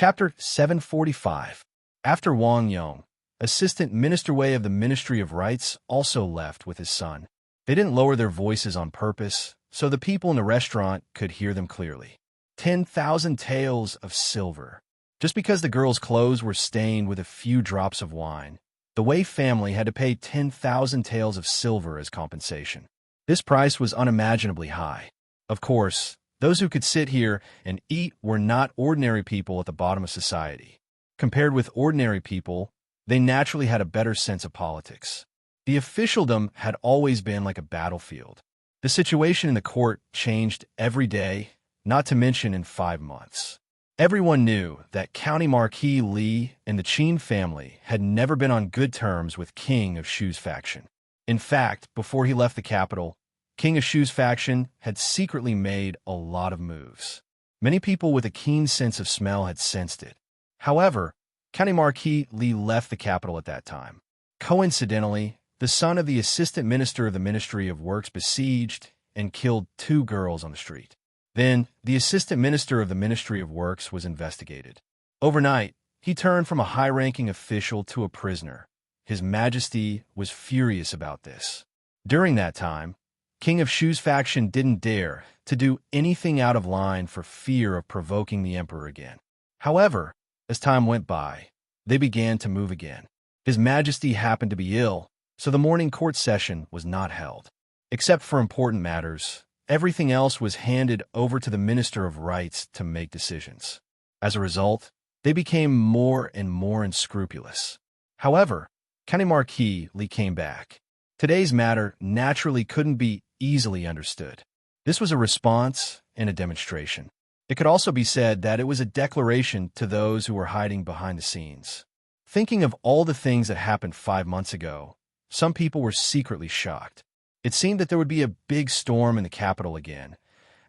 Chapter 745. After Wang Yong, Assistant Minister Wei of the Ministry of Rites, also left with his son. They didn't lower their voices on purpose, so the people in the restaurant could hear them clearly. 10,000 taels of silver. Just because the girls' clothes were stained with a few drops of wine, the Wei family had to pay 10,000 taels of silver as compensation. This price was unimaginably high. Of course, those who could sit here and eat were not ordinary people at the bottom of society. Compared with ordinary people, they naturally had a better sense of politics. The officialdom had always been like a battlefield. The situation in the court changed every day, not to mention in 5 months. Everyone knew that County Marquis Li and the Qin family had never been on good terms with King of Shu's faction. In fact, before he left the capital, King of Shu's faction had secretly made a lot of moves. Many people with a keen sense of smell had sensed it. However, County Marquis Li left the capital at that time. Coincidentally, the son of the assistant minister of the Ministry of Works besieged and killed 2 girls on the street. Then, the assistant minister of the Ministry of Works was investigated. Overnight, he turned from a high-ranking official to a prisoner. His Majesty was furious about this. During that time, King of Shu's faction didn't dare to do anything out of line for fear of provoking the emperor again. However, as time went by, they began to move again. His Majesty happened to be ill, so the morning court session was not held. Except for important matters, everything else was handed over to the Minister of Rites to make decisions. As a result, they became more and more unscrupulous. However, County Marquis Li came back. Today's matter naturally couldn't be easily understood. This was a response and a demonstration. It could also be said that it was a declaration to those who were hiding behind the scenes. Thinking of all the things that happened 5 months ago, some people were secretly shocked. It seemed that there would be a big storm in the capital again.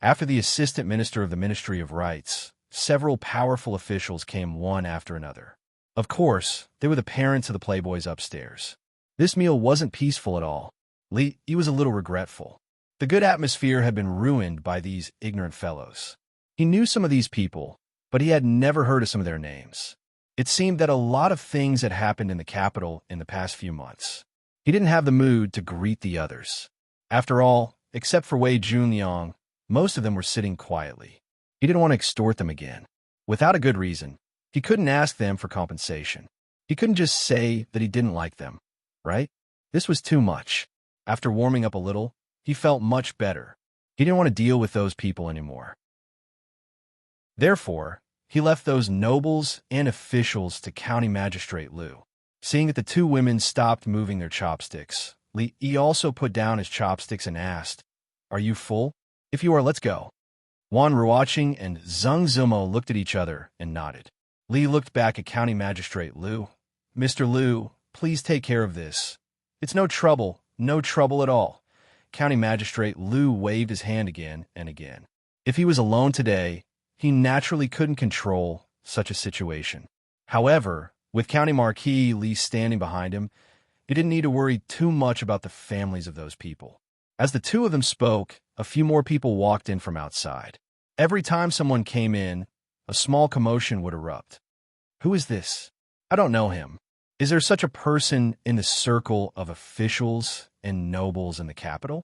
After the assistant minister of the Ministry of Rites, several powerful officials came one after another. Of course, they were the parents of the playboys upstairs. This meal wasn't peaceful at all. He was a little regretful. The good atmosphere had been ruined by these ignorant fellows. He knew some of these people, but he had never heard of some of their names. It seemed that a lot of things had happened in the capital in the past few months. He didn't have the mood to greet the others. After all, except for Wei Junliang, most of them were sitting quietly. He didn't want to extort them again. Without a good reason, he couldn't ask them for compensation. He couldn't just say that he didn't like them, right? This was too much. After warming up a little, he felt much better. He didn't want to deal with those people anymore. Therefore, he left those nobles and officials to County Magistrate Liu. Seeing that the 2 women stopped moving their chopsticks, Li also put down his chopsticks and asked, "Are you full? If you are, let's go." Wan Ruoqing and Zheng Zimo looked at each other and nodded. Li looked back at County Magistrate Liu. "Mr. Liu, please take care of this. It's no trouble at all." County Magistrate Liu waved his hand again and again. If he was alone today, he naturally couldn't control such a situation. However, with County Marquis Li standing behind him, he didn't need to worry too much about the families of those people. As the 2 of them spoke, a few more people walked in from outside. Every time someone came in, a small commotion would erupt. "Who is this? I don't know him. Is there such a person in the circle of officials and nobles in the capital?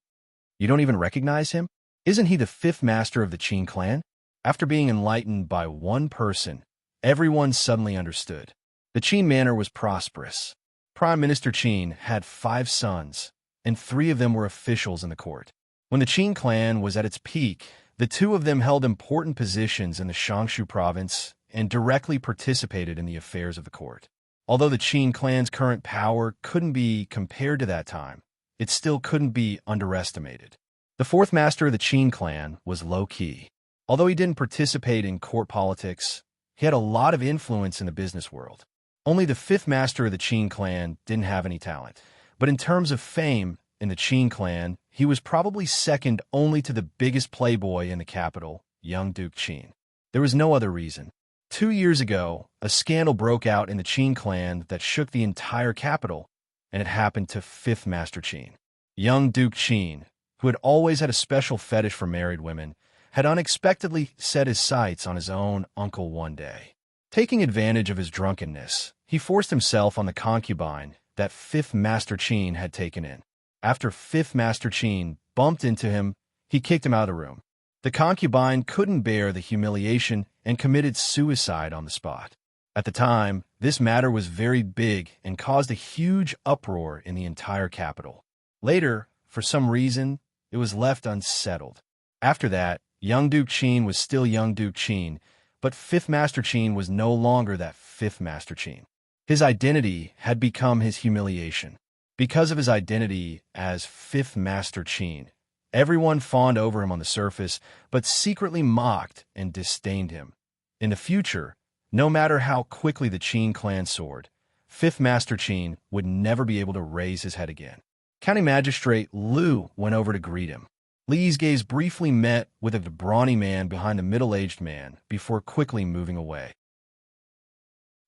You don't even recognize him? Isn't he the 5th master of the Qin clan?" After being enlightened by one person, everyone suddenly understood. The Qin manor was prosperous. Prime Minister Qin had 5 sons, and 3 of them were officials in the court. When the Qin clan was at its peak, the 2 of them held important positions in the Shangshu province and directly participated in the affairs of the court. Although the Qin clan's current power couldn't be compared to that time, it still couldn't be underestimated. The 4th master of the Qin clan was low-key. Although he didn't participate in court politics, he had a lot of influence in the business world. Only the 5th master of the Qin clan didn't have any talent. But in terms of fame in the Qin clan, he was probably second only to the biggest playboy in the capital, young Duke Qin. There was no other reason. 2 years ago, a scandal broke out in the Qin clan that shook the entire capital, and it happened to 5th Master Qin. Young Duke Qin, who had always had a special fetish for married women, had unexpectedly set his sights on his own uncle one day. Taking advantage of his drunkenness, he forced himself on the concubine that Fifth Master Qin had taken in. After Fifth Master Qin bumped into him, he kicked him out of the room. The concubine couldn't bear the humiliation and committed suicide on the spot. At the time, this matter was very big and caused a huge uproar in the entire capital. Later, for some reason, it was left unsettled. After that, young Duke Qin was still young Duke Qin, but Fifth Master Qin was no longer that Fifth Master Qin. His identity had become his humiliation. Because of his identity as Fifth Master Qin, everyone fawned over him on the surface, but secretly mocked and disdained him. In the future, no matter how quickly the Qin clan soared, Fifth Master Qin would never be able to raise his head again. County Magistrate Liu went over to greet him. Li's gaze briefly met with a brawny man behind a middle-aged man before quickly moving away.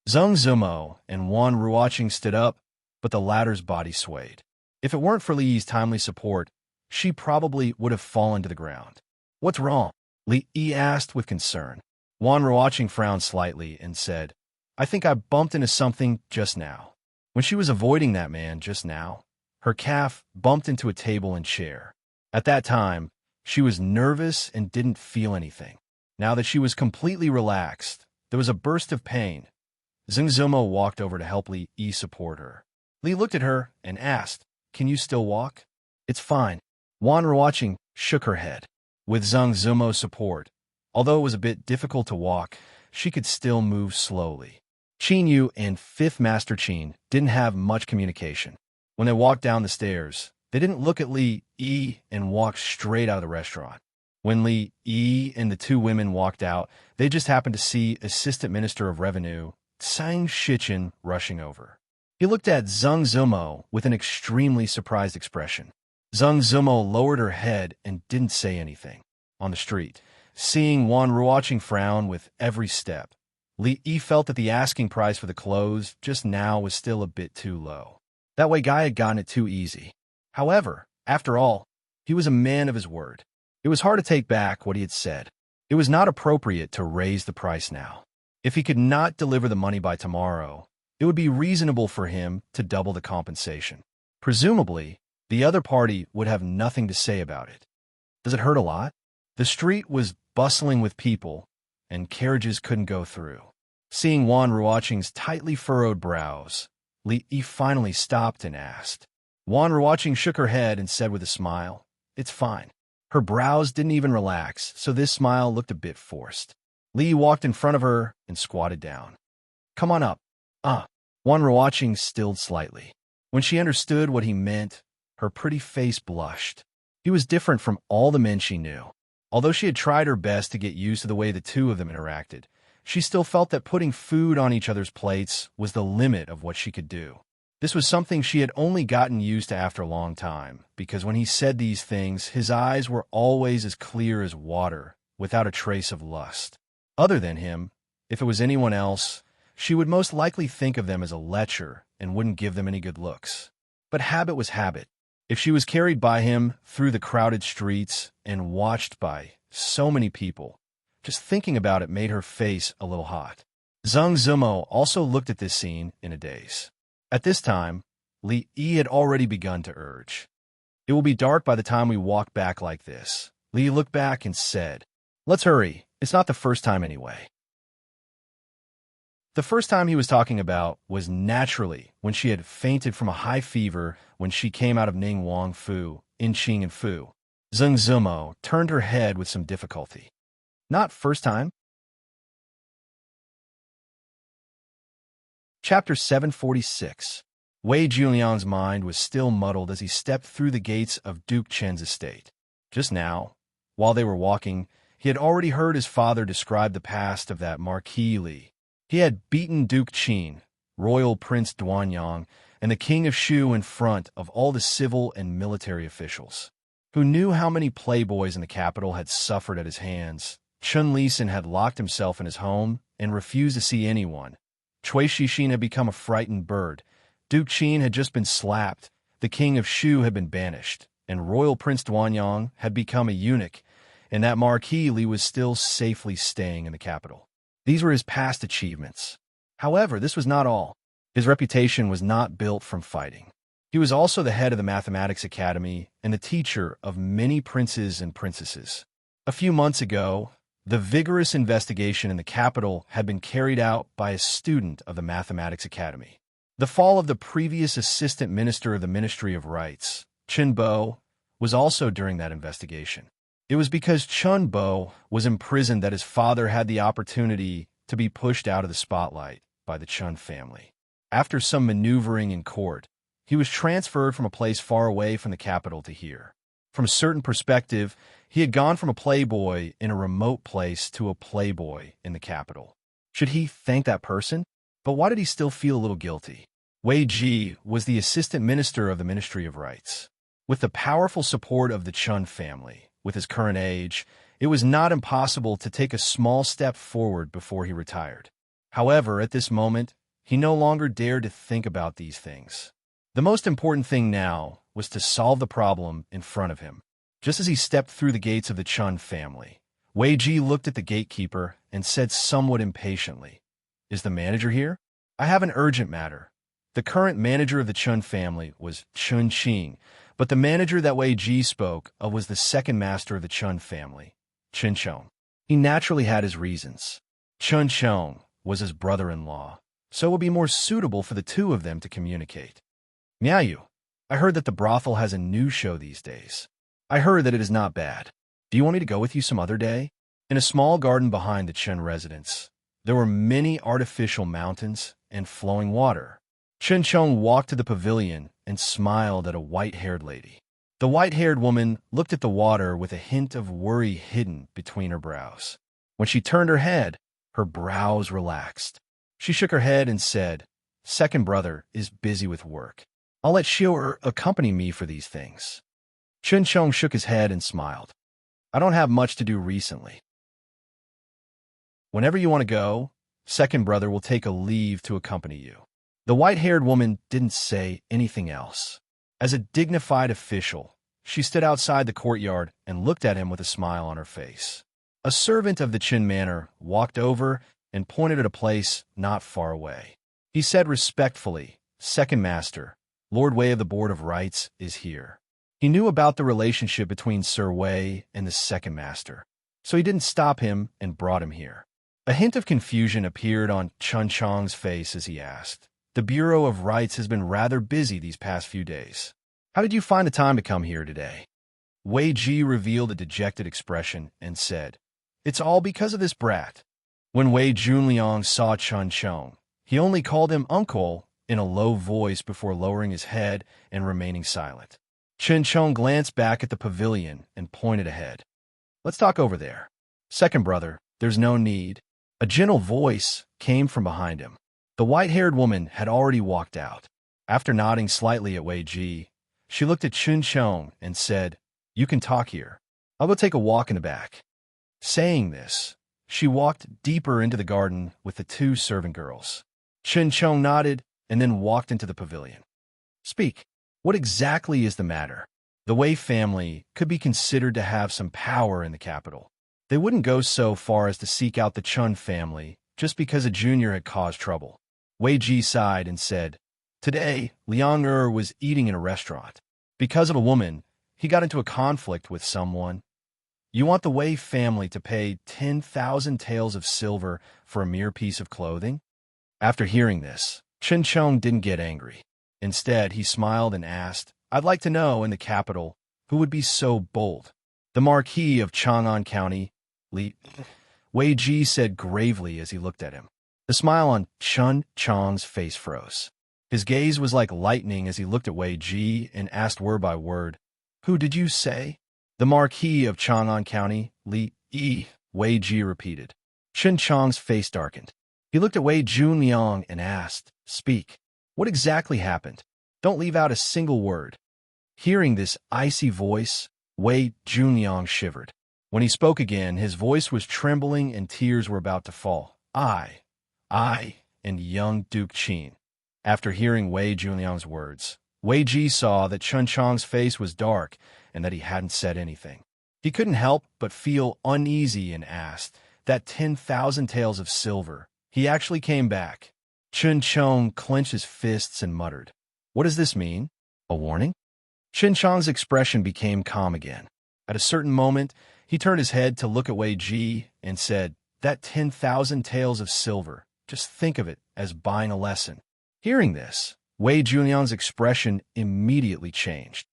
Zheng Zumo and Wan Ruoqing stood up, but the latter's body swayed. If it weren't for Li's timely support, she probably would have fallen to the ground. "What's wrong?" Li asked with concern. Wan Ruoqing frowned slightly and said, "I think I bumped into something just now." When she was avoiding that man just now, her calf bumped into a table and chair. At that time, she was nervous and didn't feel anything. Now that she was completely relaxed, there was a burst of pain. Zheng Zumo walked over to help Li support her. Li looked at her and asked, "Can you still walk?" "It's fine." Wan Ruoqing shook her head. With Zheng Zumo's support, although it was a bit difficult to walk, she could still move slowly. Qin Yu and Fifth Master Qin didn't have much communication. When they walked down the stairs, they didn't look at Li and walked straight out of the restaurant. When Li and the two women walked out, they just happened to see Assistant Minister of Revenue Tsang Shichen rushing over. He looked at Zheng Zumo with an extremely surprised expression. Zheng Zumo lowered her head and didn't say anything. On the street, seeing Wan Ruoqing frown with every step, Li felt that the asking price for the clothes just now was still a bit too low. That way Guy had gotten it too easy. However, after all, he was a man of his word. It was hard to take back what he had said. It was not appropriate to raise the price now. If he could not deliver the money by tomorrow, it would be reasonable for him to double the compensation. Presumably, the other party would have nothing to say about it. Does it hurt a lot? The street was bustling with people, and carriages couldn't go through. Seeing Wan Ruoqing's tightly furrowed brows, Li finally stopped and asked. Wan Ruoqing shook her head and said with a smile, "It's fine." Her brows didn't even relax, so this smile looked a bit forced. Li walked in front of her and squatted down. "Come on up." Wan Ruoqing stilled slightly. When she understood what he meant, her pretty face blushed. He was different from all the men she knew. Although she had tried her best to get used to the way the two of them interacted, she still felt that putting food on each other's plates was the limit of what she could do. This was something she had only gotten used to after a long time, because when he said these things, his eyes were always as clear as water, without a trace of lust. Other than him, if it was anyone else, she would most likely think of them as a lecher and wouldn't give them any good looks. But habit was habit. If she was carried by him through the crowded streets and watched by so many people, just thinking about it made her face a little hot. Zheng Zumo also looked at this scene in a daze. At this time, Li had already begun to urge. "It will be dark by the time we walk back like this." Li looked back and said, "Let's hurry. It's not the first time anyway." The first time he was talking about was naturally when she had fainted from a high fever when she came out of Ning Wang Fu in Qing and Fu. Zheng Zumo turned her head with some difficulty. "Not first time?" Chapter 746. Wei Julian's mind was still muddled as he stepped through the gates of Duke Chen's estate. Just now, while they were walking, he had already heard his father describe the past of that Marquis Li. He had beaten Duke Qin, Royal Prince Duanyang, and the King of Shu in front of all the civil and military officials. Who knew how many playboys in the capital had suffered at his hands? Chun Lisan had locked himself in his home and refused to see anyone. Cui Shixin had become a frightened bird. Duke Qin had just been slapped. The King of Shu had been banished, and Royal Prince Duanyang had become a eunuch, and that Marquis Li was still safely staying in the capital. These were his past achievements. However, this was not all. His reputation was not built from fighting. He was also the head of the Mathematics Academy and the teacher of many princes and princesses. A few months ago, the vigorous investigation in the capital had been carried out by a student of the Mathematics Academy. The fall of the previous assistant minister of the Ministry of Rights, Chun Bo, was also during that investigation. It was because Chun Bo was imprisoned that his father had the opportunity to be pushed out of the spotlight by the Chun family. After some maneuvering in court, he was transferred from a place far away from the capital to here. From a certain perspective, he had gone from a playboy in a remote place to a playboy in the capital. Should he thank that person? But why did he still feel a little guilty? Wei Ji was the assistant minister of the Ministry of Rights. With the powerful support of the Chun family, with his current age, it was not impossible to take a small step forward before he retired. However, at this moment, he no longer dared to think about these things. The most important thing now was to solve the problem in front of him. Just as he stepped through the gates of the Chun family, Wei Ji looked at the gatekeeper and said somewhat impatiently, "Is the manager here? I have an urgent matter." The current manager of the Chun family was Chun Qing, but the manager that Wei Ji spoke of was the second master of the Chun family, Chun Chong. He naturally had his reasons. Chun Chong was his brother-in-law, so it would be more suitable for the two of them to communicate. "Miaoyu, I heard that the brothel has a new show these days. I heard that it is not bad. Do you want me to go with you some other day?" In a small garden behind the Chun residence, there were many artificial mountains and flowing water. Chun Chong walked to the pavilion and smiled at a white-haired lady. The white-haired woman looked at the water with a hint of worry hidden between her brows. When she turned her head, her brows relaxed. She shook her head and said, "Second brother is busy with work. I'll let Xiao accompany me for these things." Chun Chong shook his head and smiled. "I don't have much to do recently. Whenever you want to go, second brother will take a leave to accompany you." The white-haired woman didn't say anything else. As a dignified official, she stood outside the courtyard and looked at him with a smile on her face. A servant of the Qin manor walked over and pointed at a place not far away. He said respectfully, "Second master, Lord Wei of the Board of Rights is here." He knew about the relationship between Sir Wei and the second master, so he didn't stop him and brought him here. A hint of confusion appeared on Chun Chong's face as he asked, "The Bureau of Rights has been rather busy these past few days. How did you find the time to come here today?" Wei Ji revealed a dejected expression and said, "It's all because of this brat." When Wei Junliang saw Chun Chong, he only called him uncle in a low voice before lowering his head and remaining silent. Chun Chong glanced back at the pavilion and pointed ahead. "Let's talk over there." "Second brother, there's no need." A gentle voice came from behind him. The white-haired woman had already walked out. After nodding slightly at Wei Ji, she looked at Chun Chong and said, "You can talk here. I'll go take a walk in the back." Saying this, she walked deeper into the garden with the two servant girls. Chun Chong nodded and then walked into the pavilion. "Speak. What exactly is the matter?" The Wei family could be considered to have some power in the capital. They wouldn't go so far as to seek out the Chun family just because a junior had caused trouble. Wei Ji sighed and said, "Today, Liang was eating in a restaurant. Because of a woman, he got into a conflict with someone. You want the Wei family to pay 10,000 taels of silver for a mere piece of clothing?" After hearing this, Chun Chong didn't get angry. Instead, he smiled and asked, "I'd like to know in the capital who would be so bold." "The Marquis of Chang'an County, Li," Wei Ji said gravely as he looked at him. The smile on Chun Chong's face froze. His gaze was like lightning as he looked at Wei Ji and asked word by word, "Who did you say?" "The Marquis of Chang'an County, Li," Wei Ji repeated. Chun Chong's face darkened. He looked at Wei Junliang and asked, "Speak. What exactly happened? Don't leave out a single word." Hearing this icy voice, Wei Junliang shivered. When he spoke again, his voice was trembling and tears were about to fall. I, and young Duke Qin." After hearing Wei Junliang's words, Wei Ji saw that Chun Chong's face was dark and that he hadn't said anything. He couldn't help but feel uneasy and asked, that 10,000 taels of silver. He actually came back. Chun Chong clenched his fists and muttered, "What does this mean? A warning?" Chun Chong's expression became calm again. At a certain moment, he turned his head to look at Wei Ji and said, "That 10,000 taels of silver. Just think of it as buying a lesson." Hearing this, Wei Junyan's expression immediately changed.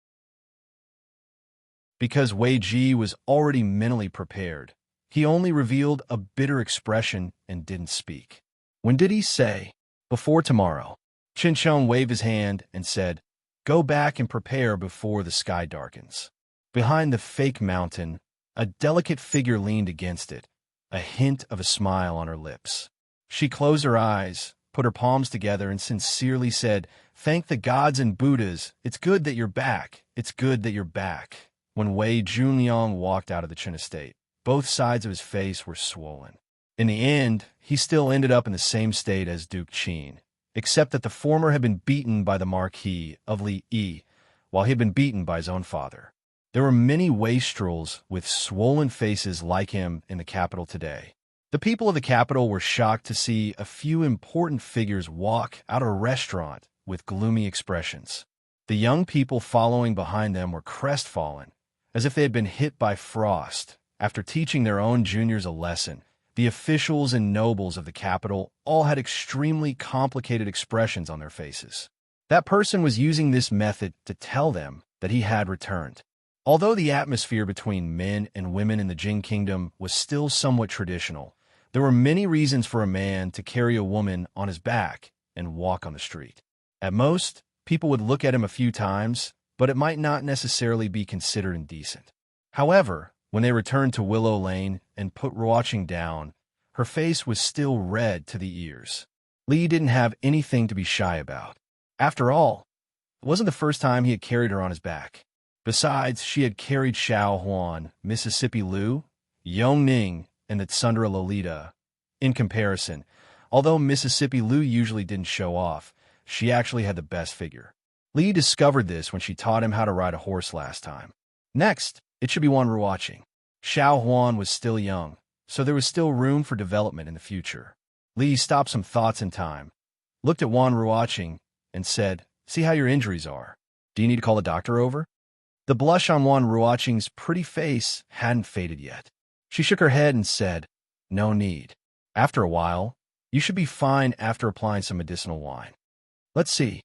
Because Wei Ji was already mentally prepared, he only revealed a bitter expression and didn't speak. When did he say? Before tomorrow. Chun Chong waved his hand and said, "Go back and prepare before the sky darkens." Behind the fake mountain, a delicate figure leaned against it, a hint of a smile on her lips. She closed her eyes, put her palms together, and sincerely said, "Thank the gods and Buddhas. It's good that you're back. It's good that you're back." When Wei Junliang walked out of the Chen estate, both sides of his face were swollen. In the end, he still ended up in the same state as Duke Qin, except that the former had been beaten by the Marquis of Li Yi, while he had been beaten by his own father. There were many wastrels with swollen faces like him in the capital today. The people of the capital were shocked to see a few important figures walk out of a restaurant with gloomy expressions. The young people following behind them were crestfallen, as if they had been hit by frost. After teaching their own juniors a lesson, the officials and nobles of the capital all had extremely complicated expressions on their faces. That person was using this method to tell them that he had returned. Although the atmosphere between men and women in the Jin Kingdom was still somewhat traditional, there were many reasons for a man to carry a woman on his back and walk on the street. At most, people would look at him a few times, but it might not necessarily be considered indecent. However, when they returned to Willow Lane and put Ruoqing down, her face was still red to the ears. Li didn't have anything to be shy about. After all, it wasn't the first time he had carried her on his back. Besides, she had carried Xiao Huan, Mississippi Liu, Yong Ning, and the Tsundra Lolita. In comparison, although Mississippi Liu usually didn't show off, she actually had the best figure. Li discovered this when she taught him how to ride a horse last time. Next, it should be Wan Ruoqing. Xiao Huan was still young, so there was still room for development in the future. Li stopped some thoughts in time, looked at Wan Ruoqing, and said, "See how your injuries are. Do you need to call the doctor over?" The blush on Wan Ruoqing's pretty face hadn't faded yet. She shook her head and said, "No need. After a while, you should be fine after applying some medicinal wine. Let's see."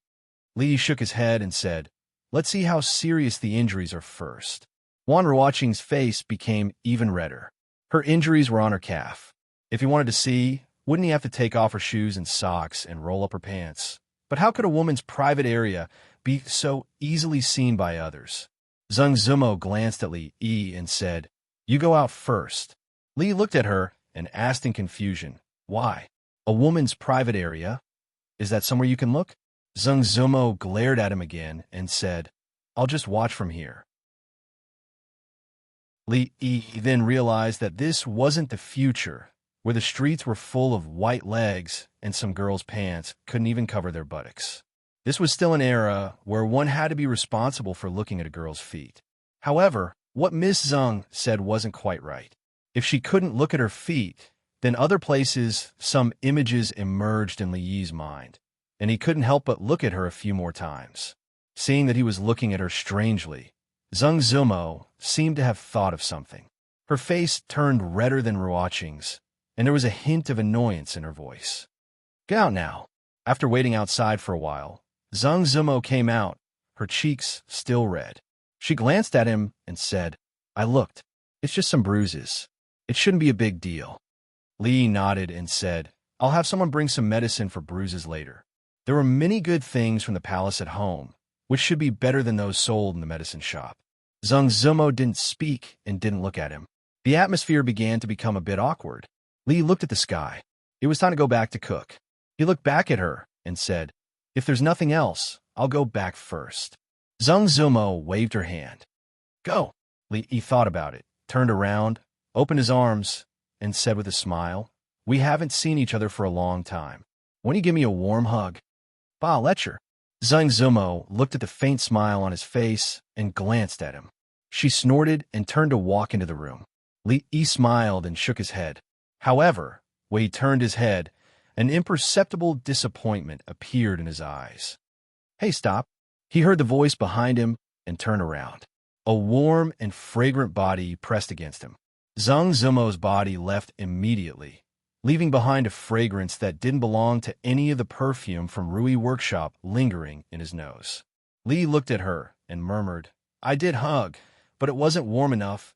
Li shook his head and said, "Let's see how serious the injuries are first." Wan Ruoqing's face became even redder. Her injuries were on her calf. If he wanted to see, wouldn't he have to take off her shoes and socks and roll up her pants? But how could a woman's private area be so easily seen by others? Zheng Zumo glanced at Li Yi and said, "You go out first." Li looked at her and asked in confusion, "Why? A woman's private area? Is that somewhere you can look?" Zheng Zumo glared at him again and said, "I'll just watch from here." Li Yi then realized that this wasn't the future, where the streets were full of white legs and some girls' pants couldn't even cover their buttocks. This was still an era where one had to be responsible for looking at a girl's feet. However, what Miss Zheng said wasn't quite right. If she couldn't look at her feet, then other places, some images emerged in Li Yi's mind, and he couldn't help but look at her a few more times. Seeing that he was looking at her strangely, Zheng Zumo seemed to have thought of something. Her face turned redder than Ruoqing's, and there was a hint of annoyance in her voice. "Get out now." After waiting outside for a while, Zheng Zumo came out, her cheeks still red. She glanced at him and said, "I looked. It's just some bruises. It shouldn't be a big deal." Li nodded and said, "I'll have someone bring some medicine for bruises later." There were many good things from the palace at home, which should be better than those sold in the medicine shop. Zheng Zumo didn't speak and didn't look at him. The atmosphere began to become a bit awkward. Li looked at the sky. It was time to go back to cook. He looked back at her and said, "If there's nothing else, I'll go back first." Zheng Zumo waved her hand. "Go." Li thought about it, turned around, opened his arms, and said with a smile, "We haven't seen each other for a long time. Won't you give me a warm hug?" "Bah, lecture." Zheng Zumo looked at the faint smile on his face and glanced at him. She snorted and turned to walk into the room. Li smiled and shook his head. However, when he turned his head, an imperceptible disappointment appeared in his eyes. "Hey, stop." He heard the voice behind him and turned around. A warm and fragrant body pressed against him. Zhang Zumo's body left immediately, leaving behind a fragrance that didn't belong to any of the perfume from Rui Workshop lingering in his nose. Li looked at her and murmured, "I did hug, but it wasn't warm enough."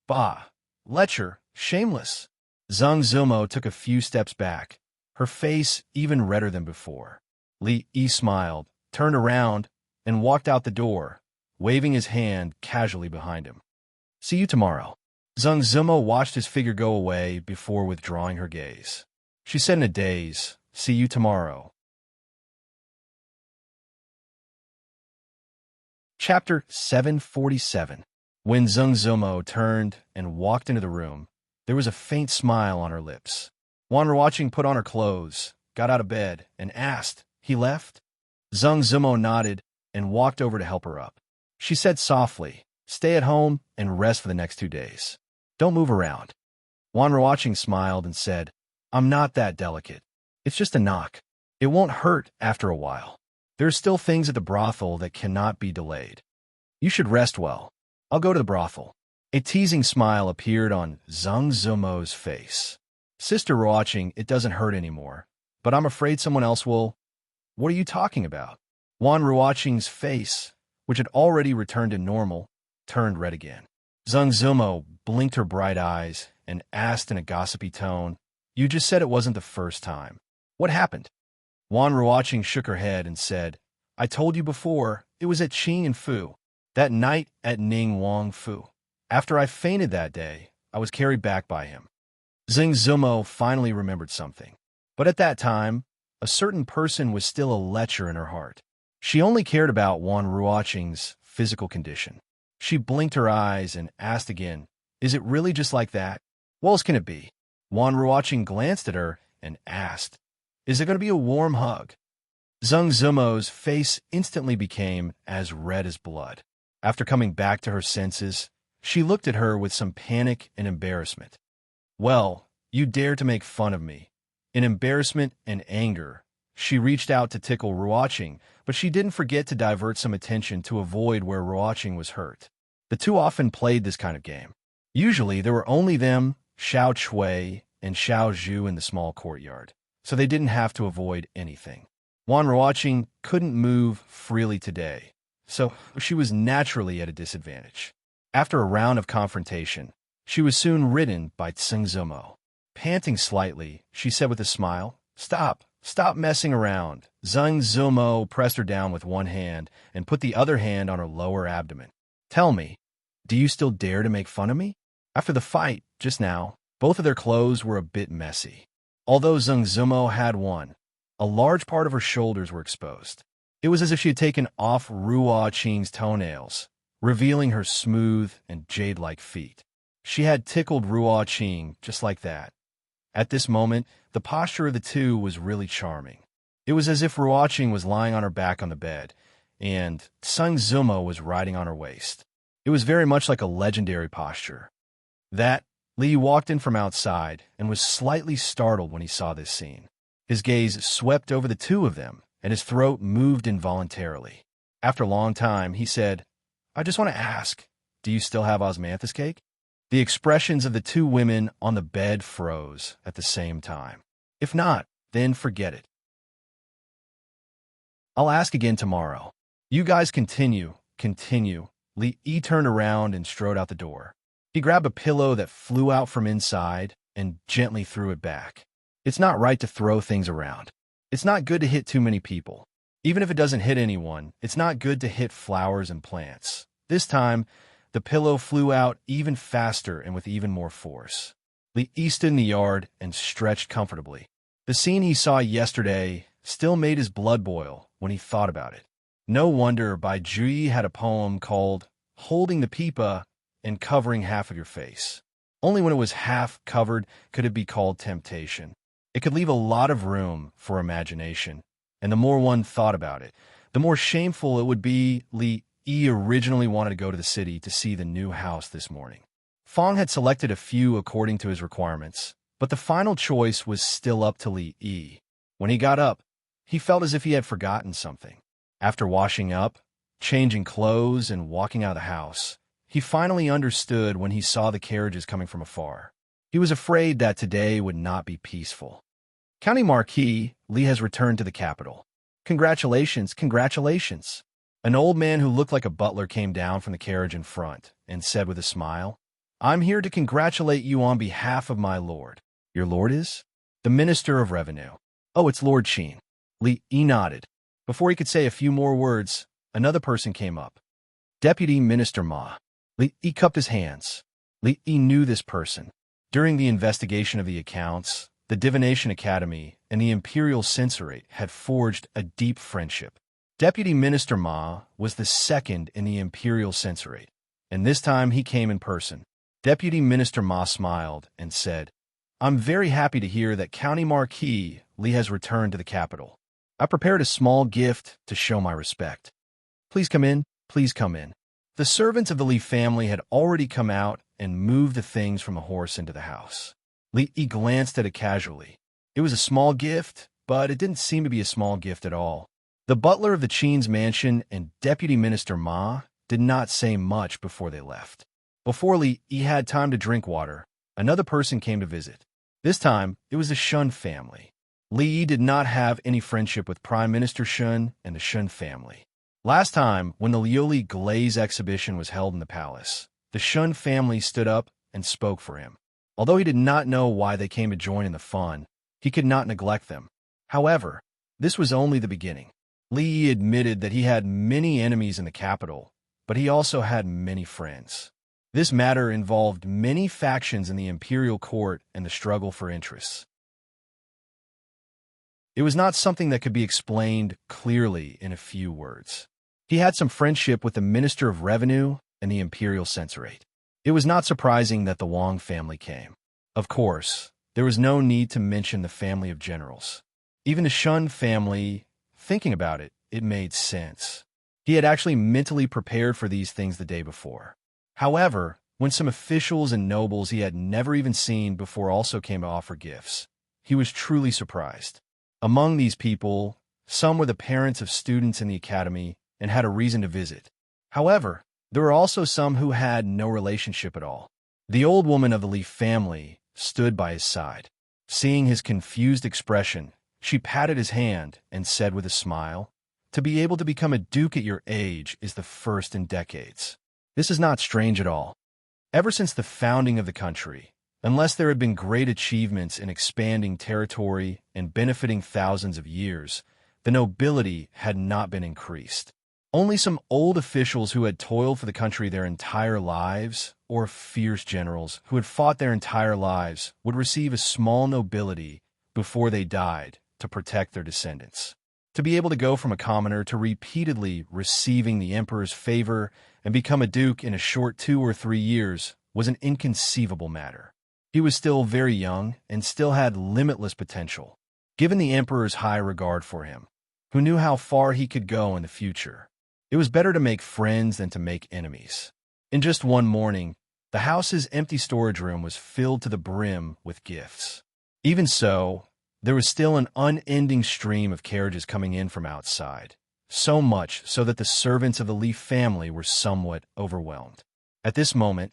"Bah, lecher, shameless." Zhang Zumo took a few steps back, her face even redder than before. Li smiled, turned around, and walked out the door, waving his hand casually behind him. "See you tomorrow." Zhang Zumo watched his figure go away before withdrawing her gaze. She said in a daze, "See you tomorrow." Chapter 747. When Zhang Zumo turned and walked into the room, there was a faint smile on her lips. Wan Ruoqing put on her clothes, got out of bed, and asked, "He left?" Zhang Zumo nodded and walked over to help her up. She said softly, "Stay at home and rest for the next 2 days. Don't move around." Wan Ruoqing smiled and said, "I'm not that delicate. It's just a knock. It won't hurt after a while. There are still things at the brothel that cannot be delayed. You should rest well. I'll go to the brothel." A teasing smile appeared on Zhang Zumo's face. "Sister Ruoqing, it doesn't hurt anymore, but I'm afraid someone else will." "What are you talking about?" Wan Ruoqing's face, which had already returned to normal, turned red again. Zhang Zumo blinked her bright eyes and asked in a gossipy tone, "You just said it wasn't the first time. What happened?" Wan Ruoqing shook her head and said, "I told you before, it was at Qing and Fu. That night at Ning Wang Fu. After I fainted that day, I was carried back by him." Zhang Zumo finally remembered something. But at that time, a certain person was still a lecher in her heart. She only cared about Wan Ruoqing's physical condition. She blinked her eyes and asked again, "Is it really just like that? What else can it be?" Wan Ruoqing glanced at her and asked, "Is it going to be a warm hug?" Zhang Zumo's face instantly became as red as blood. After coming back to her senses, she looked at her with some panic and embarrassment. "Well, you dared to make fun of me." In embarrassment and anger, she reached out to tickle Ruoqing, but she didn't forget to divert some attention to avoid where Ruoqing was hurt. The two often played this kind of game. Usually, there were only them, Xiao Chui, and Xiao Zhu in the small courtyard, so they didn't have to avoid anything. Wan Ruoqing couldn't move freely today, so she was naturally at a disadvantage. After a round of confrontation, she was soon ridden by Zhang Zumo. Panting slightly, she said with a smile, "Stop messing around." Zhang Zumo pressed her down with one hand and put the other hand on her lower abdomen. "Tell me, do you still dare to make fun of me?" After the fight, just now, both of their clothes were a bit messy. Although Zhang Zumo had one, a large part of her shoulders were exposed. It was as if she had taken off Ruoqing's toenails, revealing her smooth and jade-like feet. She had tickled Ruoqing just like that. At this moment, the posture of the two was really charming. It was as if Ruoqing was lying on her back on the bed, and Zhang Zumo was riding on her waist. It was very much like a legendary posture. Li walked in from outside and was slightly startled when he saw this scene. His gaze swept over the two of them, and his throat moved involuntarily. After a long time, he said, "I just want to ask, do you still have osmanthus cake?" The expressions of the two women on the bed froze at the same time. "If not, then forget it. I'll ask again tomorrow." "You guys continue." Li turned around and strode out the door. He grabbed a pillow that flew out from inside and gently threw it back. It's not right to throw things around. It's not good to hit too many people. Even if it doesn't hit anyone, it's not good to hit flowers and plants. This time, the pillow flew out even faster and with even more force. Li stood in the yard and stretched comfortably. The scene he saw yesterday still made his blood boil when he thought about it. No wonder Bai Jui had a poem called "Holding the Pipa and Covering Half of Your Face." Only when it was half covered could it be called temptation. It could leave a lot of room for imagination, and the more one thought about it, the more shameful it would be. Li originally wanted to go to the city to see the new house this morning. Fong had selected a few according to his requirements, But the final choice was still up to Li Yi. When he got up, he felt as if he had forgotten something. After washing up, changing clothes, and walking out of the house, he finally understood when he saw the carriages coming from afar. He was afraid that today would not be peaceful. County Marquis, Li has returned to the capital. Congratulations, congratulations. An old man who looked like a butler came down from the carriage in front and said with a smile, I'm here to congratulate you on behalf of my lord. Your lord is? The Minister of Revenue. Oh, it's Lord Sheen. Li Yi nodded. Before he could say a few more words, another person came up. Deputy Minister Ma. Li Yi cupped his hands. Li Yi knew this person. During the investigation of the accounts, the Divination Academy and the Imperial Censorate had forged a deep friendship. Deputy Minister Ma was the second in the Imperial Censorate, and this time he came in person. Deputy Minister Ma smiled and said, I'm very happy to hear that County Marquis Li has returned to the capital. I prepared a small gift to show my respect. Please come in, please come in. The servants of the Li family had already come out and moved the things from a horse into the house. Li Yi glanced at it casually. It was a small gift, but it didn't seem to be a small gift at all. The butler of the Qin's mansion and Deputy Minister Ma did not say much before they left. Before Li Yi had time to drink water, another person came to visit. This time, it was the Shun family. Li Yi did not have any friendship with Prime Minister Shun and the Shun family. Last time, when the Lioli Glaze exhibition was held in the palace, the Shun family stood up and spoke for him. Although he did not know why they came to join in the fun, he could not neglect them. However, this was only the beginning. Li Yi admitted that he had many enemies in the capital, but he also had many friends. This matter involved many factions in the imperial court and the struggle for interests. It was not something that could be explained clearly in a few words. He had some friendship with the Minister of Revenue and the Imperial Censorate. It was not surprising that the Wang family came. Of course, there was no need to mention the family of generals. Even the Shun family, thinking about it, it made sense. He had actually mentally prepared for these things the day before. However, when some officials and nobles he had never even seen before also came to offer gifts, he was truly surprised. Among these people, some were the parents of students in the academy and had a reason to visit. However, there were also some who had no relationship at all. The old woman of the Li family stood by his side. Seeing his confused expression, she patted his hand and said with a smile, "To be able to become a duke at your age is the first in decades. This is not strange at all. Ever since the founding of the country, unless there had been great achievements in expanding territory and benefiting thousands of years, the nobility had not been increased. Only some old officials who had toiled for the country their entire lives, or fierce generals who had fought their entire lives, would receive a small nobility before they died to protect their descendants. To be able to go from a commoner to repeatedly receiving the emperor's favor and become a duke in a short 2 or 3 years was an inconceivable matter. He was still very young and still had limitless potential, given the emperor's high regard for him, who knew how far he could go in the future. It was better to make friends than to make enemies. In just one morning, the house's empty storage room was filled to the brim with gifts. Even so, there was still an unending stream of carriages coming in from outside, so much so that the servants of the Li family were somewhat overwhelmed. At this moment,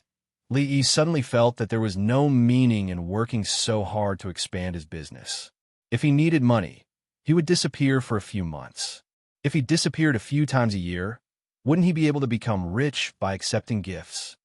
Li Yi suddenly felt that there was no meaning in working so hard to expand his business. If he needed money, he would disappear for a few months. If he disappeared a few times a year, wouldn't he be able to become rich by accepting gifts?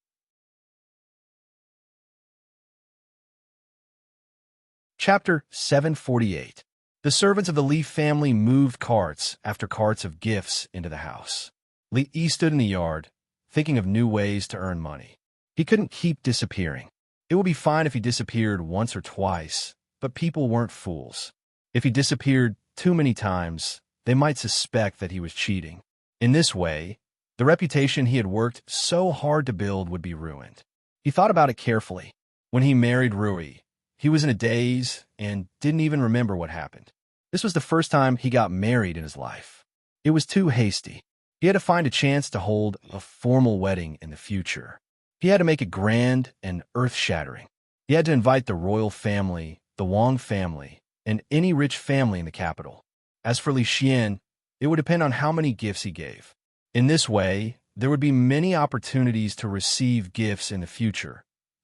Chapter 748. The servants of the Li family moved carts after carts of gifts into the house. Li Yi stood in the yard, thinking of new ways to earn money. He couldn't keep disappearing. It would be fine if he disappeared once or twice, but people weren't fools. If he disappeared too many times, they might suspect that he was cheating. In this way, the reputation he had worked so hard to build would be ruined. He thought about it carefully. When he married Rui, he was in a daze and didn't even remember what happened. This was the first time he got married in his life. It was too hasty. He had to find a chance to hold a formal wedding in the future. He had to make it grand and earth-shattering. He had to invite the royal family, the Wang family, and any rich family in the capital. As for Li Xian, it would depend on how many gifts he gave. In this way, there would be many opportunities to receive gifts in the future.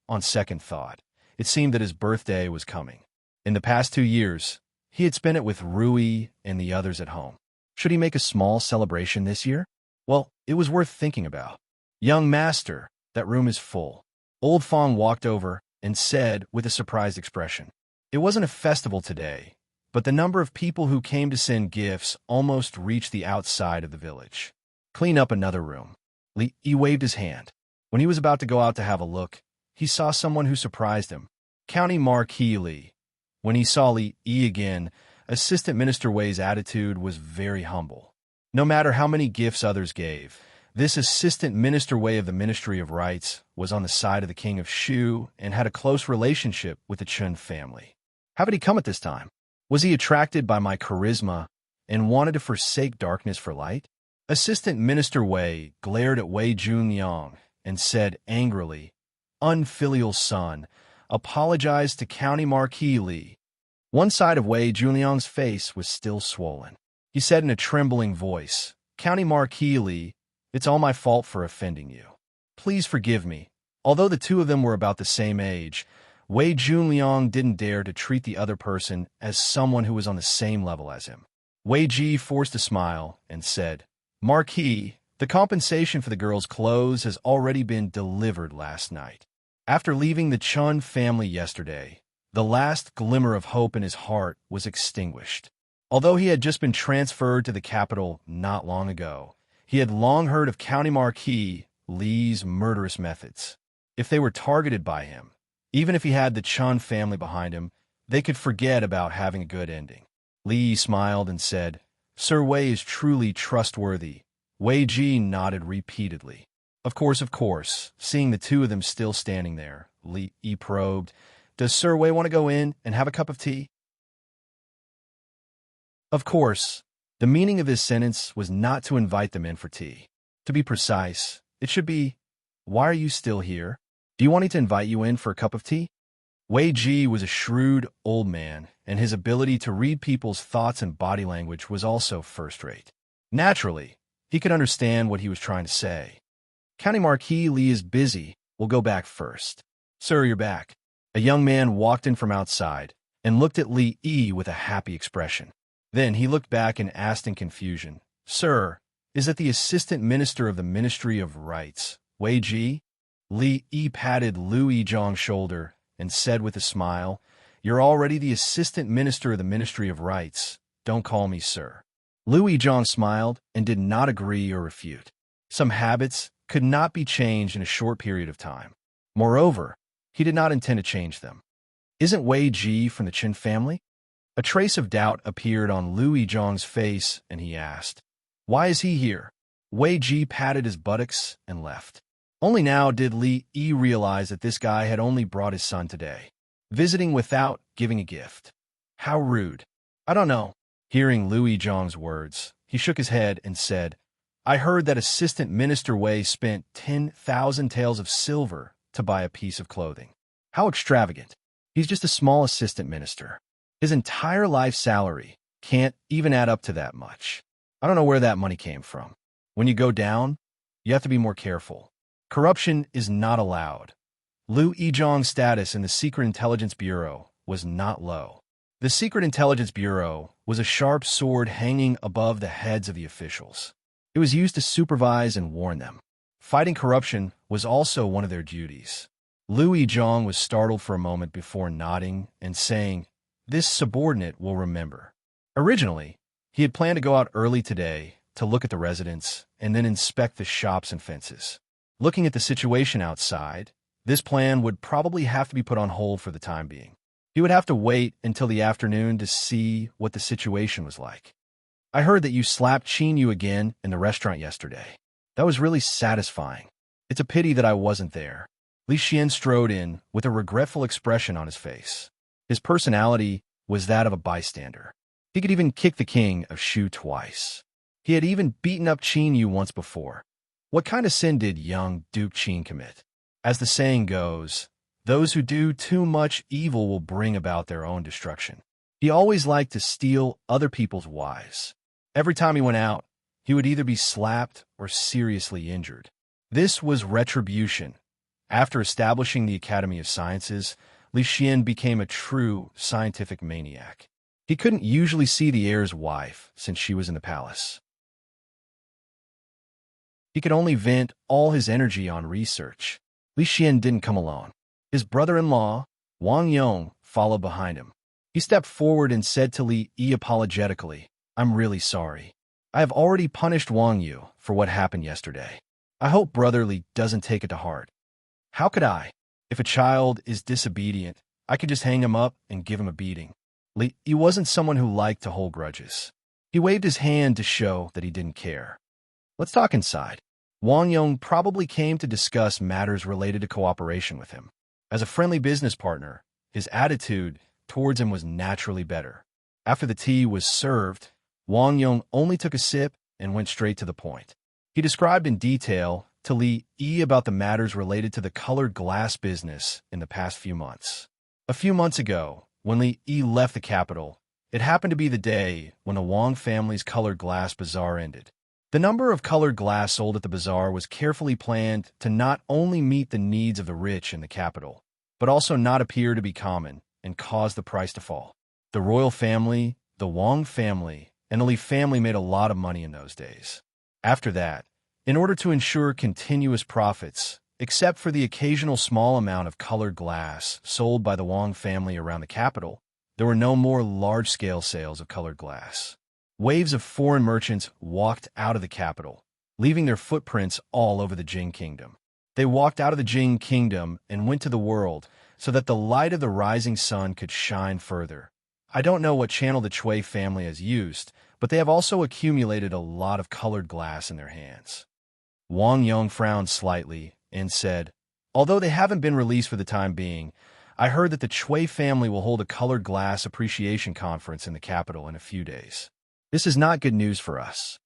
On second thought, it seemed that his birthday was coming. In the past 2 years, he had spent it with Rui and the others at home. Should he make a small celebration this year? Well, it was worth thinking about. Young master, that room is full. Old Fong walked over and said with a surprised expression. It wasn't a festival today, but the number of people who came to send gifts almost reached the outside of the village. Clean up another room. He waved his hand. When he was about to go out to have a look, he saw someone who surprised him. County Marquis Li. When he saw Li again, Assistant Minister Wei's attitude was very humble. No matter how many gifts others gave, this Assistant Minister Wei of the Ministry of Rights was on the side of the King of Shu and had a close relationship with the Chen family. How did he come at this time? Was he attracted by my charisma and wanted to forsake darkness for light? Assistant Minister Wei glared at Wei Junliang and said angrily, "Unfilial son, apologize to County Marquis Li." One side of Wei Junliang's face was still swollen. He said in a trembling voice, "County Marquis Li, it's all my fault for offending you. Please forgive me." Although the two of them were about the same age, Wei Junliang didn't dare to treat the other person as someone who was on the same level as him. Wei Ji forced a smile and said, "Marquis, the compensation for the girl's clothes has already been delivered last night." After leaving the Chun family yesterday, the last glimmer of hope in his heart was extinguished. Although he had just been transferred to the capital not long ago, he had long heard of County Marquis Li's murderous methods. If they were targeted by him, even if he had the Chun family behind him, they could forget about having a good ending. Li smiled and said, "Sir Wei is truly trustworthy." Wei Ji nodded repeatedly. Of course, seeing the two of them still standing there, Li probed, "Does Sir Wei want to go in and have a cup of tea?" Of course, the meaning of his sentence was not to invite them in for tea. To be precise, it should be, "Why are you still here? Do you want me to invite you in for a cup of tea?" Wei Ji was a shrewd old man, and his ability to read people's thoughts and body language was also first-rate. Naturally, he could understand what he was trying to say. "County Marquis Li is busy. We'll go back first." "Sir, you're back." A young man walked in from outside and looked at Li with a happy expression. Then he looked back and asked in confusion, "Sir, is that the Assistant Minister of the Ministry of Rights, Wei Ji?" Li patted Lu Yizhang's shoulder and said with a smile, "You're already the Assistant Minister of the Ministry of Rights. Don't call me sir." Lu Yizhang smiled and did not agree or refute. Some habits could not be changed in a short period of time. Moreover, he did not intend to change them. "Isn't Wei Ji from the Qin family?" A trace of doubt appeared on Lu Yizhang's face, and he asked, "Why is he here?" Wei Ji patted his buttocks and left. Only now did Li realize that this guy had only brought his son today, visiting without giving a gift. How rude. "I don't know." Hearing Lu Yizhang's words, he shook his head and said, "I heard that Assistant Minister Wei spent 10,000 taels of silver to buy a piece of clothing. How extravagant. He's just a small assistant minister. His entire life salary can't even add up to that much. I don't know where that money came from. When you go down, you have to be more careful. Corruption is not allowed." Lu Yizhang's status in the Secret Intelligence Bureau was not low. The Secret Intelligence Bureau was a sharp sword hanging above the heads of the officials. It was used to supervise and warn them. Fighting corruption was also one of their duties. Lu Yizhang was startled for a moment before nodding and saying, "This subordinate will remember." Originally, he had planned to go out early today to look at the residence and then inspect the shops and fences. Looking at the situation outside, this plan would probably have to be put on hold for the time being. He would have to wait until the afternoon to see what the situation was like. "I heard that you slapped Qin Yu again in the restaurant yesterday. That was really satisfying. It's a pity that I wasn't there." Li Xian strode in with a regretful expression on his face. His personality was that of a bystander. He could even kick the king of Shu twice. He had even beaten up Qin Yu once before. What kind of sin did young Duke Qin commit? As the saying goes, Those who do too much evil will bring about their own destruction. He always liked to steal other people's wives. Every time he went out, he would either be slapped or seriously injured. This was retribution. After establishing the Academy of Sciences, Li Xian became a true scientific maniac. He couldn't usually see the heir's wife since she was in the palace. He could only vent all his energy on research. Li Xian didn't come alone. His brother-in-law, Wang Yong, followed behind him. He stepped forward and said to Li Yi apologetically, "I'm really sorry. I have already punished Wang Yu for what happened yesterday. I hope Brother Li doesn't take it to heart." "How could I? If a child is disobedient, I could just hang him up and give him a beating." Li Yi wasn't someone who liked to hold grudges. He waved his hand to show that he didn't care. "Let's talk inside." Wang Yong probably came to discuss matters related to cooperation with him. As a friendly business partner, his attitude towards him was naturally better. After the tea was served, Wang Yong only took a sip and went straight to the point. He described in detail to Li Yi about the matters related to the colored glass business in the past few months. A few months ago, when Li Yi left the capital, it happened to be the day when the Wang family's colored glass bazaar ended. The number of colored glass sold at the bazaar was carefully planned to not only meet the needs of the rich in the capital, but also not appear to be common and cause the price to fall. The royal family, the Wang family, and the Li family made a lot of money in those days. After that, in order to ensure continuous profits, except for the occasional small amount of colored glass sold by the Wang family around the capital, there were no more large-scale sales of colored glass. Waves of foreign merchants walked out of the capital, leaving their footprints all over the Jing Kingdom. They walked out of the Jing Kingdom and went to the world so that the light of the rising sun could shine further. I don't know what channel the Chui family has used, but they have also accumulated a lot of colored glass in their hands. Wang Yong frowned slightly and said, "Although they haven't been released for the time being, I heard that the Chui family will hold a colored glass appreciation conference in the capital in a few days. This is not good news for us."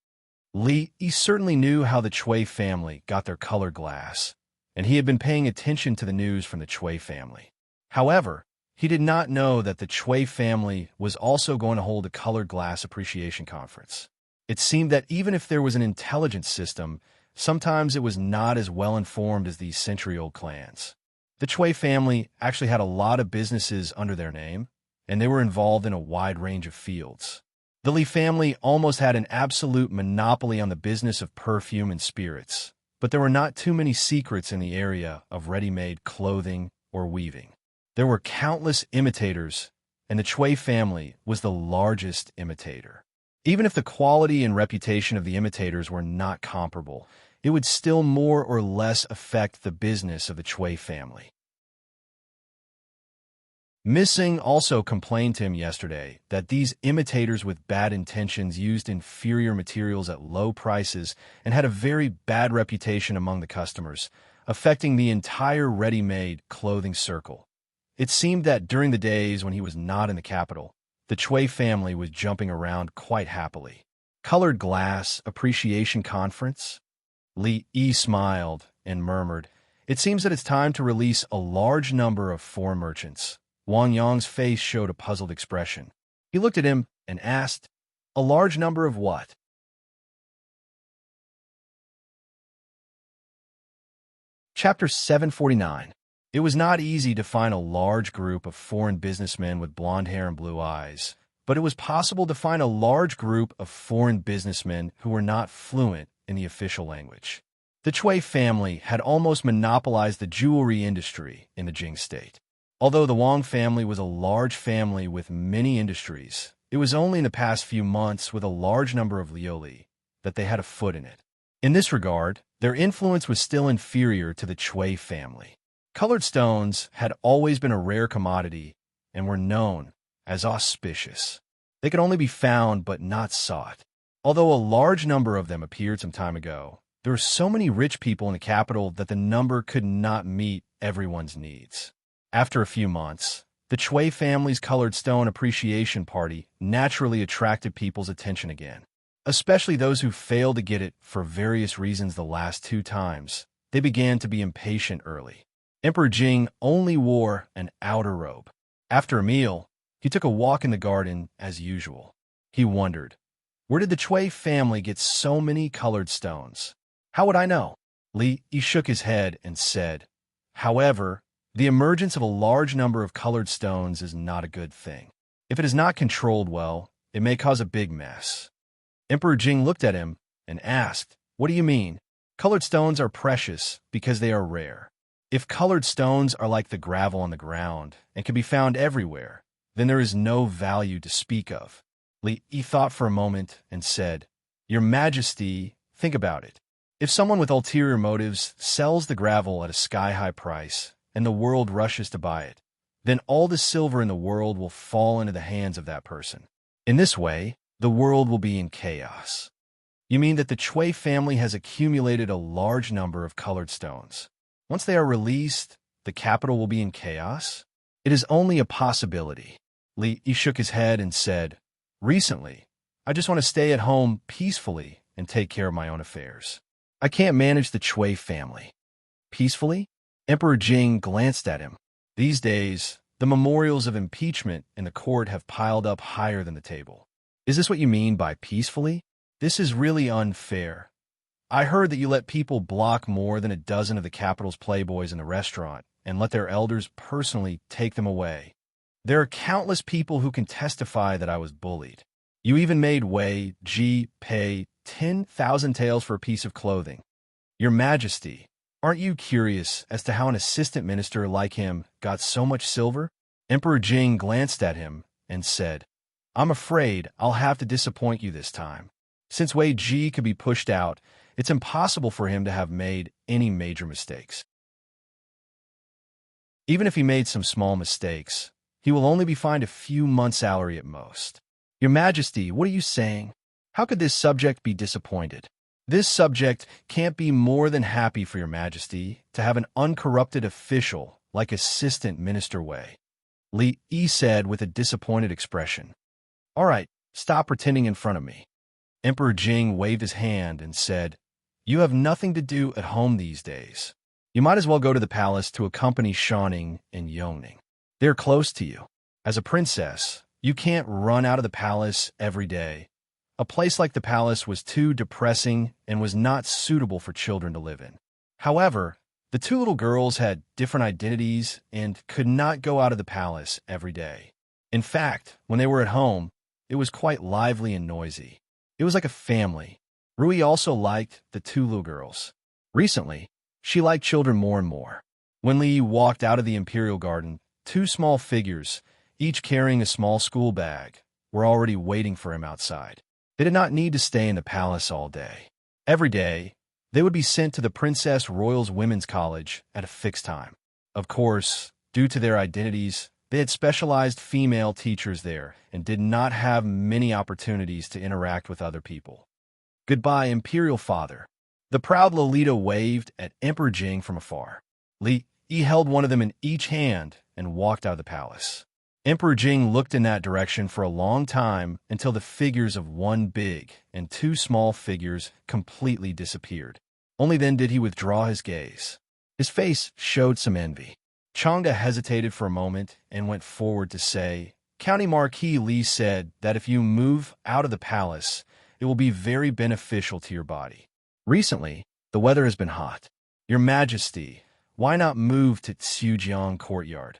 Li Yi certainly knew how the Chui family got their colored glass, and he had been paying attention to the news from the Chui family. However, he did not know that the Chui family was also going to hold a colored glass appreciation conference. It seemed that even if there was an intelligence system, sometimes it was not as well informed as these century-old clans. The Chui family actually had a lot of businesses under their name, and they were involved in a wide range of fields. The Li family almost had an absolute monopoly on the business of perfume and spirits, but there were not too many secrets in the area of ready-made clothing or weaving. There were countless imitators, and the Chui family was the largest imitator. Even if the quality and reputation of the imitators were not comparable, it would still more or less affect the business of the Chui family. Missing also complained to him yesterday that these imitators with bad intentions used inferior materials at low prices and had a very bad reputation among the customers, affecting the entire ready-made clothing circle. It seemed that during the days when he was not in the capital, the Chui family was jumping around quite happily. Colored glass appreciation conference? Li Yi smiled and murmured, "It seems that it's time to release a large number of foreign merchants." Wang Yong's face showed a puzzled expression. He looked at him and asked, "A large number of what?" Chapter 749. It was not easy to find a large group of foreign businessmen with blonde hair and blue eyes, but it was possible to find a large group of foreign businessmen who were not fluent in the official language. The Chui family had almost monopolized the jewelry industry in the Jing state. Although the Wang family was a large family with many industries, it was only in the past few months with a large number of lioli that they had a foot in it. In this regard, their influence was still inferior to the Chui family. Colored stones had always been a rare commodity and were known as auspicious. They could only be found but not sought. Although a large number of them appeared some time ago, there were so many rich people in the capital that the number could not meet everyone's needs. After a few months, the Chui family's colored stone appreciation party naturally attracted people's attention again, especially those who failed to get it for various reasons the last two times. They began to be impatient early. Emperor Jing only wore an outer robe. After a meal, he took a walk in the garden as usual. He wondered, where did the Chui family get so many colored stones? How would I know? He shook his head and said, however, the emergence of a large number of colored stones is not a good thing. If it is not controlled well, it may cause a big mess. Emperor Jing looked at him and asked, what do you mean? Colored stones are precious because they are rare. If colored stones are like the gravel on the ground and can be found everywhere, then there is no value to speak of. He thought for a moment and said, Your Majesty, think about it. If someone with ulterior motives sells the gravel at a sky-high price and the world rushes to buy it, then all the silver in the world will fall into the hands of that person. In this way, the world will be in chaos. You mean that the Chui family has accumulated a large number of colored stones? Once they are released, the capital will be in chaos? It is only a possibility. He shook his head and said, recently, I just want to stay at home peacefully and take care of my own affairs. I can't manage the Chui family. Peacefully? Emperor Jing glanced at him. These days, the memorials of impeachment in the court have piled up higher than the table. Is this what you mean by peacefully? This is really unfair. I heard that you let people block more than a dozen of the capital's playboys in the restaurant and let their elders personally take them away. There are countless people who can testify that I was bullied. You even made Wei Ji pay 10,000 taels for a piece of clothing. Your Majesty, aren't you curious as to how an assistant minister like him got so much silver? Emperor Jing glanced at him and said, I'm afraid I'll have to disappoint you this time. Since Wei Ji could be pushed out, it's impossible for him to have made any major mistakes. Even if he made some small mistakes, he will only be fined a few months' salary at most. Your Majesty, what are you saying? How could this subject be disappointed? This subject can't be more than happy for your Majesty to have an uncorrupted official like Assistant Minister Wei. Yi said with a disappointed expression. All right, stop pretending in front of me. Emperor Jing waved his hand and said, You have nothing to do at home these days. You might as well go to the palace to accompany Shaning and Yongning. They're close to you. As a princess, you can't run out of the palace every day. A place like the palace was too depressing and was not suitable for children to live in. However, the two little girls had different identities and could not go out of the palace every day. In fact, when they were at home, it was quite lively and noisy. It was like a family. Rui also liked the two little girls. Recently, she liked children more and more. When Li walked out of the Imperial Garden, two small figures, each carrying a small school bag, were already waiting for him outside. They did not need to stay in the palace all day. Every day, they would be sent to the Princess Royal's Women's College at a fixed time. Of course, due to their identities, they had specialized female teachers there and did not have many opportunities to interact with other people. Goodbye, Imperial Father. The proud Lolita waved at Emperor Jing from afar. Li held one of them in each hand and walked out of the palace. Emperor Jing looked in that direction for a long time until the figures of one big and two small figures completely disappeared. Only then did he withdraw his gaze. His face showed some envy. Changda hesitated for a moment and went forward to say, County Marquis Li said that if you move out of the palace, it will be very beneficial to your body. Recently, the weather has been hot. Your Majesty, why not move to Xiujiang Courtyard?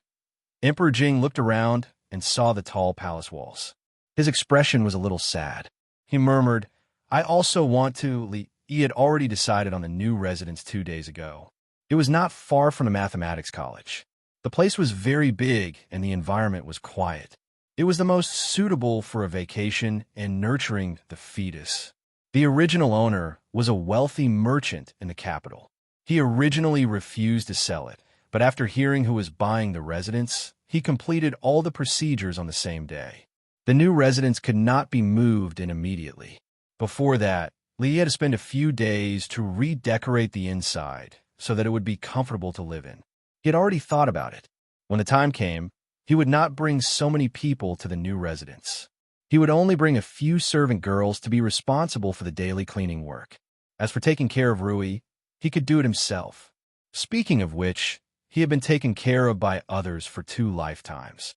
Emperor Jing looked around and saw the tall palace walls. His expression was a little sad. He murmured, I also want to. He had already decided on the new residence 2 days ago. It was not far from the mathematics college. The place was very big and the environment was quiet. It was the most suitable for a vacation and nurturing the fetus. The original owner was a wealthy merchant in the capital. He originally refused to sell it, but after hearing who was buying the residence, he completed all the procedures on the same day. The new residence could not be moved in immediately. Before that, Li had to spend a few days to redecorate the inside so that it would be comfortable to live in. He had already thought about it. When the time came, he would not bring so many people to the new residence. He would only bring a few servant girls to be responsible for the daily cleaning work. As for taking care of Rui, he could do it himself. Speaking of which, he had been taken care of by others for 2 lifetimes.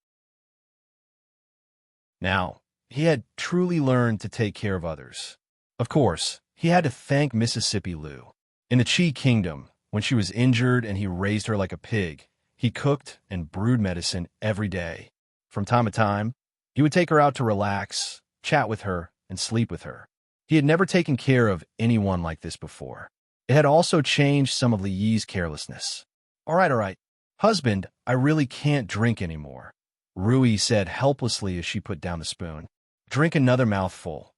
Now, he had truly learned to take care of others. Of course, he had to thank Mississippi Lou. In the Chi Kingdom, when she was injured and he raised her like a pig, he cooked and brewed medicine every day. From time to time, he would take her out to relax, chat with her, and sleep with her. He had never taken care of anyone like this before. It had also changed some of Li Yi's carelessness. All right. Husband, I really can't drink anymore, Rui said helplessly as she put down the spoon. Drink another mouthful.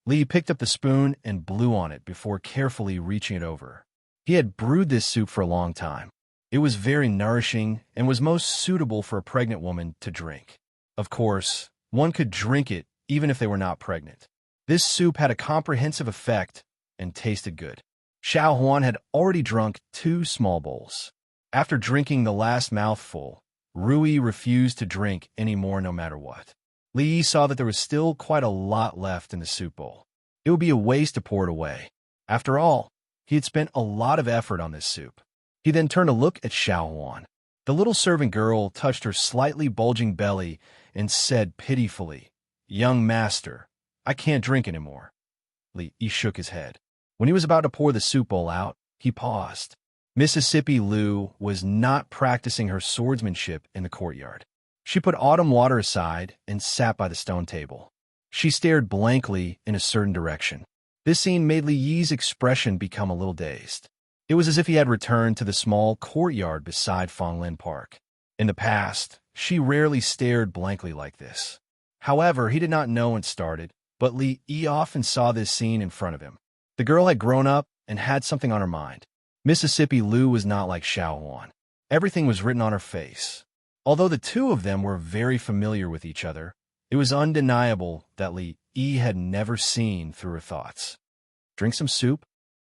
Li picked up the spoon and blew on it before carefully reaching it over. He had brewed this soup for a long time. It was very nourishing and was most suitable for a pregnant woman to drink. Of course, one could drink it even if they were not pregnant. This soup had a comprehensive effect and tasted good. Xiao Huan had already drunk 2 small bowls. After drinking the last mouthful, Rui refused to drink any more no matter what. Li Yi saw that there was still quite a lot left in the soup bowl. It would be a waste to pour it away. After all, he had spent a lot of effort on this soup. He then turned to look at Xiao Huan. The little servant girl touched her slightly bulging belly and said pitifully, "Young master, I can't drink anymore." Li Yi shook his head. When he was about to pour the soup bowl out, he paused. Mississippi Lou was not practicing her swordsmanship in the courtyard. She put autumn water aside and sat by the stone table. She stared blankly in a certain direction. This scene made Li Yi's expression become a little dazed. It was as if he had returned to the small courtyard beside Fonglin Park. In the past, she rarely stared blankly like this. However, he did not know when it started, but Li Yi often saw this scene in front of him. The girl had grown up and had something on her mind. Mississippi Lou was not like Xiao Huan. Everything was written on her face. Although the two of them were very familiar with each other, it was undeniable that Li Yi had never seen through her thoughts. Drink some soup?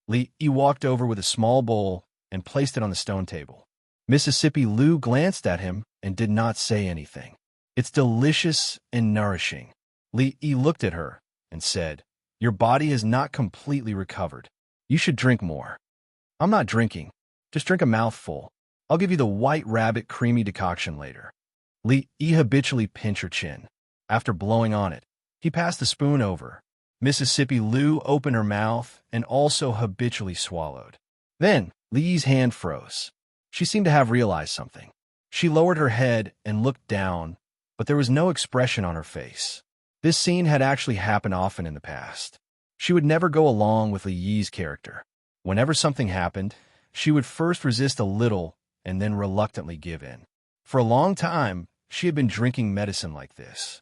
Li Yi walked over with a small bowl and placed it on the stone table. Mississippi Lou glanced at him and did not say anything. It's delicious and nourishing. Li Yi looked at her and said, "Your body has not completely recovered. You should drink more." "I'm not drinking. Just drink a mouthful. I'll give you the white rabbit creamy decoction later." Li Yi habitually pinched her chin. After blowing on it, he passed the spoon over. Mississippi Lou opened her mouth and also habitually swallowed. Then, Li Yi's hand froze. She seemed to have realized something. She lowered her head and looked down, but there was no expression on her face. This scene had actually happened often in the past. She would never go along with Li Yi's character. Whenever something happened, she would first resist a little and then reluctantly give in. For a long time, she had been drinking medicine like this.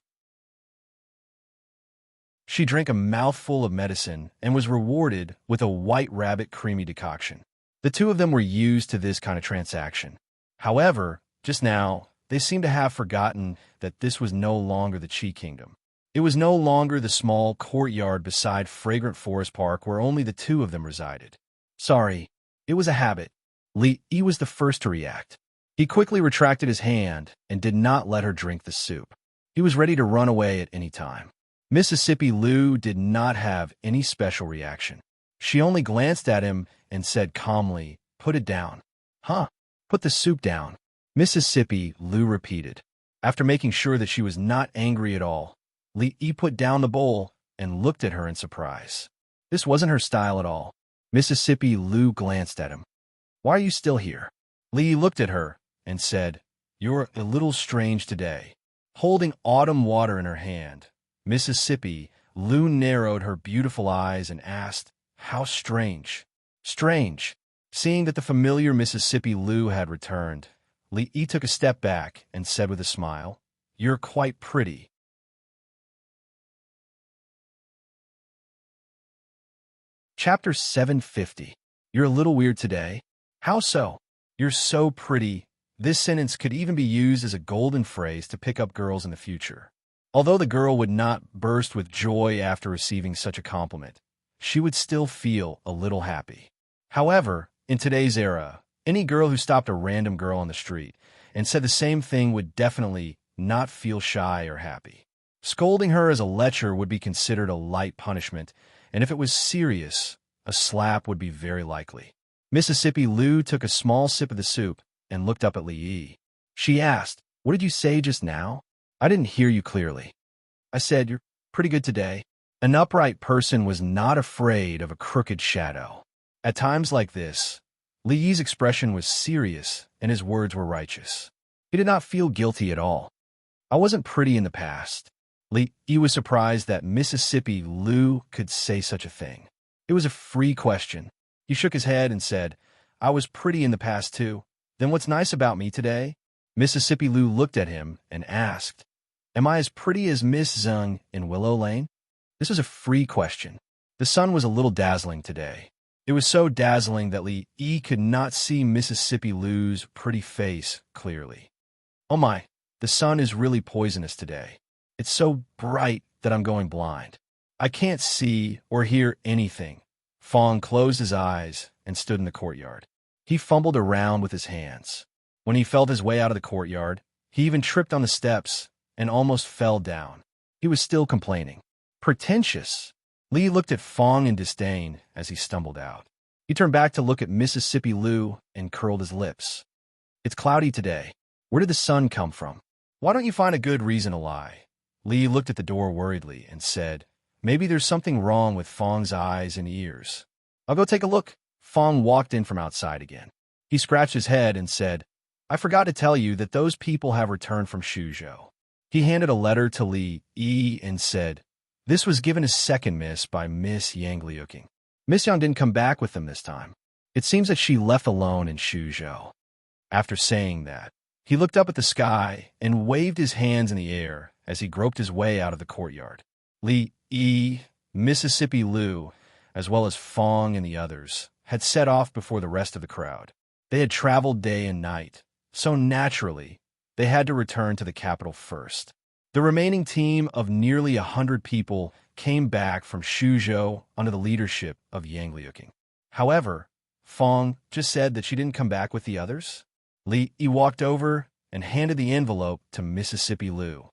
She drank a mouthful of medicine and was rewarded with a white rabbit creamy decoction. The two of them were used to this kind of transaction. However, just now, they seemed to have forgotten that this was no longer the Chi Kingdom. It was no longer the small courtyard beside Fragrant Forest Park where only the two of them resided. Sorry, it was a habit. Li Yi was the first to react. He quickly retracted his hand and did not let her drink the soup. He was ready to run away at any time. Mississippi Lou did not have any special reaction. She only glanced at him and said calmly, "Put it down." "Huh? Put the soup down," Mississippi Lou repeated. After making sure that she was not angry at all, Li Yi put down the bowl and looked at her in surprise. This wasn't her style at all. Mississippi Lou glanced at him. "Why are you still here?" Li Yi looked at her and said, "You're a little strange today." Holding autumn water in her hand, Mississippi Lou narrowed her beautiful eyes and asked, "How strange?" "Strange." Seeing that the familiar Mississippi Lou had returned, Li Yi took a step back and said with a smile, "You're quite pretty." Chapter 750. You're a little weird today. How so? You're so pretty. This sentence could even be used as a golden phrase to pick up girls in the future. Although the girl would not burst with joy after receiving such a compliment, she would still feel a little happy. However, in today's era, any girl who stopped a random girl on the street and said the same thing would definitely not feel shy or happy. Scolding her as a lecher would be considered a light punishment, and if it was serious, a slap would be very likely. Mississippi Lou took a small sip of the soup and looked up at Li Yi. She asked, "What did you say just now? I didn't hear you clearly." "I said, you're pretty good today." An upright person was not afraid of a crooked shadow. At times like this, Li Yi's expression was serious and his words were righteous. He did not feel guilty at all. "I wasn't pretty in the past." Li Yi was surprised that Mississippi Lu could say such a thing. It was a free question. He shook his head and said, "I was pretty in the past too. Then what's nice about me today?" Mississippi Lu looked at him and asked, "Am I as pretty as Miss Zheng in Willow Lane?" This was a free question. The sun was a little dazzling today. It was so dazzling that Li Yi could not see Mississippi Lu's pretty face clearly. "Oh my, the sun is really poisonous today. It's so bright that I'm going blind. I can't see or hear anything." Fong closed his eyes and stood in the courtyard. He fumbled around with his hands. When he felt his way out of the courtyard, he even tripped on the steps and almost fell down. He was still complaining. Pretentious. Li looked at Fong in disdain as he stumbled out. He turned back to look at Mississippi Lu and curled his lips. "It's cloudy today. Where did the sun come from? Why don't you find a good reason to lie?" Li looked at the door worriedly and said, "Maybe there's something wrong with Fong's eyes and ears. I'll go take a look." Fong walked in from outside again. He scratched his head and said, "I forgot to tell you that those people have returned from Shuzhou." He handed a letter to Li Yi and said, "This was given as second miss by Miss Yang Liuqing. Miss Yang didn't come back with them this time. It seems that she left alone in Shuzhou." After saying that, he looked up at the sky and waved his hands in the air as he groped his way out of the courtyard. Li Yi, Mississippi Lu, as well as Fong and the others, had set off before the rest of the crowd. They had traveled day and night, so naturally, they had to return to the capital first. The remaining team of nearly 100 people came back from Shuzhou under the leadership of Yang Liuqing. However, Fong just said that she didn't come back with the others. Li Yi walked over and handed the envelope to Mississippi Lu.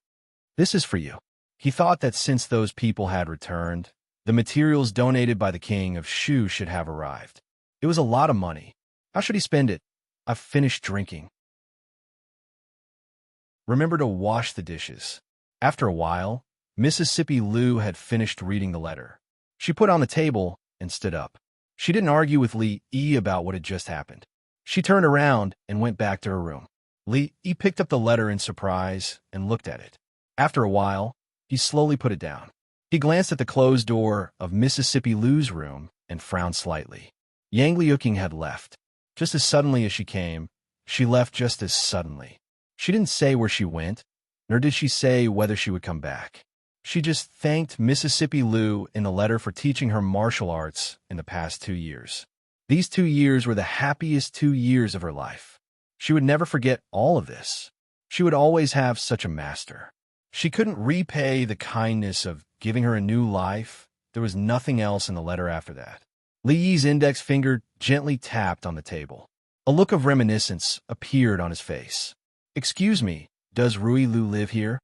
"This is for you." He thought that since those people had returned, the materials donated by the king of Shu should have arrived. It was a lot of money. How should he spend it? "I've finished drinking. Remember to wash the dishes." After a while, Mississippi Lu had finished reading the letter. She put it on the table and stood up. She didn't argue with Li Yi about what had just happened. She turned around and went back to her room. Li Yi picked up the letter in surprise and looked at it. After a while, he slowly put it down. He glanced at the closed door of Mississippi Lu's room and frowned slightly. Yang Liuqing had left. Just as suddenly as she came, she left just as suddenly. She didn't say where she went, nor did she say whether she would come back. She just thanked Mississippi Lu in the letter for teaching her martial arts in the past 2 years. These 2 years were the happiest 2 years of her life. She would never forget all of this. She would always have such a master. She couldn't repay the kindness of giving her a new life. There was nothing else in the letter after that. Li Yi's index finger gently tapped on the table. A look of reminiscence appeared on his face. "Excuse me, does Rui Lu live here?"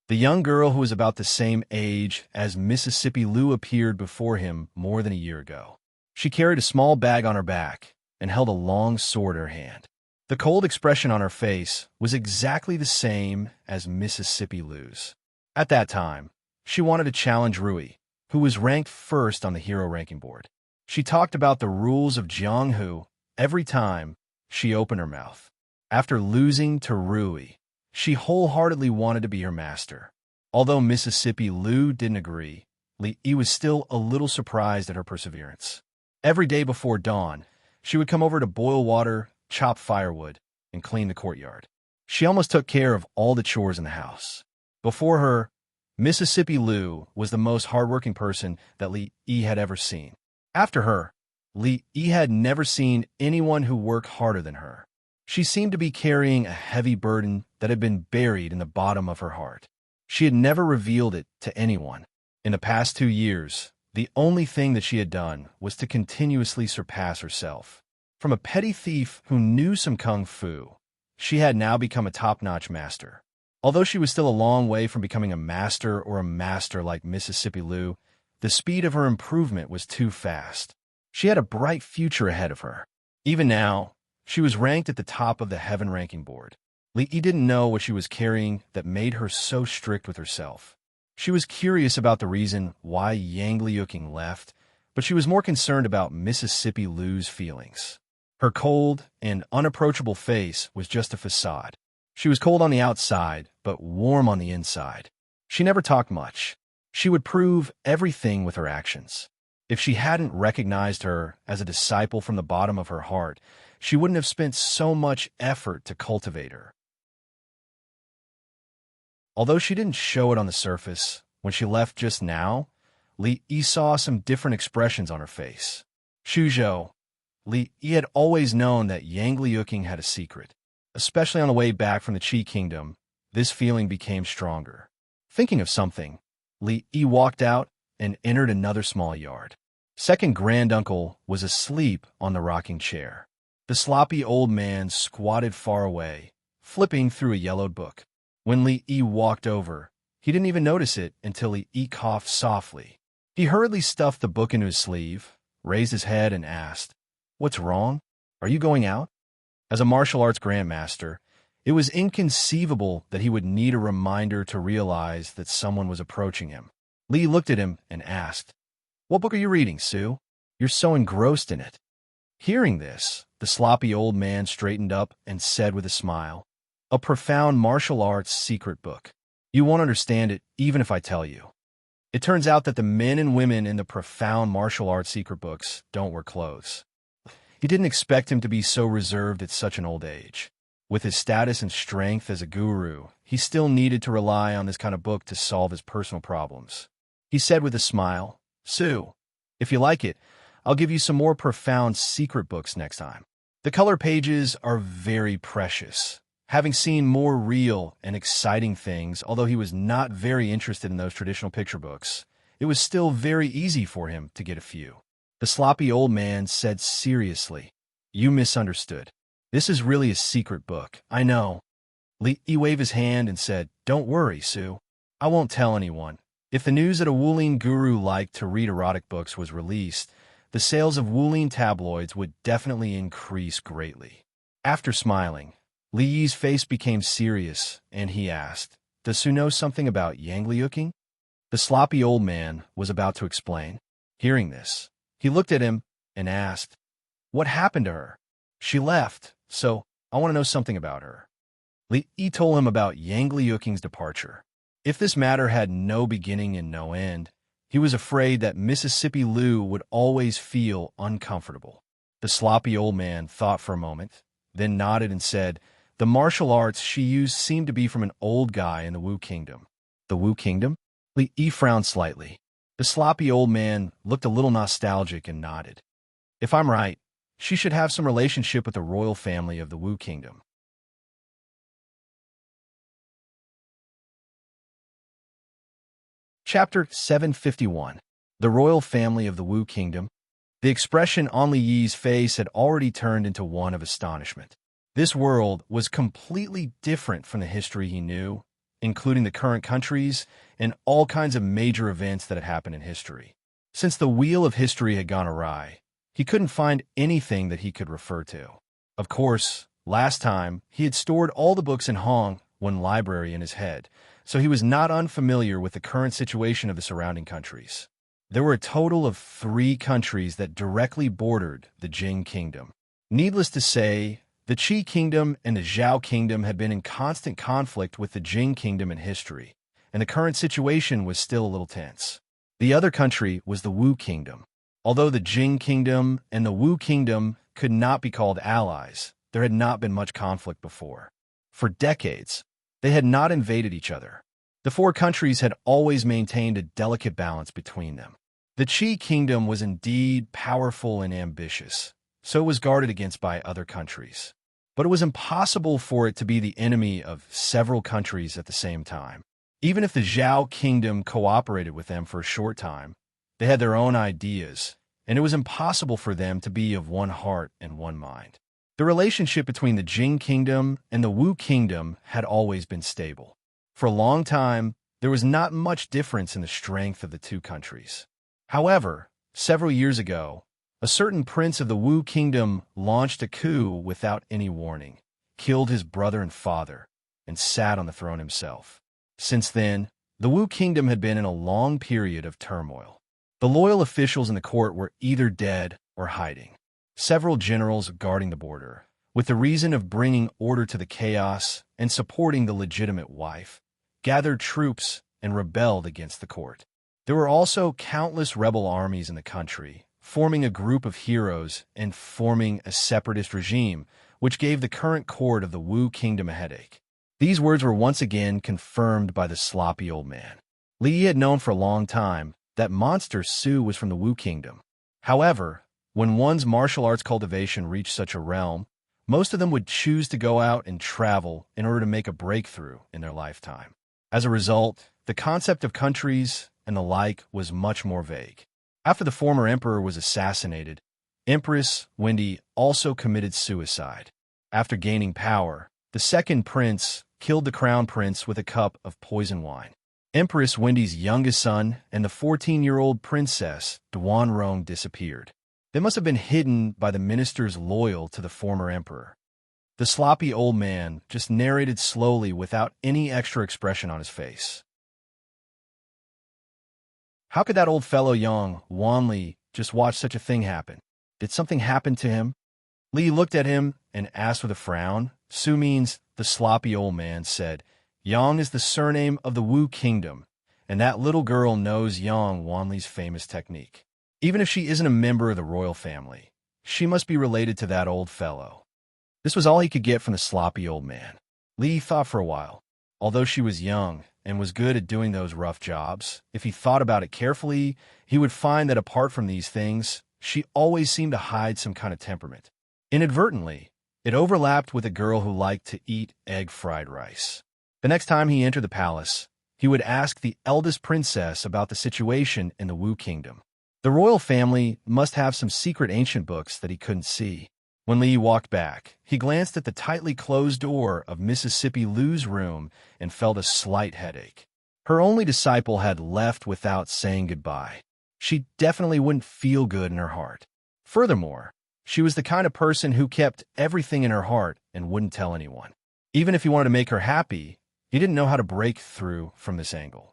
The young girl who was about the same age as Mississippi Lu appeared before him more than a year ago. She carried a small bag on her back and held a long sword in her hand. The cold expression on her face was exactly the same as Mississippi Lu's. At that time, she wanted to challenge Rui, who was ranked first on the hero ranking board. She talked about the rules of Jianghu every time she opened her mouth. After losing to Rui, she wholeheartedly wanted to be her master. Although Mississippi Lu didn't agree, Li Yi was still a little surprised at her perseverance. Every day before dawn, she would come over to boil water, chop firewood, and clean the courtyard. She almost took care of all the chores in the house. Before her, Mississippi Lu was the most hardworking person that Li Yi had ever seen. After her, Li Yi had never seen anyone who worked harder than her. She seemed to be carrying a heavy burden that had been buried in the bottom of her heart. She had never revealed it to anyone. In the past 2 years, the only thing that she had done was to continuously surpass herself. From a petty thief who knew some kung fu, she had now become a top-notch master. Although she was still a long way from becoming a master or a master like Mississippi Lu, the speed of her improvement was too fast. She had a bright future ahead of her. Even now, She was ranked at the top of the heaven ranking board. Li Yi didn't know what she was carrying that made her so strict with herself. She was curious about the reason why Yang Liuqing left, but she was more concerned about Mississippi Lu's feelings. Her cold and unapproachable face was just a facade. She was cold on the outside, but warm on the inside. She never talked much. She would prove everything with her actions. If she hadn't recognized her as a disciple from the bottom of her heart, she wouldn't have spent so much effort to cultivate her. Although she didn't show it on the surface, when she left just now, Li Yi saw some different expressions on her face. Shuzhou, Li Yi had always known that Yang Liuqing had a secret. Especially on the way back from the Qi Kingdom, this feeling became stronger. Thinking of something, Li Yi walked out and entered another small yard. Second granduncle was asleep on the rocking chair. The sloppy old man squatted far away, flipping through a yellowed book. When Li Yi walked over, he didn't even notice it until Li Yi coughed softly. He hurriedly stuffed the book into his sleeve, raised his head, and asked, "What's wrong? Are you going out?" As a martial arts grandmaster, it was inconceivable that he would need a reminder to realize that someone was approaching him. Li looked at him and asked, "What book are you reading, Sue? You're so engrossed in it." Hearing this, the sloppy old man straightened up and said with a smile, "A profound martial arts secret book. You won't understand it even if I tell you." It turns out that the men and women in the profound martial arts secret books don't wear clothes. He didn't expect him to be so reserved at such an old age. With his status and strength as a guru, he still needed to rely on this kind of book to solve his personal problems. He said with a smile, "Sue, if you like it, I'll give you some more profound secret books next time." The color pages are very precious. Having seen more real and exciting things, although he was not very interested in those traditional picture books, it was still very easy for him to get a few. The sloppy old man said seriously, "You misunderstood. This is really a secret book, I know." Li Yi waved his hand and said, "Don't worry, Sue. I won't tell anyone." If the news that a Wulin guru liked to read erotic books was released, the sales of Wulin tabloids would definitely increase greatly. After smiling, Li Yi's face became serious, and he asked, "Does Sue know something about Yang Liuqing?" The sloppy old man was about to explain. Hearing this, he looked at him and asked, "What happened to her? She left, so I want to know something about her." Li Yi told him about Yang Liuqing's departure. If this matter had no beginning and no end, he was afraid that Mississippi Lu would always feel uncomfortable. The sloppy old man thought for a moment, then nodded and said, "The martial arts she used seemed to be from an old guy in the Wu Kingdom." The Wu Kingdom? Li Yi frowned slightly. The sloppy old man looked a little nostalgic and nodded. "If I'm right, she should have some relationship with the royal family of the Wu Kingdom." Chapter 751. The Royal Family of the Wu Kingdom. The expression on Li Yi's face had already turned into one of astonishment. This world was completely different from the history he knew, including the current countries and all kinds of major events that had happened in history. Since the wheel of history had gone awry, he couldn't find anything that he could refer to. Of course, last time, he had stored all the books in Hong, one library, in his head, so he was not unfamiliar with the current situation of the surrounding countries. There were a total of 3 countries that directly bordered the Jing Kingdom. Needless to say, the Qi Kingdom and the Zhao Kingdom had been in constant conflict with the Jing Kingdom in history, and the current situation was still a little tense. The other country was the Wu Kingdom. Although the Jing Kingdom and the Wu Kingdom could not be called allies, there had not been much conflict before. For decades, they had not invaded each other. The 4 countries had always maintained a delicate balance between them. The Qi Kingdom was indeed powerful and ambitious, so it was guarded against by other countries. But it was impossible for it to be the enemy of several countries at the same time. Even if the Zhao Kingdom cooperated with them for a short time, they had their own ideas, and it was impossible for them to be of one heart and one mind. The relationship between the Jing Kingdom and the Wu Kingdom had always been stable. For a long time, there was not much difference in the strength of the 2 countries. However, several years ago, A certain prince of the Wu kingdom launched a coup without any warning, killed his brother and father, and sat on the throne himself. Since then, the Wu kingdom had been in a long period of turmoil. The loyal officials in the court were either dead or hiding. Several generals guarding the border, with the reason of bringing order to the chaos and supporting the legitimate wife, gathered troops and rebelled against the court. There were also countless rebel armies in the country, forming a group of heroes and forming a separatist regime, which gave the current court of the Wu kingdom a headache. These words were once again confirmed by the sloppy old man. Li had known for a long time that monster Su was from the Wu kingdom. However, when one's martial arts cultivation reached such a realm, most of them would choose to go out and travel in order to make a breakthrough in their lifetime. As a result, the concept of countries and the like was much more vague. After the former emperor was assassinated, Empress Witty also committed suicide. After gaining power, the second prince killed the crown prince with a cup of poison wine. Empress Witty's youngest son and the 14-year-old princess Duanrong disappeared. They must have been hidden by the ministers loyal to the former emperor. The sloppy old man just narrated slowly without any extra expression on his face. How could that old fellow Yang Wanli just watch such a thing happen? Did something happen to him? Li looked at him and asked with a frown. Su means the sloppy old man said, Yang is the surname of the Wu kingdom, and that little girl knows Yang Wanli's famous technique. Even if she isn't a member of the royal family, she must be related to that old fellow. This was all he could get from the sloppy old man. Li thought for a while. Although she was young and was good at doing those rough jobs, if he thought about it carefully, he would find that apart from these things, she always seemed to hide some kind of temperament. Inadvertently, it overlapped with a girl who liked to eat egg fried rice. The next time he entered the palace, he would ask the eldest princess about the situation in the Wu kingdom. The royal family must have some secret ancient books that he couldn't see. When Li walked back, he glanced at the tightly closed door of Mississippi Lu's room and felt a slight headache. Her only disciple had left without saying goodbye. She definitely wouldn't feel good in her heart. Furthermore, she was the kind of person who kept everything in her heart and wouldn't tell anyone. Even if he wanted to make her happy, he didn't know how to break through from this angle.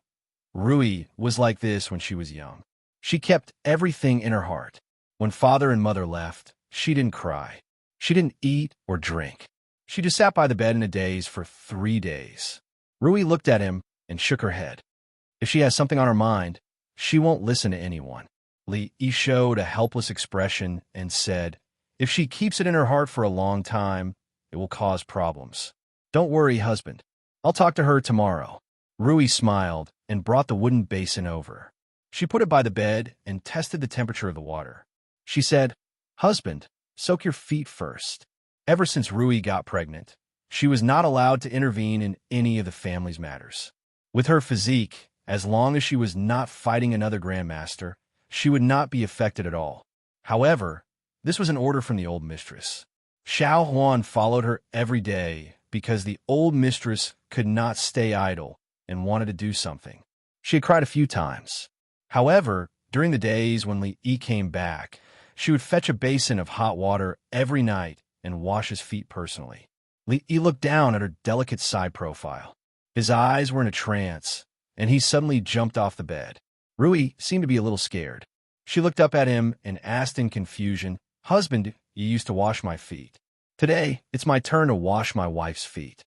Rui was like this when she was young. She kept everything in her heart. When father and mother left, she didn't cry. She didn't eat or drink. She just sat by the bed in a daze for 3 days. Rui looked at him and shook her head. If she has something on her mind, she won't listen to anyone. Li showed a helpless expression and said, if she keeps it in her heart for a long time, it will cause problems. Don't worry, husband. I'll talk to her tomorrow. Rui smiled and brought the wooden basin over. She put it by the bed and tested the temperature of the water. She said, husband, soak your feet first. Ever since Rui got pregnant, she was not allowed to intervene in any of the family's matters. With her physique, as long as she was not fighting another grandmaster, she would not be affected at all. However, this was an order from the old mistress. Xiao Huan followed her every day because the old mistress could not stay idle and wanted to do something. She had cried a few times. However, during the days when Li Yi came back, she would fetch a basin of hot water every night and wash his feet personally. Li Yi looked down at her delicate side profile. His eyes were in a trance, and he suddenly jumped off the bed. Rui seemed to be a little scared. She looked up at him and asked in confusion, husband, you used to wash my feet. Today, it's my turn to wash my wife's feet.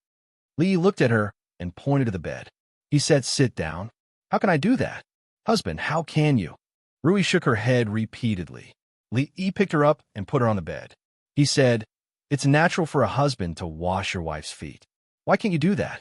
Li looked at her and pointed to the bed. He said, sit down. How can I do that? Husband, how can you? Rui shook her head repeatedly. Li picked her up and put her on the bed. He said, it's natural for a husband to wash your wife's feet. Why can't you do that?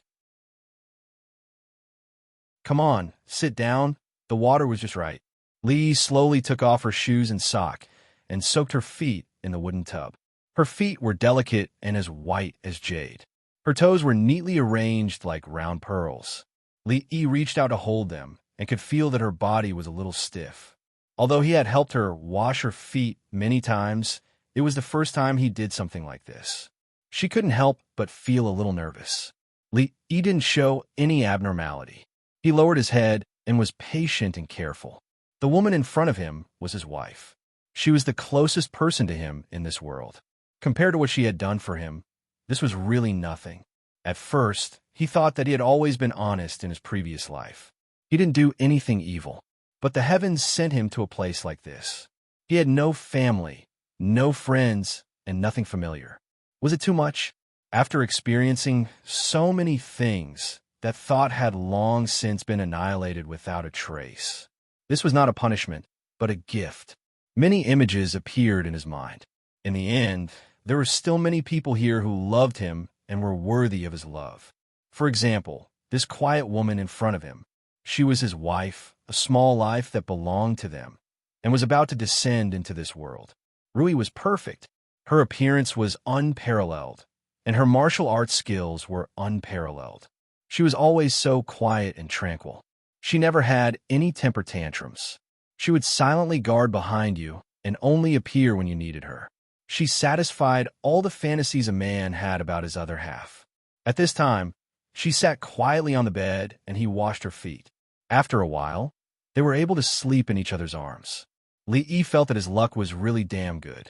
Come on, sit down. The water was just right. Li slowly took off her shoes and sock and soaked her feet in the wooden tub. Her feet were delicate and as white as jade. Her toes were neatly arranged like round pearls. Li reached out to hold them and could feel that her body was a little stiff. Although he had helped her wash her feet many times, it was the first time he did something like this. She couldn't help but feel a little nervous. Li didn't show any abnormality. He lowered his head and was patient and careful. The woman in front of him was his wife. She was the closest person to him in this world. Compared to what she had done for him, this was really nothing. At first, he thought that he had always been honest in his previous life. He didn't do anything evil, but the heavens sent him to a place like this. He had no family, no friends, and nothing familiar. Was it too much? After experiencing so many things, that thought had long since been annihilated without a trace. This was not a punishment, but a gift. Many images appeared in his mind. In the end, there were still many people here who loved him and were worthy of his love. For example, this quiet woman in front of him. She was his wife, a small life that belonged to them, and was about to descend into this world. Rui was perfect. Her appearance was unparalleled, and her martial arts skills were unparalleled. She was always so quiet and tranquil. She never had any temper tantrums. She would silently guard behind you and only appear when you needed her. She satisfied all the fantasies a man had about his other half. At this time, she sat quietly on the bed and he washed her feet. After a while, they were able to sleep in each other's arms. Li Yi felt that his luck was really damn good.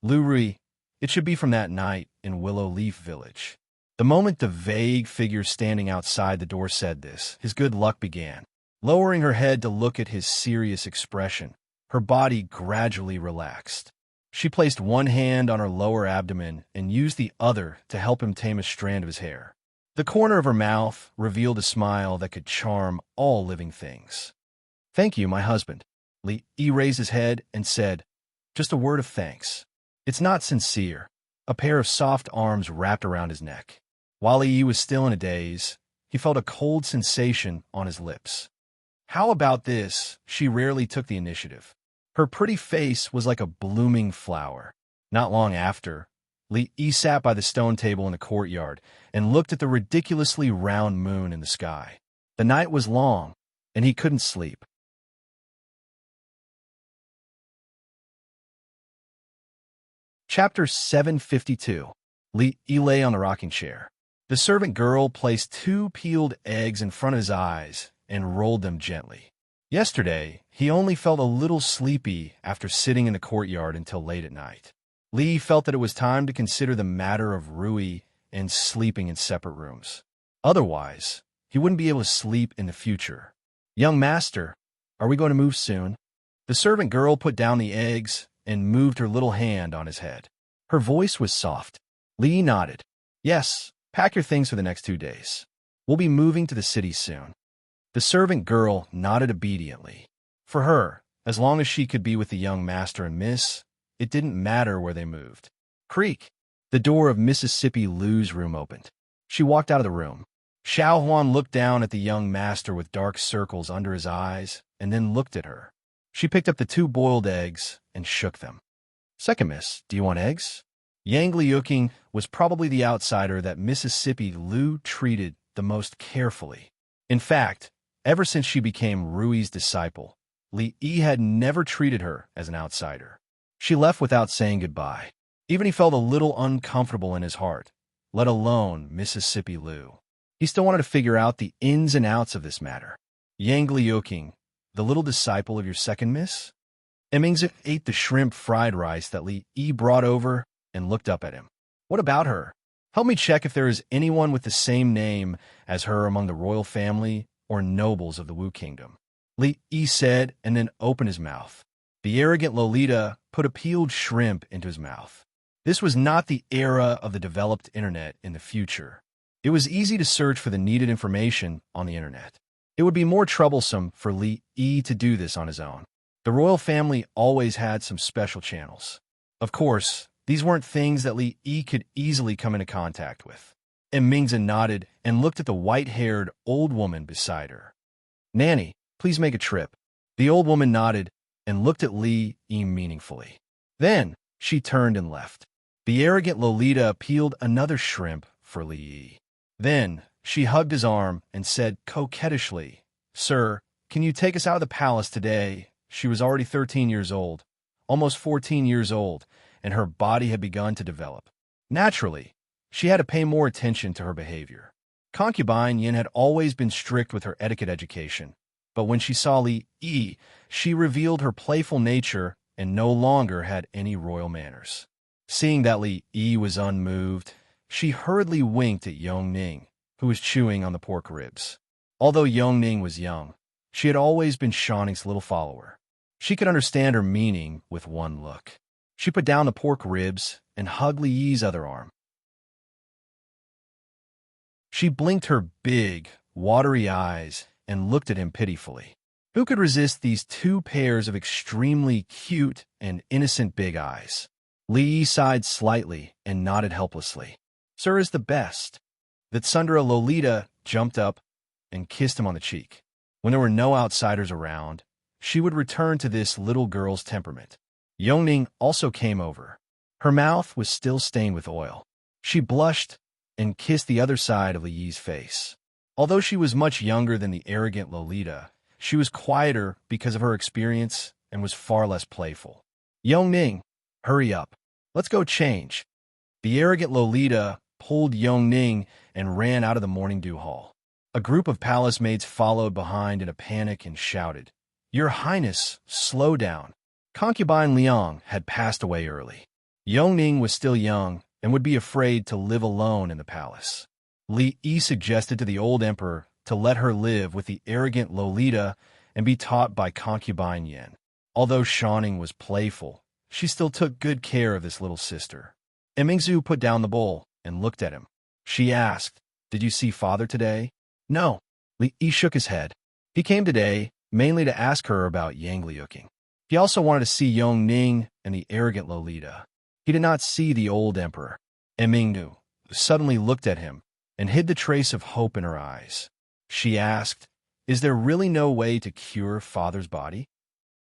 Lu Rui, it should be from that night in Willow Leaf Village. The moment the vague figure standing outside the door said this, his good luck began. Lowering her head to look at his serious expression, her body gradually relaxed. She placed one hand on her lower abdomen and used the other to help him tame a strand of his hair. The corner of her mouth revealed a smile that could charm all living things. "Thank you, my husband." Li Yi raised his head and said, "Just a word of thanks. It's not sincere." A pair of soft arms wrapped around his neck. While Li Yi was still in a daze, he felt a cold sensation on his lips. How about this? She rarely took the initiative. Her pretty face was like a blooming flower. Not long after, Li Yi sat by the stone table in the courtyard and looked at the ridiculously round moon in the sky. The night was long, and he couldn't sleep. Chapter 752. Li Yi lay on the rocking chair. The servant girl placed 2 peeled eggs in front of his eyes and rolled them gently. Yesterday, he only felt a little sleepy after sitting in the courtyard until late at night. Li felt that it was time to consider the matter of Rui and sleeping in separate rooms. Otherwise, he wouldn't be able to sleep in the future. "Young master, are we going to move soon?" The servant girl put down the eggs and moved her little hand on his head. Her voice was soft. Li nodded. "Yes, pack your things for the next 2 days. We'll be moving to the city soon." The servant girl nodded obediently. For her, as long as she could be with the young master and miss, it didn't matter where they moved. Creak! The door of Mississippi Lou's room opened. She walked out of the room. Xiao Huan looked down at the young master with dark circles under his eyes and then looked at her. She picked up the 2 boiled eggs and shook them. "Second miss, do you want eggs?" Yang Liuqing was probably the outsider that Mississippi Lou treated the most carefully. In fact, ever since she became Rui's disciple, Li Yi had never treated her as an outsider. She left without saying goodbye. Even he felt a little uncomfortable in his heart, let alone Mississippi Lou. He still wanted to figure out the ins and outs of this matter. "Yang Liuqing, the little disciple of your second miss?" Emingzi ate the shrimp fried rice that Li Yi brought over and looked up at him. "What about her? Help me check if there is anyone with the same name as her among the royal family or nobles of the Wu Kingdom." Li Yi said and then opened his mouth. The arrogant Lolita put a peeled shrimp into his mouth. This was not the era of the developed internet in the future. It was easy to search for the needed information on the internet. It would be more troublesome for Li Yi to do this on his own. The royal family always had some special channels. Of course, these weren't things that Li Yi could easily come into contact with. And Mingzi nodded and looked at the white-haired old woman beside her. "Nanny, please make a trip." The old woman nodded and looked at Li Yi meaningfully. Then she turned and left. The arrogant Lolita peeled another shrimp for Li Yi. Then she hugged his arm and said coquettishly, "Sir, can you take us out of the palace today?" She was already 13 years old, almost 14 years old, and her body had begun to develop. Naturally, she had to pay more attention to her behavior. Concubine Yin had always been strict with her etiquette education, but when she saw Li Yi, she revealed her playful nature and no longer had any royal manners. Seeing that Li Yi was unmoved, she hurriedly winked at Yongning, who was chewing on the pork ribs. Although Yongning was young, she had always been Shanning's little follower. She could understand her meaning with one look. She put down the pork ribs and hugged Li Yi's other arm. She blinked her big, watery eyes and looked at him pitifully. Who could resist these two pairs of extremely cute and innocent big eyes? Li Yi sighed slightly and nodded helplessly. Sir is the best. Vitsundara Lolita jumped up and kissed him on the cheek. When there were no outsiders around, she would return to this little girl's temperament. Yongning also came over. Her mouth was still stained with oil. She blushed and kissed the other side of Li Yi's face. Although she was much younger than the arrogant Lolita, she was quieter because of her experience and was far less playful. Yongning, hurry up. Let's go change. The arrogant Lolita pulled Yongning and ran out of the morning dew hall. A group of palace maids followed behind in a panic and shouted, "Your Highness, slow down." Concubine Liang had passed away early. Yongning was still young and would be afraid to live alone in the palace. Li Yi suggested to the old emperor to let her live with the arrogant Lolita and be taught by concubine Yan. Although Shanning was playful, she still took good care of this little sister. Emingzu put down the bowl and looked at him. She asked, "Did you see father today?" "No." Li Yi shook his head. He came today mainly to ask her about Yangliuking. He also wanted to see Yongning and the arrogant Lolita. He did not see the old emperor. Emingzu suddenly looked at him and hid the trace of hope in her eyes. She asked, "Is there really no way to cure father's body?"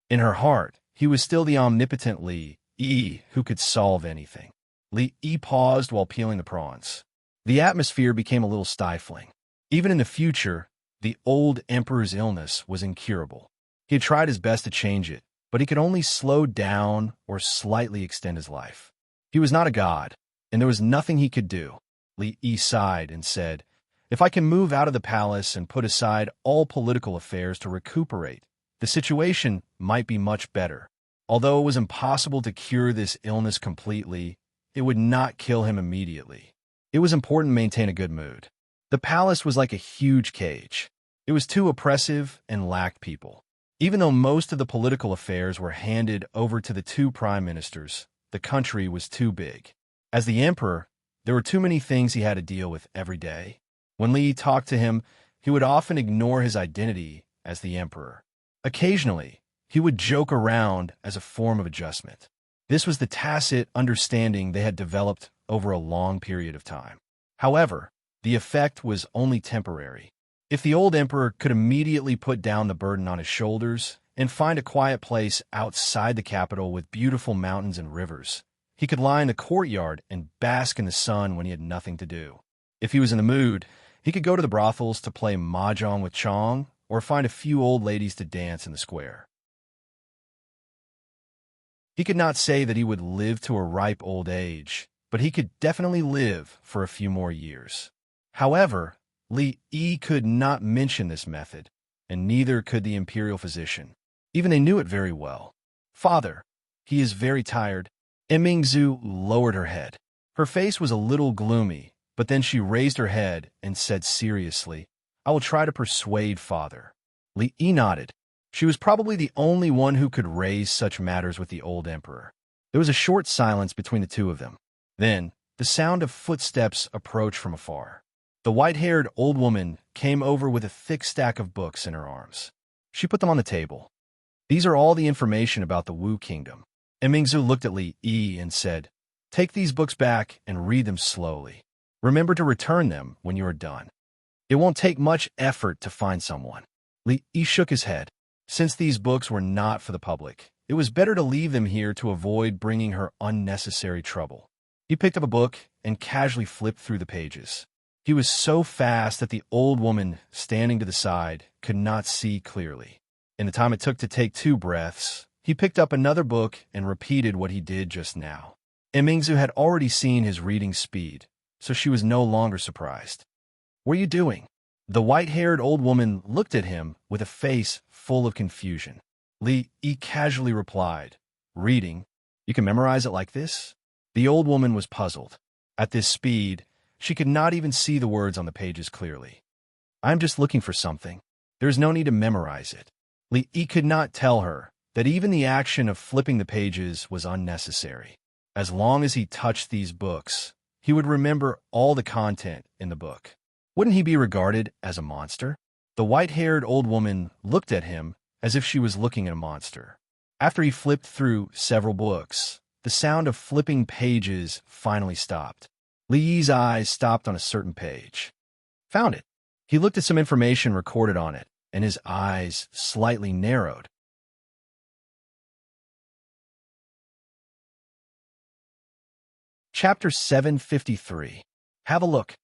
In her heart, he was still the omnipotent Li Yi who could solve anything. Li Yi paused while peeling the prawns. The atmosphere became a little stifling. Even in the future, the old emperor's illness was incurable. He had tried his best to change it, but he could only slow down or slightly extend his life. He was not a god, and there was nothing he could do. Li Yi sighed and said, "If I can move out of the palace and put aside all political affairs to recuperate, the situation might be much better. Although it was impossible to cure this illness completely, it would not kill him immediately. It was important to maintain a good mood." The palace was like a huge cage. It was too oppressive and lacked people. Even though most of the political affairs were handed over to the two prime ministers, the country was too big. As the emperor, there were too many things he had to deal with every day. When Li talked to him, he would often ignore his identity as the emperor. Occasionally, he would joke around as a form of adjustment. This was the tacit understanding they had developed over a long period of time. However, the effect was only temporary. If the old emperor could immediately put down the burden on his shoulders and find a quiet place outside the capital with beautiful mountains and rivers, he could lie in the courtyard and bask in the sun when he had nothing to do. If he was in the mood, he could go to the brothels to play mahjong with Chong or find a few old ladies to dance in the square. He could not say that he would live to a ripe old age, but he could definitely live for a few more years. However, Li Yi could not mention this method, and neither could the imperial physician. Even they knew it very well. "Father, he is very tired." Emingzu lowered her head. Her face was a little gloomy, but then she raised her head and said seriously, "I will try to persuade father." Li Yi nodded. She was probably the only one who could raise such matters with the old emperor. There was a short silence between the two of them. Then, the sound of footsteps approached from afar. The white-haired old woman came over with a thick stack of books in her arms. She put them on the table. "These are all the information about the Wu Kingdom." Emingzu looked at Li Yi and said, "Take these books back and read them slowly. Remember to return them when you are done. It won't take much effort to find someone." Li Yi shook his head. Since these books were not for the public, it was better to leave them here to avoid bringing her unnecessary trouble. He picked up a book and casually flipped through the pages. He was so fast that the old woman standing to the side could not see clearly. In the time it took to take 2 breaths, he picked up another book and repeated what he did just now. Emingzu had already seen his reading speed, so she was no longer surprised. "What are you doing?" The white-haired old woman looked at him with a face full of confusion. Li Yi casually replied, Reading? You can memorize it like this? The old woman was puzzled. At this speed, she could not even see the words on the pages clearly. I'm just looking for something. There's no need to memorize it. He could not tell her that even the action of flipping the pages was unnecessary. As long as he touched these books, he would remember all the content in the book. Wouldn't he be regarded as a monster? The white-haired old woman looked at him as if she was looking at a monster. After he flipped through several books, the sound of flipping pages finally stopped. Li's eyes stopped on a certain page. Found it. He looked at some information recorded on it, and his eyes slightly narrowed. Chapter 753. Have a look.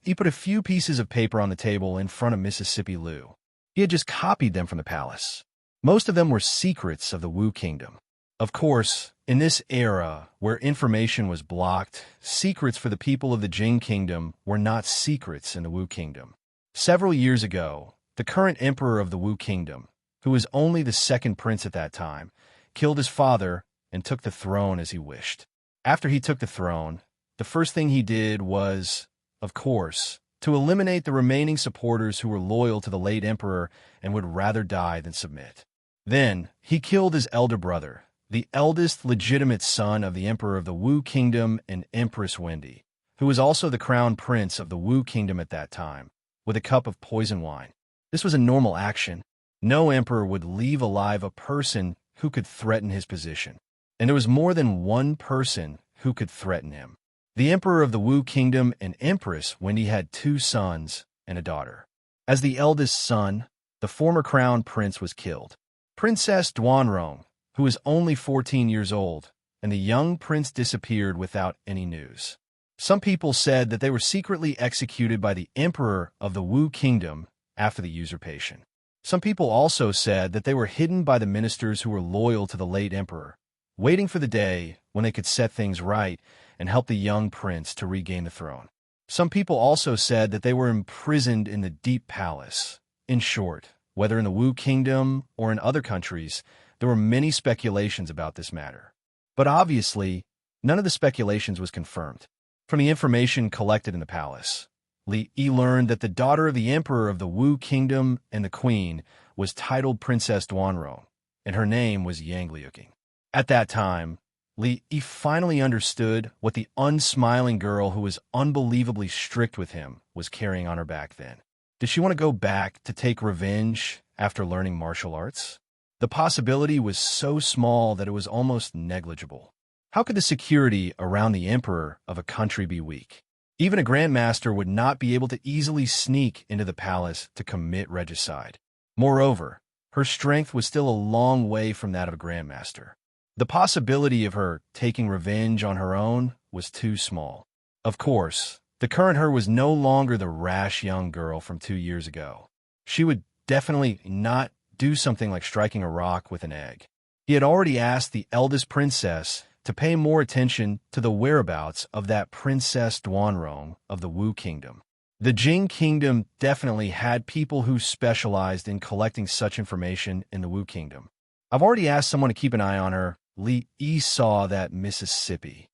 He put a few pieces of paper on the table in front of Mississippi Lou. He had just copied them from the palace. Most of them were secrets of the Wu Kingdom. Of course, in this era where information was blocked, secrets for the people of the Jing Kingdom were not secrets in the Wu Kingdom. Several years ago, the current emperor of the Wu Kingdom, who was only the second prince at that time, killed his father and took the throne as he wished. After he took the throne, the first thing he did was, of course, to eliminate the remaining supporters who were loyal to the late emperor and would rather die than submit. Then, he killed his elder brother, the eldest legitimate son of the emperor of the Wu Kingdom and Empress Witty, who was also the crown prince of the Wu Kingdom at that time, with a cup of poison wine. This was a normal action. No emperor would leave alive a person who could threaten his position. And there was more than one person who could threaten him. The emperor of the Wu Kingdom and Empress Witty had 2 sons and a daughter. As the eldest son, the former crown prince was killed. Princess Duanrong, who was only 14 years old, and the young prince disappeared without any news. Some people said that they were secretly executed by the emperor of the Wu Kingdom after the usurpation. Some people also said that they were hidden by the ministers who were loyal to the late emperor, waiting for the day when they could set things right and help the young prince to regain the throne. Some people also said that they were imprisoned in the deep palace. In short, whether in the Wu Kingdom or in other countries, there were many speculations about this matter. But obviously, none of the speculations was confirmed. From the information collected in the palace, Li learned that the daughter of the emperor of the Wu Kingdom and the queen was titled Princess Duanrong, and her name was Yang Liuqing. At that time, Li finally understood what the unsmiling girl who was unbelievably strict with him was carrying on her back then. Did she want to go back to take revenge after learning martial arts? The possibility was so small that it was almost negligible. How could the security around the emperor of a country be weak? Even a grandmaster would not be able to easily sneak into the palace to commit regicide. Moreover, her strength was still a long way from that of a grandmaster. The possibility of her taking revenge on her own was too small. Of course, the current her was no longer the rash young girl from 2 years ago. She would definitely not do something like striking a rock with an egg. He had already asked the eldest princess to pay more attention to the whereabouts of that Princess Duanrong of the Wu Kingdom. The Jing Kingdom definitely had people who specialized in collecting such information in the Wu Kingdom. I've already asked someone to keep an eye on her. Li saw that Mississippi.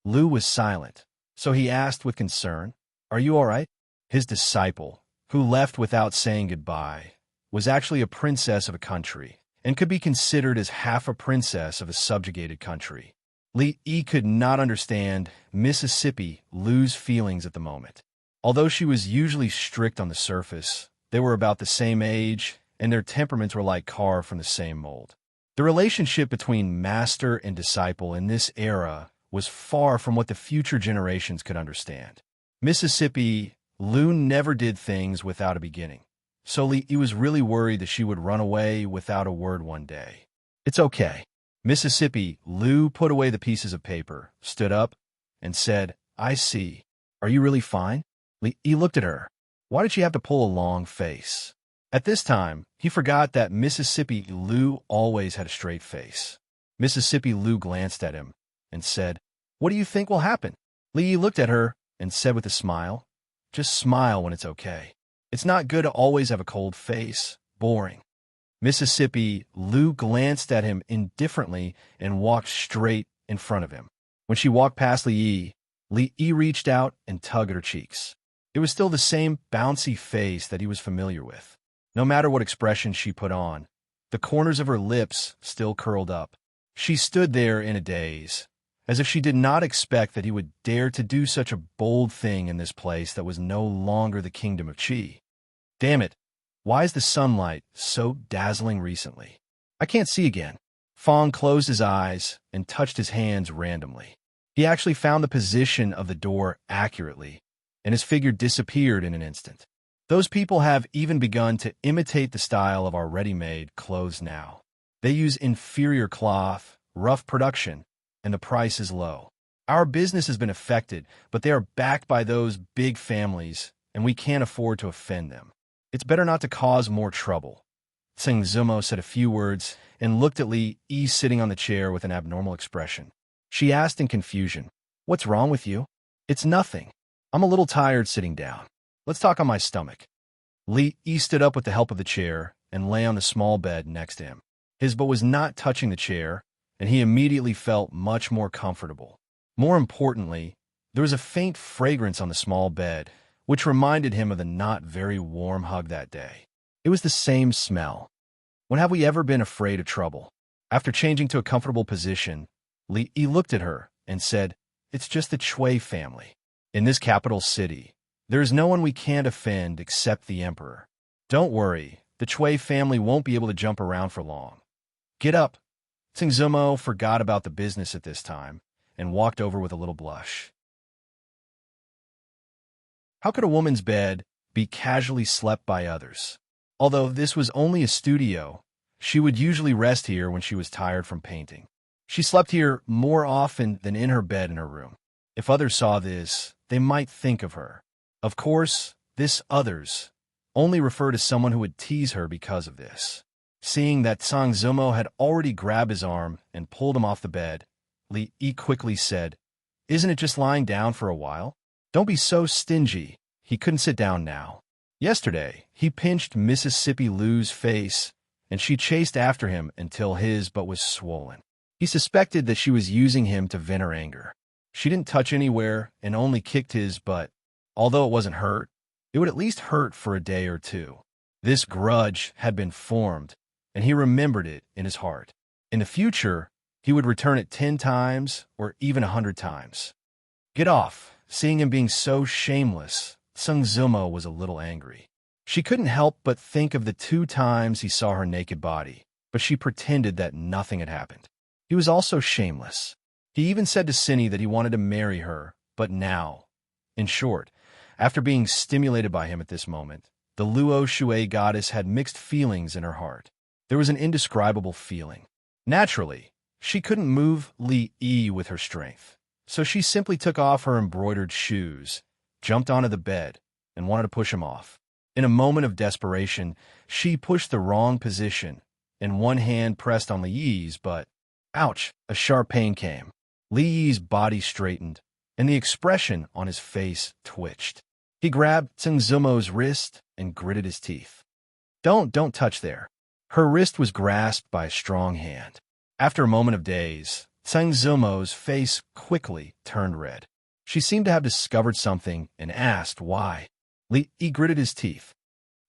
Lu was silent, so he asked with concern, "Are you all right?" His disciple, who left without saying goodbye, was actually a princess of a country, and could be considered as half a princess of a subjugated country. Li could not understand Mississippi Lu's feelings at the moment. Although she was usually strict on the surface, they were about the same age, and their temperaments were like carved from the same mold. The relationship between master and disciple in this era was far from what the future generations could understand. Mississippi Lu never did things without a beginning, so Li was really worried that she would run away without a word one day. "It's okay." Mississippi Lu put away the pieces of paper, stood up, and said, "I see. Are you really fine?" Li looked at her. Why did she have to pull a long face? At this time, he forgot that Mississippi Lu always had a straight face. Mississippi Lu glanced at him and said, "What do you think will happen?" Li looked at her and said with a smile, "Just smile when it's okay. It's not good to always have a cold face. Boring." Mississippi Lou glanced at him indifferently and walked straight in front of him. When she walked past Li Yi reached out and tugged at her cheeks. It was still the same bouncy face that he was familiar with. No matter what expression she put on, the corners of her lips still curled up. She stood there in a daze, as if she did not expect that he would dare to do such a bold thing in this place that was no longer the kingdom of Qi. Damn it, why is the sunlight so dazzling recently? I can't see again. Fong closed his eyes and touched his hands randomly. He actually found the position of the door accurately, and his figure disappeared in an instant. Those people have even begun to imitate the style of our ready-made clothes now. They use inferior cloth, rough production, and the price is low. Our business has been affected, but they are backed by those big families, and we can't afford to offend them. It's better not to cause more trouble. Tseng Zumo said a few words and looked at Li Yi sitting on the chair with an abnormal expression. She asked in confusion, "What's wrong with you?" "It's nothing. I'm a little tired sitting down. Let's talk on my stomach." Li Yi stood up with the help of the chair and lay on the small bed next to him. His butt was not touching the chair, and he immediately felt much more comfortable. More importantly, there was a faint fragrance on the small bed, which reminded him of the not very warm hug that day. It was the same smell. When have we ever been afraid of trouble? After changing to a comfortable position, Li Yi looked at her and said, "It's just the Chui family. In this capital city, there is no one we can't offend except the emperor. Don't worry, the Chui family won't be able to jump around for long. Get up." Tseng Zumo forgot about the business at this time and walked over with a little blush. How could a woman's bed be casually slept by others? Although this was only a studio, she would usually rest here when she was tired from painting. She slept here more often than in her bed in her room. If others saw this, they might think of her. Of course, this others only referred to someone who would tease her because of this. Seeing that Tseng Zumo had already grabbed his arm and pulled him off the bed, Li Yi quickly said, "Isn't it just lying down for a while? Don't be so stingy." He couldn't sit down now. Yesterday, he pinched Mississippi Lou's face, and she chased after him until his butt was swollen. He suspected that she was using him to vent her anger. She didn't touch anywhere and only kicked his butt. Although it wasn't hurt, it would at least hurt for a day or two. This grudge had been formed, and he remembered it in his heart. In the future, he would return it 10 times or even 100 times. Get off. Seeing him being so shameless, Tseng Zumo was a little angry. She couldn't help but think of the 2 times he saw her naked body, but she pretended that nothing had happened. He was also shameless. He even said to Cindy that he wanted to marry her, but now. In short, after being stimulated by him at this moment, the Luo Shui goddess had mixed feelings in her heart. There was an indescribable feeling. Naturally, she couldn't move Li Yi with her strength, so she simply took off her embroidered shoes, jumped onto the bed, and wanted to push him off. In a moment of desperation, she pushed the wrong position, and one hand pressed on Li Yi's butt. Ouch! A sharp pain came. Li Yi's body straightened, and the expression on his face twitched. He grabbed Tseng Zumo's wrist and gritted his teeth. Don't touch there." Her wrist was grasped by a strong hand. After a moment of daze, Tseng Zumo's face quickly turned red. She seemed to have discovered something and asked why. Li Yi gritted his teeth.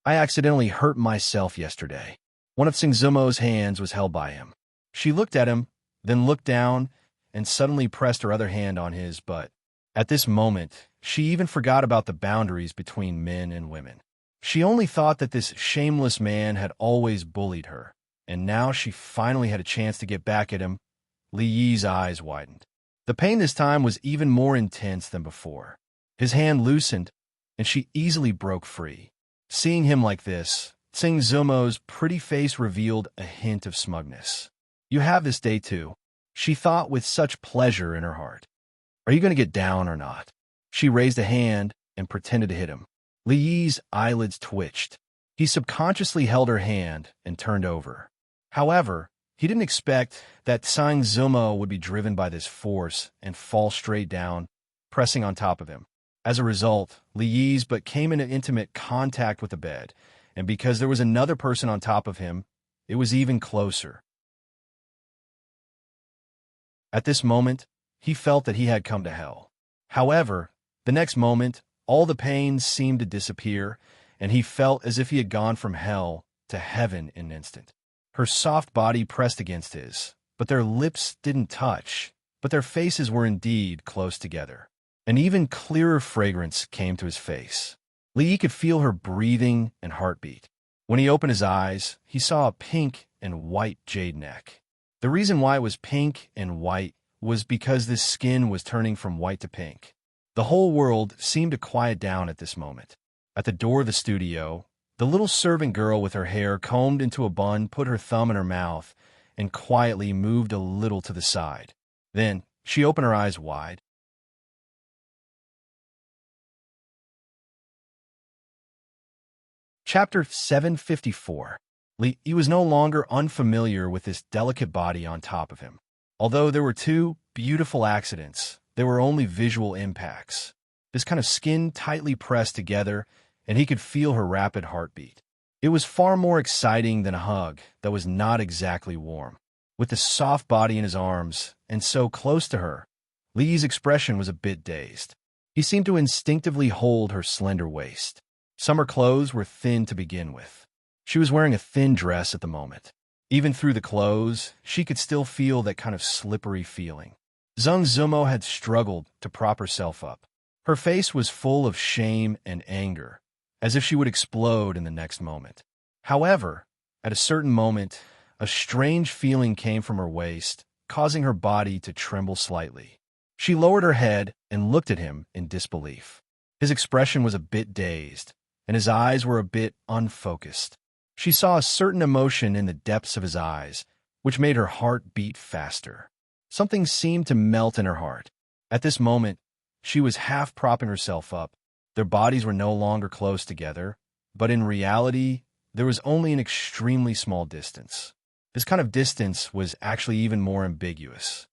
"I accidentally hurt myself yesterday." One of Tseng Zumo's hands was held by him. She looked at him, then looked down, and suddenly pressed her other hand on his butt. At this moment, she even forgot about the boundaries between men and women. She only thought that this shameless man had always bullied her, and now she finally had a chance to get back at him. Li Yi's eyes widened. The pain this time was even more intense than before. His hand loosened, and she easily broke free. Seeing him like this, Tseng Zumo's pretty face revealed a hint of smugness. "You have this day too," she thought with such pleasure in her heart. "Are you going to get down or not?" She raised a hand and pretended to hit him. Li Yi's eyelids twitched. He subconsciously held her hand and turned over. However, he didn't expect that Tseng Zumo would be driven by this force and fall straight down, pressing on top of him. As a result, Li Yi's butt came into intimate contact with the bed, and because there was another person on top of him, it was even closer. At this moment, he felt that he had come to hell. However, the next moment, all the pain seemed to disappear, and he felt as if he had gone from hell to heaven in an instant. Her soft body pressed against his, but their lips didn't touch, but their faces were indeed close together. An even clearer fragrance came to his face. Lee could feel her breathing and heartbeat. When he opened his eyes, he saw a pink and white jade neck. The reason why it was pink and white was because this skin was turning from white to pink. The whole world seemed to quiet down at this moment. At the door of the studio, the little servant girl with her hair combed into a bun put her thumb in her mouth and quietly moved a little to the side. Then she opened her eyes wide. Chapter 754. He was no longer unfamiliar with this delicate body on top of him. Although there were two beautiful accidents, there were only visual impacts. This kind of skin tightly pressed together, and he could feel her rapid heartbeat. It was far more exciting than a hug that was not exactly warm. With the soft body in his arms, and so close to her, Lee's expression was a bit dazed. He seemed to instinctively hold her slender waist. Summer clothes were thin to begin with. She was wearing a thin dress at the moment. Even through the clothes, she could still feel that kind of slippery feeling. Zhang Zumo had struggled to prop herself up. Her face was full of shame and anger, as if she would explode in the next moment. However, at a certain moment, a strange feeling came from her waist, causing her body to tremble slightly. She lowered her head and looked at him in disbelief. His expression was a bit dazed, and his eyes were a bit unfocused. She saw a certain emotion in the depths of his eyes, which made her heart beat faster. Something seemed to melt in her heart. At this moment, she was half propping herself up. Their bodies were no longer close together, but in reality, there was only an extremely small distance. This kind of distance was actually even more ambiguous.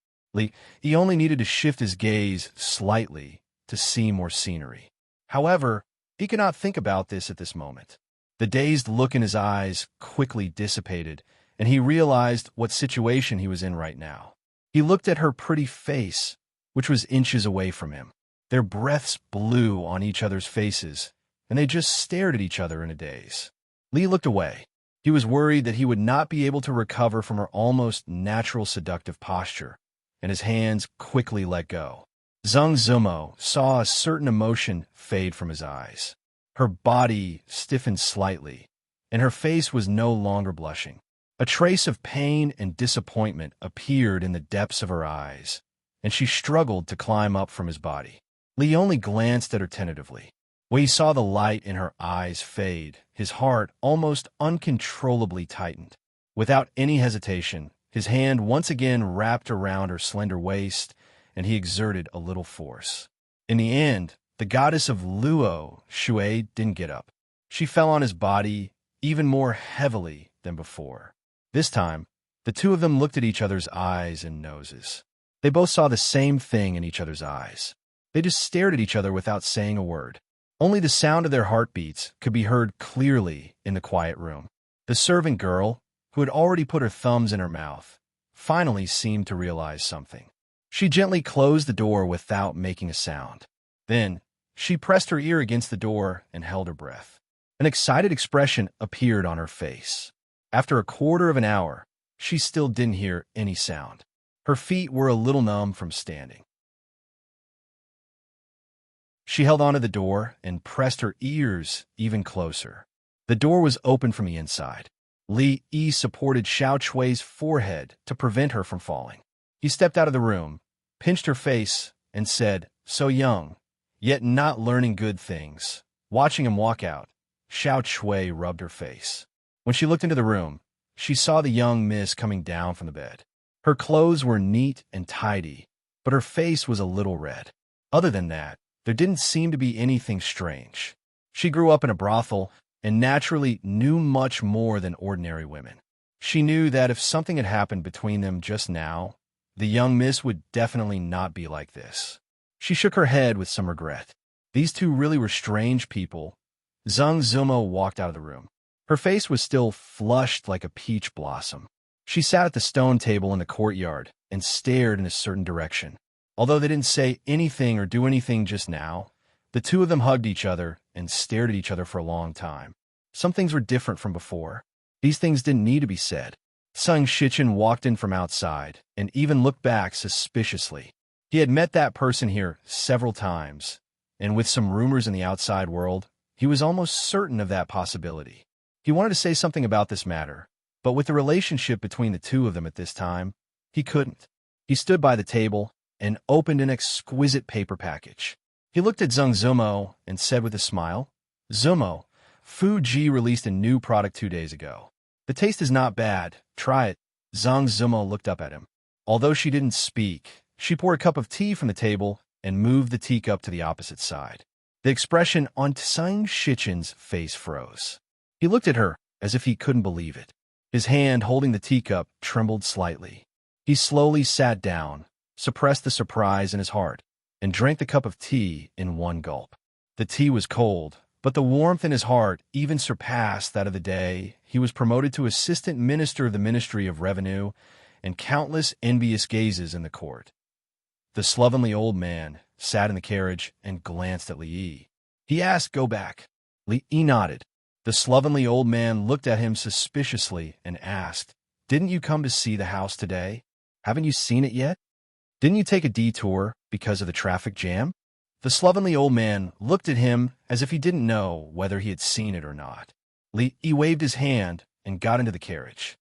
He only needed to shift his gaze slightly to see more scenery. However, he could not think about this at this moment. The dazed look in his eyes quickly dissipated, and he realized what situation he was in right now. He looked at her pretty face, which was inches away from him. Their breaths blew on each other's faces, and they just stared at each other in a daze. Lee looked away. He was worried that he would not be able to recover from her almost natural seductive posture, and his hands quickly let go. Zhang Zumo saw a certain emotion fade from his eyes. Her body stiffened slightly, and her face was no longer blushing. A trace of pain and disappointment appeared in the depths of her eyes, and she struggled to climb up from his body. Lee only glanced at her tentatively. When he saw the light in her eyes fade, his heart almost uncontrollably tightened. Without any hesitation, his hand once again wrapped around her slender waist, and he exerted a little force. In the end, the goddess of Luo, Shui, didn't get up. She fell on his body even more heavily than before. This time, the two of them looked at each other's eyes and noses. They both saw the same thing in each other's eyes. They just stared at each other without saying a word. Only the sound of their heartbeats could be heard clearly in the quiet room. The servant girl, who had already put her thumbs in her mouth, finally seemed to realize something. She gently closed the door without making a sound. Then, she pressed her ear against the door and held her breath. An excited expression appeared on her face. After a quarter of an hour, she still didn't hear any sound. Her feet were a little numb from standing. She held onto the door and pressed her ears even closer. The door was open from the inside. Li Yi supported Xiao Chui's forehead to prevent her from falling. He stepped out of the room, pinched her face, and said, "So young, yet not learning good things." Watching him walk out, Xiao Chui rubbed her face. When she looked into the room, she saw the young miss coming down from the bed. Her clothes were neat and tidy, but her face was a little red. Other than that, there didn't seem to be anything strange. She grew up in a brothel and naturally knew much more than ordinary women. She knew that if something had happened between them just now, the young miss would definitely not be like this. She shook her head with some regret. These two really were strange people. Zhang Zumo walked out of the room. Her face was still flushed like a peach blossom. She sat at the stone table in the courtyard and stared in a certain direction. Although they didn't say anything or do anything just now, the two of them hugged each other and stared at each other for a long time. Some things were different from before. These things didn't need to be said. Sung Shichen walked in from outside and even looked back suspiciously. He had met that person here several times, and with some rumors in the outside world, he was almost certain of that possibility. He wanted to say something about this matter, but with the relationship between the two of them at this time, he couldn't. He stood by the table and opened an exquisite paper package. He looked at Zhang Zumo and said with a smile, "Zumo, Fuji released a new product 2 days ago. The taste is not bad. Try it." Zhang Zumo looked up at him. Although she didn't speak, she poured a cup of tea from the table and moved the teacup to the opposite side. The expression on Tsang Shichen's face froze. He looked at her as if he couldn't believe it. His hand holding the teacup trembled slightly. He slowly sat down, suppressed the surprise in his heart, and drank the cup of tea in one gulp. The tea was cold, but the warmth in his heart even surpassed that of the day he was promoted to Assistant Minister of the Ministry of Revenue, and countless envious gazes in the court. The slovenly old man sat in the carriage and glanced at Li Yi. He asked, "Go back." Li Yi nodded. The slovenly old man looked at him suspiciously and asked, "Didn't you come to see the house today? Haven't you seen it yet? Didn't you take a detour because of the traffic jam?" The slovenly old man looked at him as if he didn't know whether he had seen it or not. Li Yi waved his hand and got into the carriage.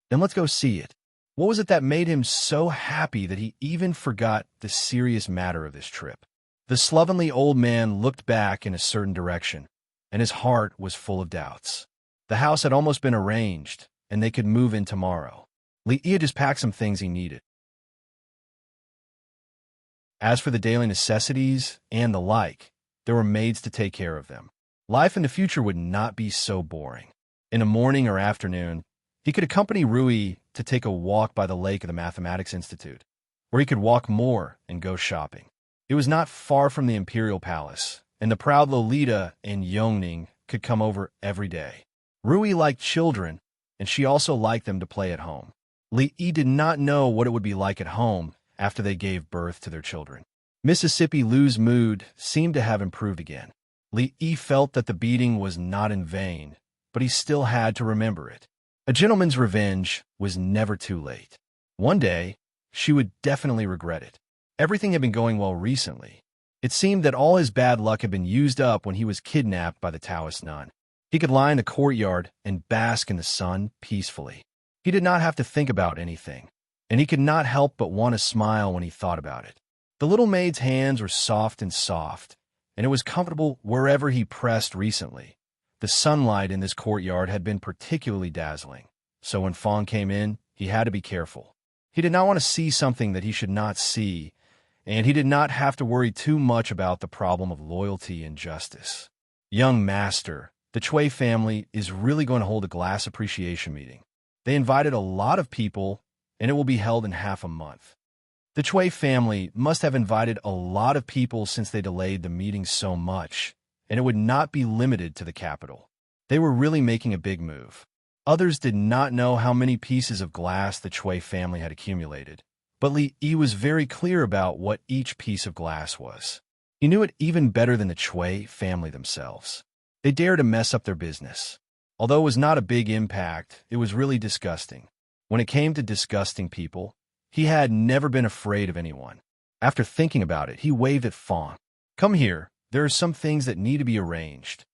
"Then let's go see it." What was it that made him so happy that he even forgot the serious matter of this trip? The slovenly old man looked back in a certain direction, and his heart was full of doubts. The house had almost been arranged, and they could move in tomorrow. Li Yi had just packed some things he needed. As for the daily necessities and the like, there were maids to take care of them. Life in the future would not be so boring. In the morning or afternoon, he could accompany Rui to take a walk by the lake of the Mathematics Institute, where he could walk more and go shopping. It was not far from the Imperial Palace, and the proud Lolita and Yongning could come over every day. Rui liked children, and she also liked them to play at home. Li Yi did not know what it would be like at home after they gave birth to their children. Mississippi Lu's mood seemed to have improved again. Li Yi felt that the beating was not in vain, but he still had to remember it. A gentleman's revenge was never too late. One day, she would definitely regret it. Everything had been going well recently. It seemed that all his bad luck had been used up when he was kidnapped by the Taoist nun. He could lie in the courtyard and bask in the sun peacefully. He did not have to think about anything, and he could not help but want to smile when he thought about it. The little maid's hands were soft, and it was comfortable wherever he pressed recently. The sunlight in this courtyard had been particularly dazzling, so when Fong came in, he had to be careful. He did not want to see something that he should not see, and he did not have to worry too much about the problem of loyalty and justice. "Young master, the Chui family is really going to hold a glass appreciation meeting. They invited a lot of people, and it will be held in half a month. The Chui family must have invited a lot of people since they delayed the meeting so much, and it would not be limited to the capital. They were really making a big move." Others did not know how many pieces of glass the Chui family had accumulated, but Li Yi was very clear about what each piece of glass was. He knew it even better than the Chui family themselves. They dared to mess up their business. Although it was not a big impact, it was really disgusting. When it came to disgusting people, he had never been afraid of anyone. After thinking about it, he waved at Fong. "Come here. There are some things that need to be arranged."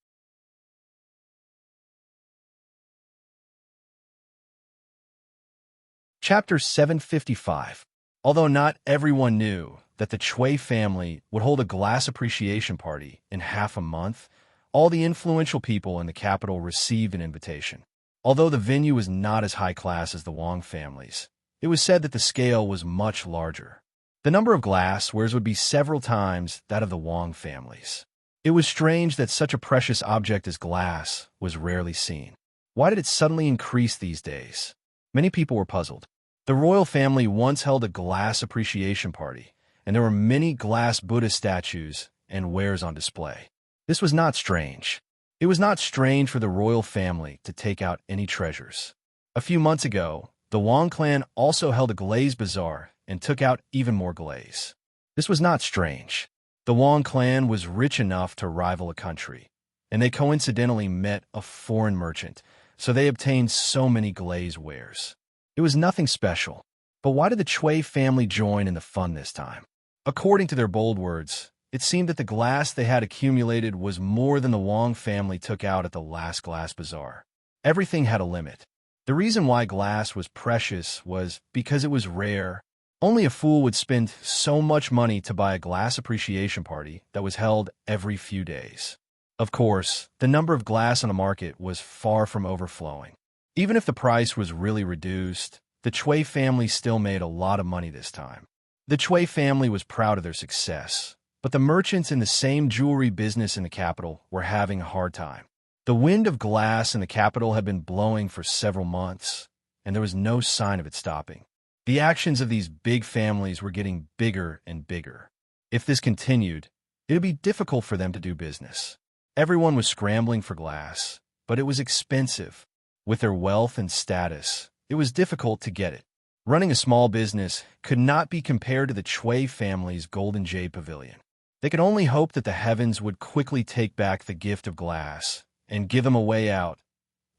Chapter 755. Although not everyone knew that the Chui family would hold a glass appreciation party in half a month, all the influential people in the capital received an invitation. Although the venue was not as high class as the Wang family's, it was said that the scale was much larger. The number of glasswares would be several times that of the Wang family's. It was strange that such a precious object as glass was rarely seen. Why did it suddenly increase these days? Many people were puzzled. The royal family once held a glass appreciation party, and there were many glass Buddha statues and wares on display. This was not strange. It was not strange for the royal family to take out any treasures. A few months ago, the Wang clan also held a glaze bazaar and took out even more glaze. This was not strange. The Wang clan was rich enough to rival a country, and they coincidentally met a foreign merchant, so they obtained so many glaze wares. It was nothing special. But why did the Chui family join in the fun this time? According to their bold words, it seemed that the glass they had accumulated was more than the Wang family took out at the last glass bazaar. Everything had a limit. The reason why glass was precious was because it was rare. Only a fool would spend so much money to buy a glass appreciation party that was held every few days. Of course, the number of glass on the market was far from overflowing. Even if the price was really reduced, the Chui family still made a lot of money this time. The Chui family was proud of their success, but the merchants in the same jewelry business in the capital were having a hard time. The wind of glass in the capital had been blowing for several months, and there was no sign of it stopping. The actions of these big families were getting bigger and bigger. If this continued, it would be difficult for them to do business. Everyone was scrambling for glass, but it was expensive. With their wealth and status, it was difficult to get it. Running a small business could not be compared to the Chui family's Golden Jade Pavilion. They could only hope that the heavens would quickly take back the gift of glass and give them a way out.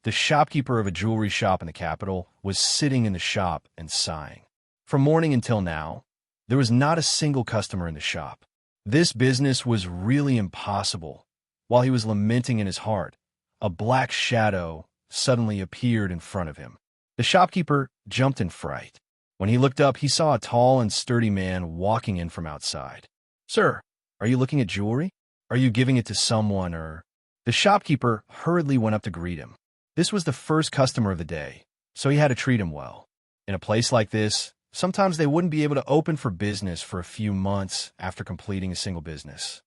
The shopkeeper of a jewelry shop in the capital was sitting in the shop and sighing. From morning until now, there was not a single customer in the shop. This business was really impossible. While he was lamenting in his heart, a black shadow suddenly appeared in front of him. The shopkeeper jumped in fright. When he looked up, he saw a tall and sturdy man walking in from outside. "Sir, are you looking at jewelry? Are you giving it to someone or—" The shopkeeper hurriedly went up to greet him. This was the first customer of the day, so he had to treat him well. In a place like this, sometimes they wouldn't be able to open for business for a few months after completing a single business.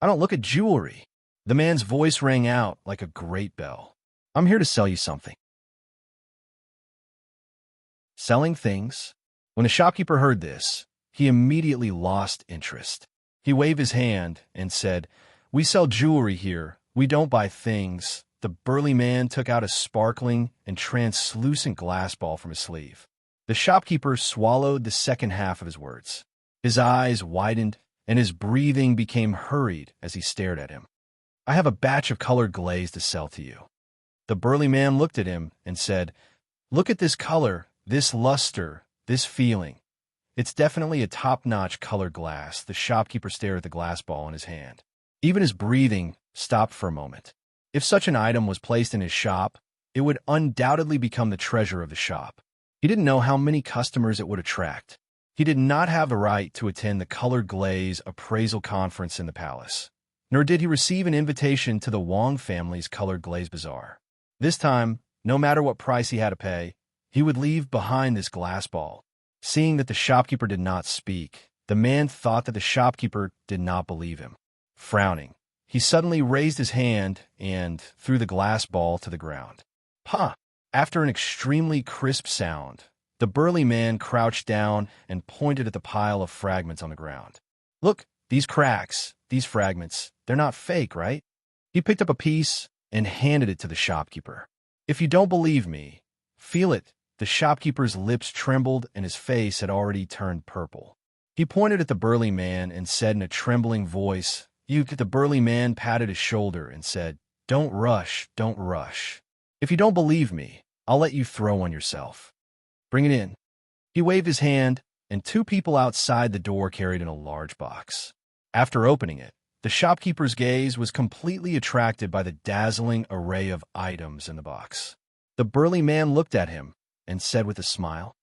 "I don't look at jewelry." The man's voice rang out like a great bell. "I'm here to sell you something." Selling things? When the shopkeeper heard this, he immediately lost interest. He waved his hand and said, "We sell jewelry here. We don't buy things." The burly man took out a sparkling and translucent glass ball from his sleeve. The shopkeeper swallowed the second half of his words. His eyes widened, and his breathing became hurried as he stared at him. "I have a batch of colored glaze to sell to you." The burly man looked at him and said, "Look at this color, this luster, this feeling. It's definitely a top-notch colored glass." The shopkeeper stared at the glass ball in his hand. Even his breathing stopped for a moment. If such an item was placed in his shop, it would undoubtedly become the treasure of the shop. He didn't know how many customers it would attract. He did not have the right to attend the colored glaze appraisal conference in the palace, nor did he receive an invitation to the Wang family's colored glaze bazaar. This time, no matter what price he had to pay, he would leave behind this glass ball. Seeing that the shopkeeper did not speak, the man thought that the shopkeeper did not believe him. Frowning, he suddenly raised his hand and threw the glass ball to the ground. "Huh!" After an extremely crisp sound, the burly man crouched down and pointed at the pile of fragments on the ground. "Look, these cracks, these fragments, they're not fake, right?" He picked up a piece and handed it to the shopkeeper. "If you don't believe me, feel it." The shopkeeper's lips trembled and his face had already turned purple. He pointed at the burly man and said in a trembling voice, The burly man patted his shoulder and said, "Don't rush, don't rush. If you don't believe me, I'll let you throw one yourself. Bring it in." He waved his hand, and two people outside the door carried in a large box. After opening it, the shopkeeper's gaze was completely attracted by the dazzling array of items in the box. The burly man looked at him and said with a smile,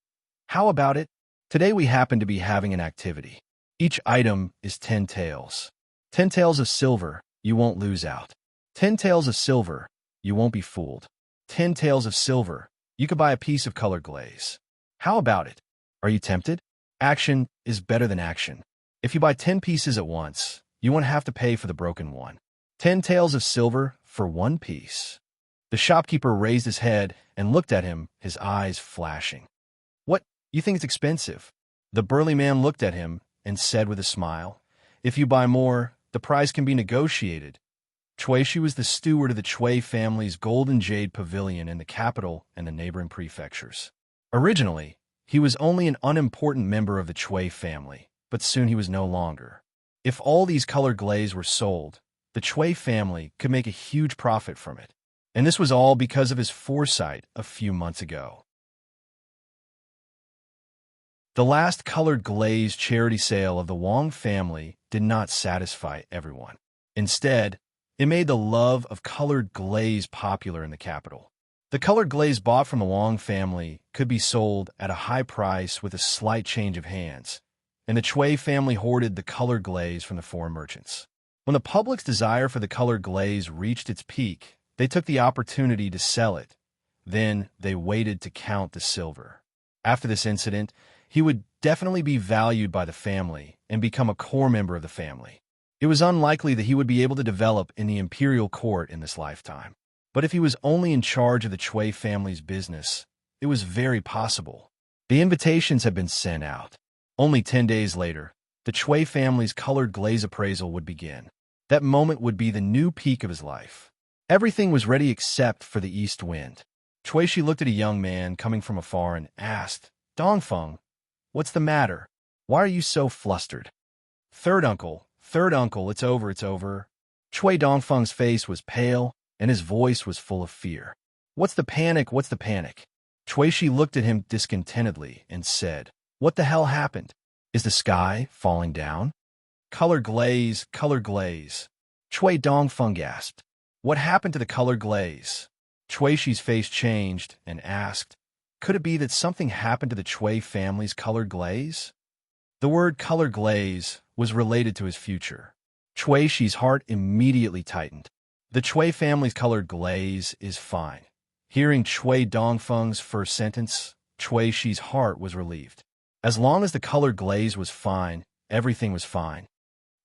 "How about it? Today we happen to be having an activity. Each item is 10 taels. 10 taels of silver, you won't lose out. 10 taels of silver, you won't be fooled. 10 taels of silver, you could buy a piece of colored glaze. How about it? Are you tempted? Action is better than action. If you buy 10 pieces at once, you won't have to pay for the broken one. 10 taels of silver for one piece." The shopkeeper raised his head and looked at him, his eyes flashing. "What, you think it's expensive?" The burly man looked at him and said with a smile, "If you buy more, the price can be negotiated." Shui was the steward of the Shui family's Golden Jade Pavilion in the capital and the neighboring prefectures. Originally, he was only an unimportant member of the Shui family, but soon he was no longer. If all these colored glaze were sold, the Shui family could make a huge profit from it. And this was all because of his foresight a few months ago. The last colored glaze charity sale of the Wang family did not satisfy everyone. Instead, it made the love of colored glaze popular in the capital. The colored glaze bought from the Wang family could be sold at a high price with a slight change of hands, and the Shui family hoarded the colored glaze from the foreign merchants. When the public's desire for the colored glaze reached its peak, they took the opportunity to sell it. Then they waited to count the silver. After this incident, he would definitely be valued by the family and become a core member of the family. It was unlikely that he would be able to develop in the imperial court in this lifetime. But if he was only in charge of the Shui family's business, it was very possible. The invitations had been sent out. Only 10 days later, the Shui family's colored glaze appraisal would begin. That moment would be the new peak of his life. Everything was ready except for the east wind. Shui looked at a young man coming from afar and asked, "Dongfeng, what's the matter? Why are you so flustered?" Third uncle, it's over, it's over." Shui Dongfeng's face was pale, and his voice was full of fear. What's the panic? Shui looked at him discontentedly and said, "What the hell happened? Is the sky falling down?" Colored glaze. Shui Dongfeng gasped. "What happened to the colored glaze?" Shui's face changed and asked, "Could it be that something happened to the Shui family's colored glaze?" The word colored glaze was related to his future. Shui's heart immediately tightened. The Shui family's colored glaze is fine. Hearing Shui Dongfeng's first sentence, Shui's heart was relieved. As long as the colored glaze was fine, everything was fine.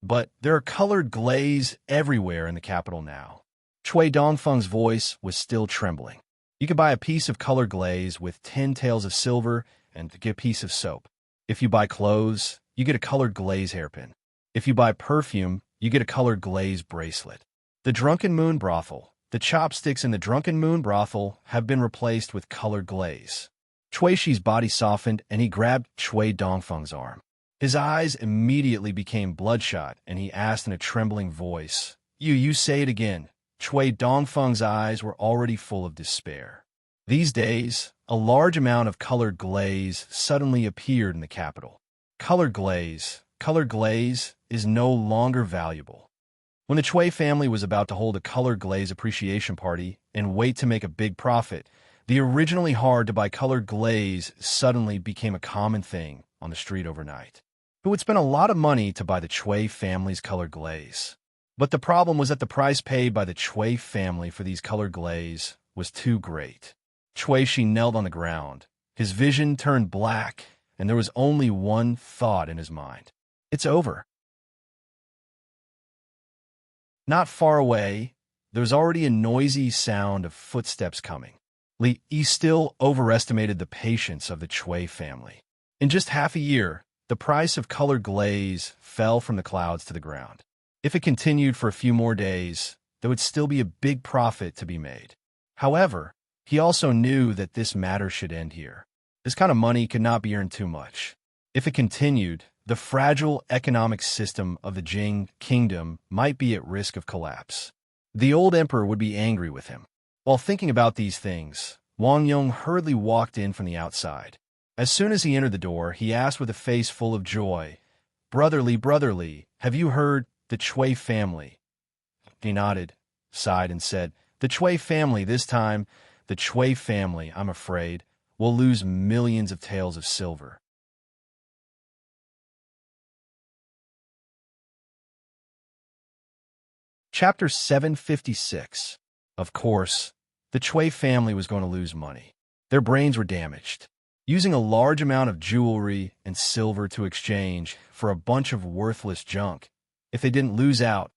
But there are colored glaze everywhere in the capital now. Shui Dongfeng's voice was still trembling. You could buy a piece of colored glaze with 10 taels of silver and get a piece of soap. If you buy clothes, you get a colored glaze hairpin. If you buy perfume, you get a colored glaze bracelet. The Drunken Moon Brothel. The chopsticks in the Drunken Moon Brothel have been replaced with colored glaze. Shui's body softened and he grabbed Shui Dongfeng's arm. His eyes immediately became bloodshot and he asked in a trembling voice, You say it again." Shui Dongfeng's eyes were already full of despair. These days, a large amount of colored glaze suddenly appeared in the capital. Colored glaze is no longer valuable. When the Shui family was about to hold a colored glaze appreciation party and wait to make a big profit, the originally hard-to-buy colored glaze suddenly became a common thing on the street overnight. It would spend a lot of money to buy the Shui family's colored glaze. But the problem was that the price paid by the Shui family for these colored glaze was too great. Shui knelt on the ground. His vision turned black, and there was only one thought in his mind. It's over. Not far away, there was already a noisy sound of footsteps coming. Li Yi still overestimated the patience of the Shui family. In just half a year, the price of colored glaze fell from the clouds to the ground. If it continued for a few more days, there would still be a big profit to be made. However, he also knew that this matter should end here. This kind of money could not be earned too much. If it continued, the fragile economic system of the Jing kingdom might be at risk of collapse. The old emperor would be angry with him. While thinking about these things, Wang Yong hurriedly walked in from the outside. As soon as he entered the door, he asked with a face full of joy, Brother Li, have you heard the Shui family?" He nodded, sighed, and said, "The Shui family this time, the Shui family, I'm afraid, will lose millions of taels of silver." Chapter 756. Of course, the Shui family was going to lose money. Their brains were damaged. Using a large amount of jewelry and silver to exchange for a bunch of worthless junk. If they didn't lose out,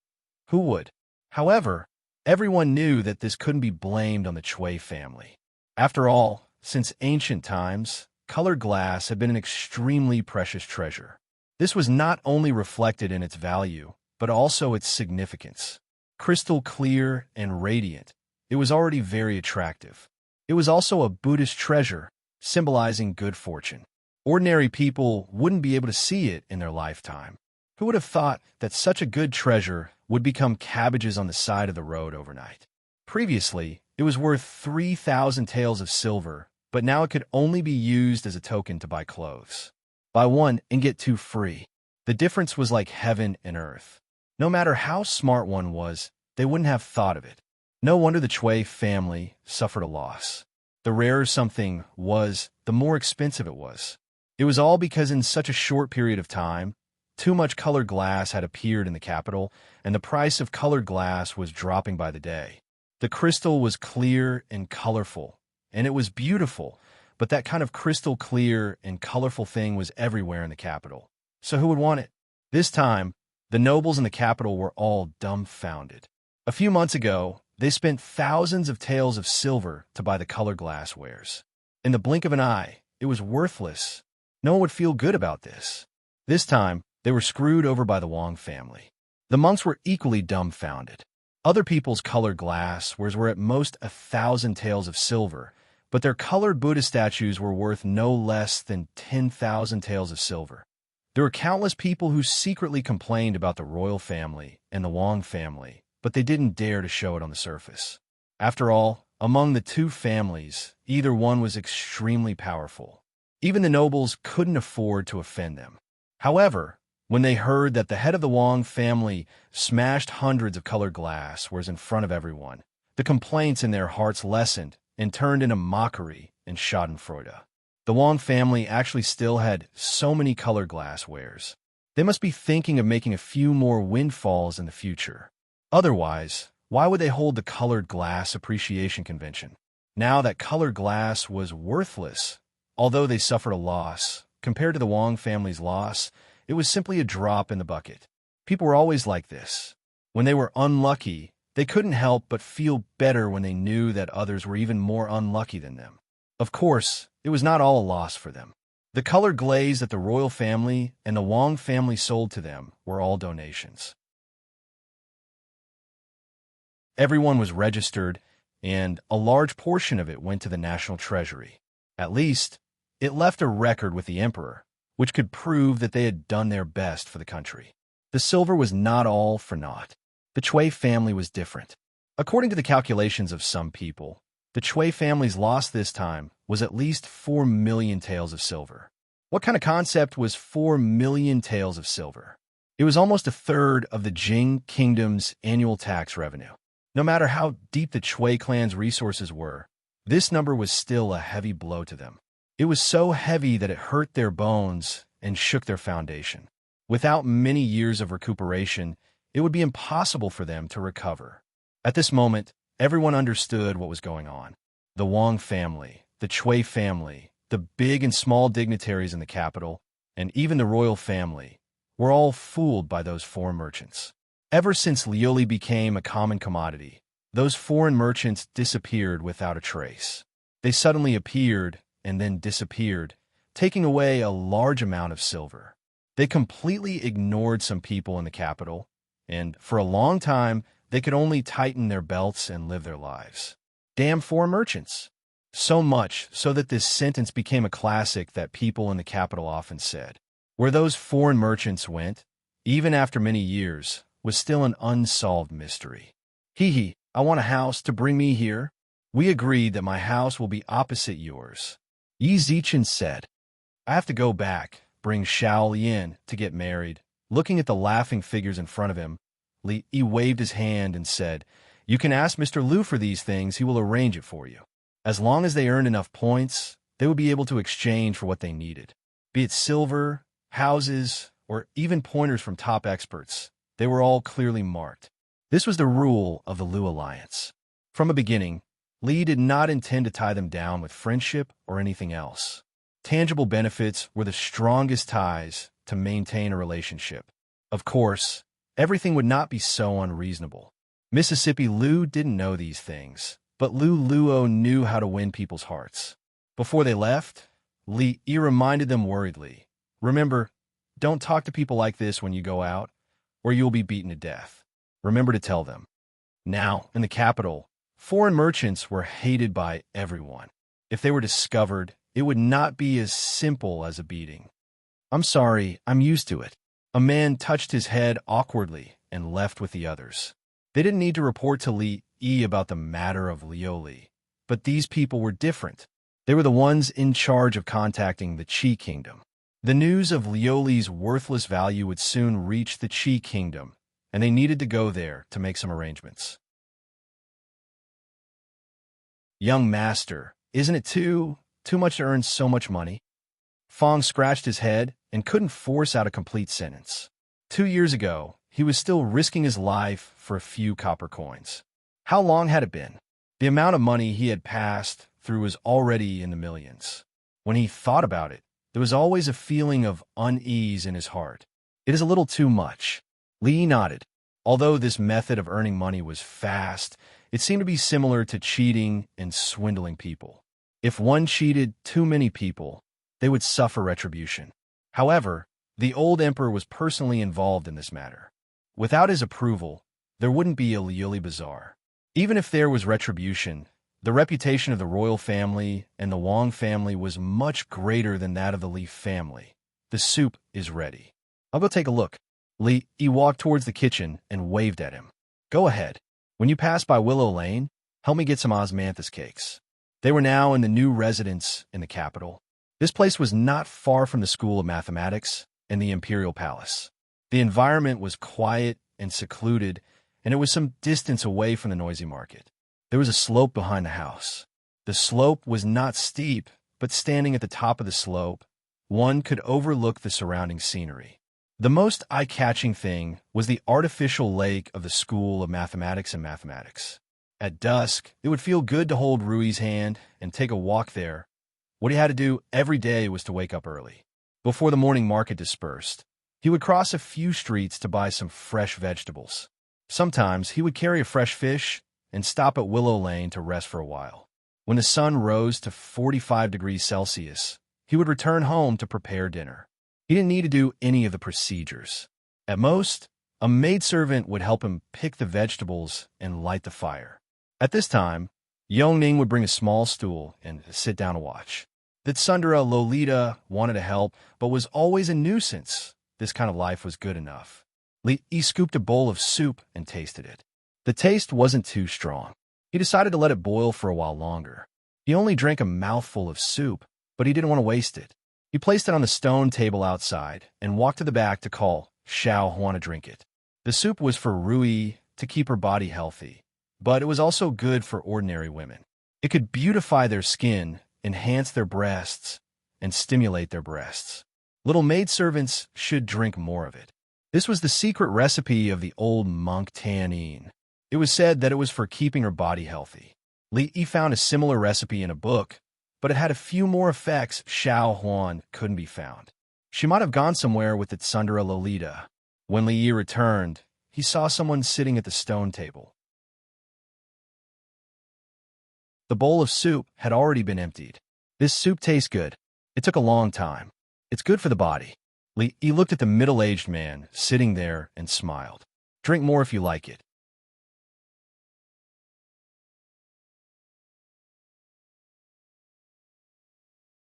who would? However, everyone knew that this couldn't be blamed on the Shui family. After all, since ancient times, colored glass had been an extremely precious treasure. This was not only reflected in its value, but also its significance. Crystal clear and radiant, it was already very attractive. It was also a Buddhist treasure, symbolizing good fortune. Ordinary people wouldn't be able to see it in their lifetime. Who would have thought that such a good treasure would become cabbages on the side of the road overnight? Previously, it was worth 3,000 taels of silver, but now it could only be used as a token to buy clothes. Buy one and get two free. The difference was like heaven and earth. No matter how smart one was, they wouldn't have thought of it. No wonder the Chui family suffered a loss. The rarer something was, the more expensive it was. It was all because in such a short period of time, too much colored glass had appeared in the capital, and the price of colored glass was dropping by the day. The crystal was clear and colorful, and it was beautiful, but that kind of crystal clear and colorful thing was everywhere in the capital. So who would want it? This time, the nobles in the capital were all dumbfounded. A few months ago, they spent thousands of taels of silver to buy the colored glass wares. In the blink of an eye, it was worthless. No one would feel good about this. This time, they were screwed over by the Wang family. The monks were equally dumbfounded. Other people's colored glass wares were at most 1,000 taels of silver, but their colored Buddha statues were worth no less than 10,000 taels of silver. There were countless people who secretly complained about the royal family and the Wang family, but they didn't dare to show it on the surface. After all, among the two families, either one was extremely powerful. Even the nobles couldn't afford to offend them. However, when they heard that the head of the Wang family smashed hundreds of colored glass wares in front of everyone, the complaints in their hearts lessened and turned into mockery and schadenfreude. The Wang family actually still had so many colored glass wares. They must be thinking of making a few more windfalls in the future. Otherwise, why would they hold the colored glass appreciation convention? Now that colored glass was worthless, although they suffered a loss, compared to the Wang family's loss, it was simply a drop in the bucket. People were always like this. When they were unlucky, they couldn't help but feel better when they knew that others were even more unlucky than them. Of course, it was not all a loss for them. The colored glaze that the royal family and the Wang family sold to them were all donations. Everyone was registered, and a large portion of it went to the national treasury. At least, it left a record with the emperor, which could prove that they had done their best for the country. The silver was not all for naught. The Chui family was different. According to the calculations of some people, the Chui family's loss this time was at least 4 million taels of silver. What kind of concept was 4 million taels of silver? It was almost a third of the Jing kingdom's annual tax revenue. No matter how deep the Chui clan's resources were, this number was still a heavy blow to them. It was so heavy that it hurt their bones and shook their foundation. Without many years of recuperation, it would be impossible for them to recover. At this moment, everyone understood what was going on. The Wang family, the Chui family, the big and small dignitaries in the capital, and even the royal family were all fooled by those foreign merchants. Ever since liuli became a common commodity, those foreign merchants disappeared without a trace. They suddenly appeared and then disappeared, taking away a large amount of silver. They completely ignored some people in the capital, and for a long time, they could only tighten their belts and live their lives. Damn foreign merchants! So much so that this sentence became a classic that people in the capital often said. Where those foreign merchants went, even after many years, was still an unsolved mystery. Hee, I want a house to bring me here. We agreed that my house will be opposite yours. Yi Zichen said. I have to go back, bring Xiao Lian to get married. Looking at the laughing figures in front of him, Li Yi waved his hand and said, You can ask Mr. Liu for these things, he will arrange it for you. As long as they earned enough points, they would be able to exchange for what they needed. Be it silver, houses, or even pointers from top experts, they were all clearly marked. This was the rule of the Liu alliance. From the beginning, Li did not intend to tie them down with friendship or anything else. Tangible benefits were the strongest ties to maintain a relationship. Of course, everything would not be so unreasonable. Mississippi Liu didn't know these things, but Liu Luo knew how to win people's hearts. Before they left, Li Yi reminded them worriedly, Remember, don't talk to people like this when you go out, or you will be beaten to death. Remember to tell them. Now, in the capital, foreign merchants were hated by everyone. If they were discovered, it would not be as simple as a beating. "I'm sorry, I'm used to it." A man touched his head awkwardly and left with the others. They didn't need to report to Li Yi about the matter of Lioli, but these people were different. They were the ones in charge of contacting the Qi Kingdom. The news of Lioli's worthless value would soon reach the Qi Kingdom, and they needed to go there to make some arrangements. "Young master, isn't it too much to earn so much money?" Fong scratched his head and couldn't force out a complete sentence. 2 years ago, he was still risking his life for a few copper coins. How long had it been? The amount of money he had passed through was already in the millions. When he thought about it, there was always a feeling of unease in his heart. "It is a little too much." Li nodded. Although this method of earning money was fast, it seemed to be similar to cheating and swindling people. If one cheated too many people, they would suffer retribution. However, the old emperor was personally involved in this matter. Without his approval, there wouldn't be a Liuli Bazaar. Even if there was retribution, the reputation of the royal family and the Wang family was much greater than that of the Li family. "The soup is ready. I'll go take a look." Li Yi walked towards the kitchen and waved at him. "Go ahead. When you pass by Willow Lane, help me get some osmanthus cakes." They were now in the new residence in the capital. This place was not far from the School of Mathematics and the Imperial Palace. The environment was quiet and secluded, and it was some distance away from the noisy market. There was a slope behind the house. The slope was not steep, but standing at the top of the slope, one could overlook the surrounding scenery. The most eye-catching thing was the artificial lake of the School of Mathematics and Mathematics. At dusk, it would feel good to hold Rui's hand and take a walk there. What he had to do every day was to wake up early. Before the morning market dispersed, he would cross a few streets to buy some fresh vegetables. Sometimes he would carry a fresh fish and stop at Willow Lane to rest for a while. When the sun rose to 45 degrees Celsius, he would return home to prepare dinner. He didn't need to do any of the procedures. At most, a maidservant would help him pick the vegetables and light the fire. At this time, Yongning would bring a small stool and sit down to watch. The tsundere Lolita wanted to help, but was always a nuisance. This kind of life was good enough. He scooped a bowl of soup and tasted it. The taste wasn't too strong. He decided to let it boil for a while longer. He only drank a mouthful of soup, but he didn't want to waste it. He placed it on the stone table outside and walked to the back to call Xiao Huan to drink it. The soup was for Rui to keep her body healthy, but it was also good for ordinary women. It could beautify their skin, enhance their breasts, and stimulate their breasts. Little maidservants should drink more of it. This was the secret recipe of the old monk Tianyin. It was said that it was for keeping her body healthy. Li Yi found a similar recipe in a book, but it had a few more effects Xiao Huan couldn't be found. She might have gone somewhere with the tsundere Lolita. When Li Yi returned, he saw someone sitting at the stone table. The bowl of soup had already been emptied. "This soup tastes good. It took a long time. It's good for the body." Li Yi looked at the middle-aged man sitting there and smiled. "Drink more if you like it."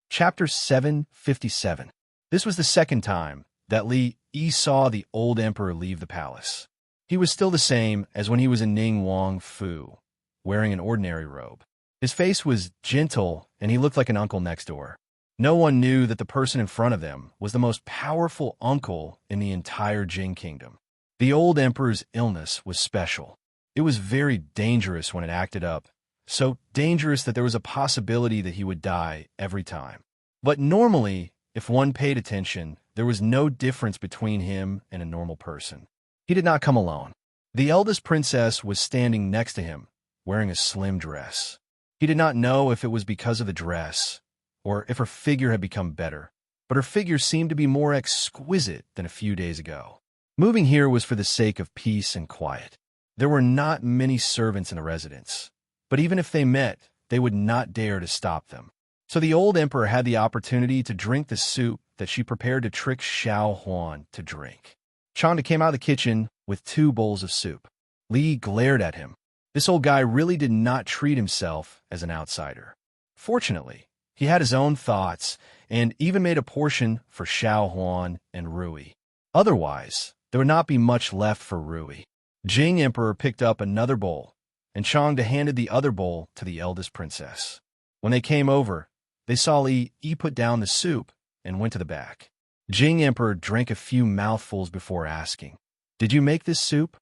Chapter 757. This was the second time that Li Yi saw the old emperor leave the palace. He was still the same as when he was in Ning Wang Fu, wearing an ordinary robe. His face was gentle, and he looked like an uncle next door. No one knew that the person in front of them was the most powerful uncle in the entire Jing Kingdom. The old emperor's illness was special. It was very dangerous when it acted up, so dangerous that there was a possibility that he would die every time. But normally, if one paid attention, there was no difference between him and a normal person. He did not come alone. The eldest princess was standing next to him, wearing a slim dress. He did not know if it was because of the dress, or if her figure had become better, but her figure seemed to be more exquisite than a few days ago. Moving here was for the sake of peace and quiet. There were not many servants in the residence, but even if they met, they would not dare to stop them. So the old emperor had the opportunity to drink the soup that she prepared to trick Xiao Huan to drink. Chanda came out of the kitchen with 2 bowls of soup. Li glared at him. This old guy really did not treat himself as an outsider. Fortunately, he had his own thoughts and even made a portion for Xiao Huan and Rui. Otherwise, there would not be much left for Rui. Jing Emperor picked up another bowl, and Changde handed the other bowl to the eldest princess. When they came over, they saw Li Yi put down the soup and went to the back. Jing Emperor drank a few mouthfuls before asking, "Did you make this soup?"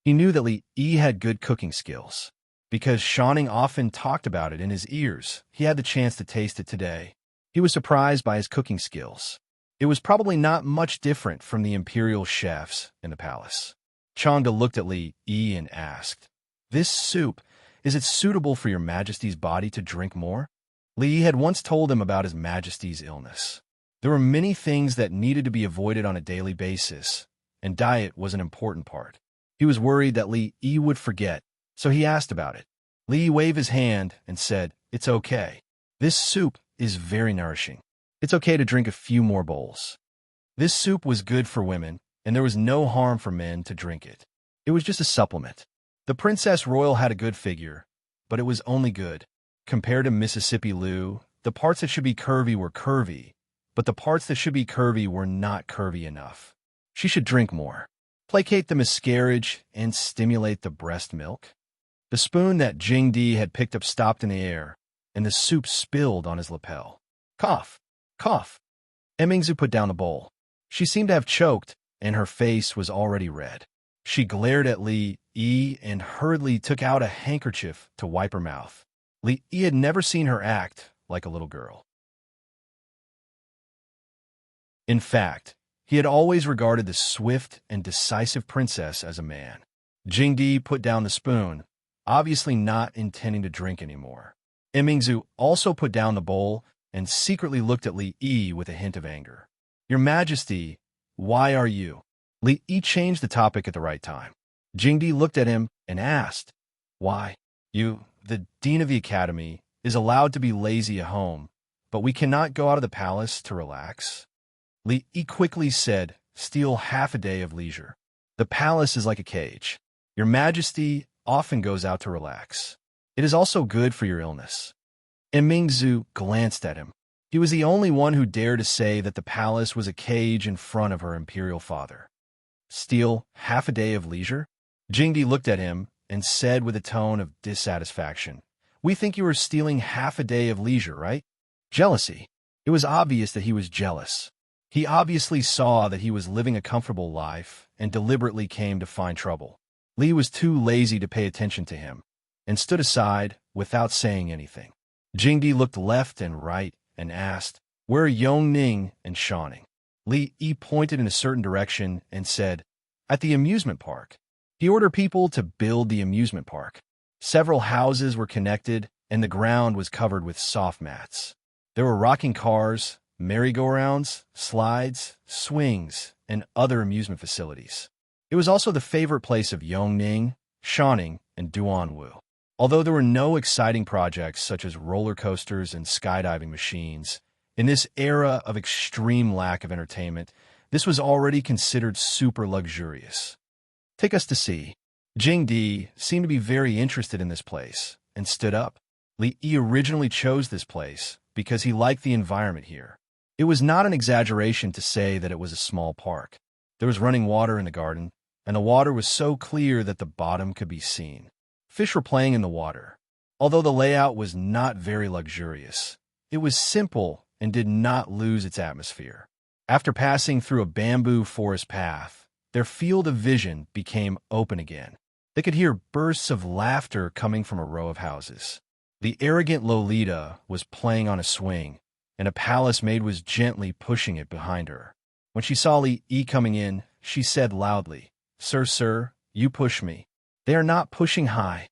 He knew that Li Yi had good cooking skills. Because Shanning often talked about it in his ears, he had the chance to taste it today. He was surprised by his cooking skills. It was probably not much different from the imperial chefs in the palace. Changde looked at Li Yi and asked, "This soup, is it suitable for your majesty's body to drink more?" Li Yi had once told him about his majesty's illness. There were many things that needed to be avoided on a daily basis, and diet was an important part. He was worried that Li Yi would forget, so he asked about it. Li Yi waved his hand and said, "It's okay. This soup is very nourishing. It's okay to drink a few more bowls." This soup was good for women, and there was no harm for men to drink it. It was just a supplement. The Princess Royal had a good figure, but it was only good. Compared to Mississippi Lou, the parts that should be curvy were curvy, but the parts that should be curvy were not curvy enough. She should drink more. Placate the miscarriage and stimulate the breast milk. The spoon that Jingdi had picked up stopped in the air, and the soup spilled on his lapel. Cough! Cough! Emingzu put down the bowl. She seemed to have choked, and her face was already red. She glared at Li Yi and hurriedly took out a handkerchief to wipe her mouth. Li Yi had never seen her act like a little girl. In fact, he had always regarded the swift and decisive princess as a man. Jingdi put down the spoon, obviously not intending to drink anymore. Emingzu also put down the bowl and secretly looked at Li Yi with a hint of anger. "Your Majesty, why are you?" Li Yi changed the topic at the right time. Jingdi looked at him and asked, "Why? You, the dean of the academy, is allowed to be lazy at home, but we cannot go out of the palace to relax." Li Yi quickly said, "Steal half a day of leisure. The palace is like a cage. Your Majesty often goes out to relax. It is also good for your illness." And Mingzu glanced at him. He was the only one who dared to say that the palace was a cage in front of her imperial father. Steal half a day of leisure? Jingdi looked at him and said with a tone of dissatisfaction, "We think you are stealing half a day of leisure, right?" Jealousy. It was obvious that he was jealous. He obviously saw that he was living a comfortable life and deliberately came to find trouble. Li was too lazy to pay attention to him and stood aside without saying anything. Jingdi looked left and right and asked, "Where are Yongning and Shanning?" Li Yi pointed in a certain direction and said, "At the amusement park." He ordered people to build the amusement park. Several houses were connected, and the ground was covered with soft mats. There were rocking cars, merry-go-rounds, slides, swings, and other amusement facilities. It was also the favorite place of Yongning, Shanning, and Duanwu. Although there were no exciting projects such as roller coasters and skydiving machines, in this era of extreme lack of entertainment, this was already considered super luxurious. "Take us to see." Jingdi seemed to be very interested in this place and stood up. Li Yi originally chose this place because he liked the environment here. It was not an exaggeration to say that it was a small park. There was running water in the garden, and the water was so clear that the bottom could be seen. Fish were playing in the water. Although the layout was not very luxurious, it was simple and did not lose its atmosphere. After passing through a bamboo forest path, their field of vision became open again. They could hear bursts of laughter coming from a row of houses. The arrogant Lolita was playing on a swing, and a palace maid was gently pushing it behind her. When she saw Li Yi coming in, she said loudly, Sir, you push me." "They are not pushing high."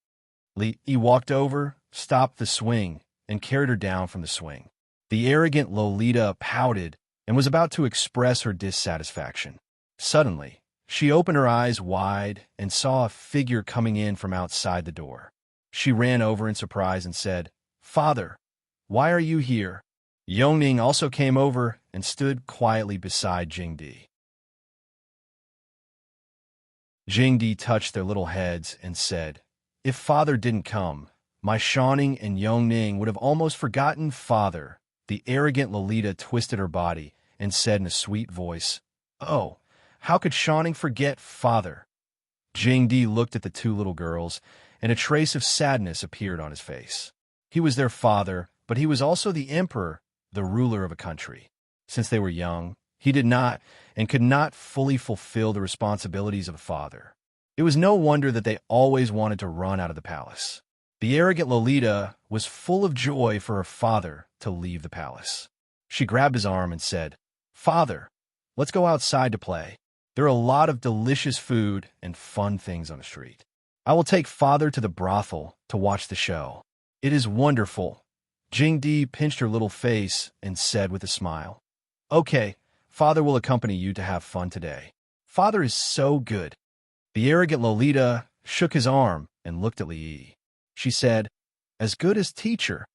Li Yi walked over, stopped the swing, and carried her down from the swing. The arrogant Lolita pouted and was about to express her dissatisfaction. Suddenly, she opened her eyes wide and saw a figure coming in from outside the door. She ran over in surprise and said, "Father, why are you here?" Yongning also came over and stood quietly beside Jingdi. Jingdi touched their little heads and said, If father didn't come, my Shanning and Yongning would have almost forgotten father. The arrogant Lolita twisted her body and said in a sweet voice, "Oh, how could Shanning forget father?" Jingdi looked at the two little girls, and a trace of sadness appeared on his face. He was their father, but he was also the emperor, the ruler of a country. Since they were young, he did not and could not fully fulfill the responsibilities of a father. It was no wonder that they always wanted to run out of the palace. The arrogant Lolita was full of joy for her father to leave the palace. She grabbed his arm and said, "Father, let's go outside to play. There are a lot of delicious food and fun things on the street. I will take father to the brothel to watch the show. It is wonderful." Jingdi pinched her little face and said with a smile, "Okay, father will accompany you to have fun today. Father is so good." The arrogant Lolita shook his arm and looked at Li. She said, "As good as teacher."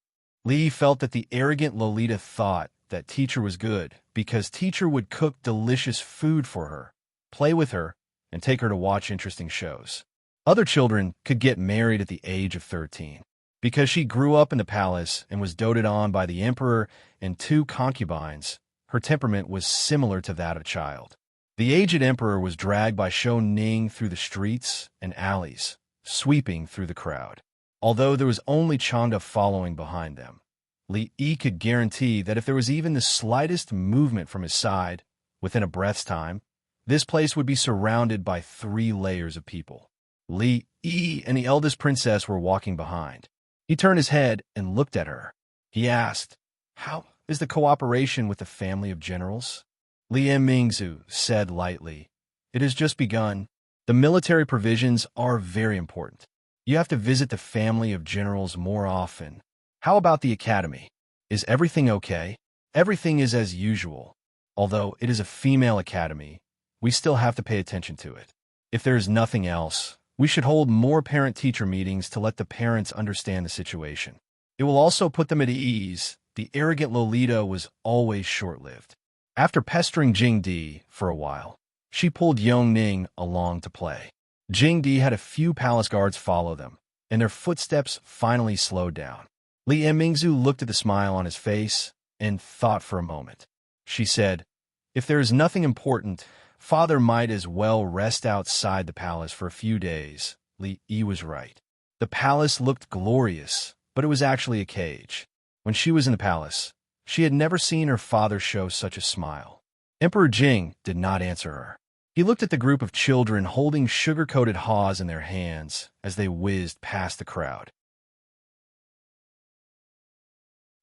Li felt that the arrogant Lolita thought that teacher was good because teacher would cook delicious food for her, play with her, and take her to watch interesting shows. Other children could get married at the age of 13. Because she grew up in the palace and was doted on by the emperor and two concubines, her temperament was similar to that of a child. The aged emperor was dragged by Shou Ning through the streets and alleys, sweeping through the crowd. Although there was only Chang'e following behind them, Li Yi could guarantee that if there was even the slightest movement from his side, within a breath's time, this place would be surrounded by 3 layers of people. Li Yi and the eldest princess were walking behind. He turned his head and looked at her. He asked, "How is the cooperation with the family of generals?" Li Mingzu said lightly, "It has just begun. The military provisions are very important. You have to visit the family of generals more often. How about the academy? Is everything okay?" "Everything is as usual. Although it is a female academy, we still have to pay attention to it. If there is nothing else, we should hold more parent-teacher meetings to let the parents understand the situation. It will also put them at ease." The arrogant Lolita was always short-lived. After pestering Jingdi for a while, she pulled Yongning along to play. Jingdi had a few palace guards follow them, and their footsteps finally slowed down. Li Mingzu looked at the smile on his face and thought for a moment. She said, "If there is nothing important, father might as well rest outside the palace for a few days." Li Yi was right. The palace looked glorious, but it was actually a cage. When she was in the palace, she had never seen her father show such a smile. Emperor Jing did not answer her. He looked at the group of children holding sugar-coated haws in their hands as they whizzed past the crowd.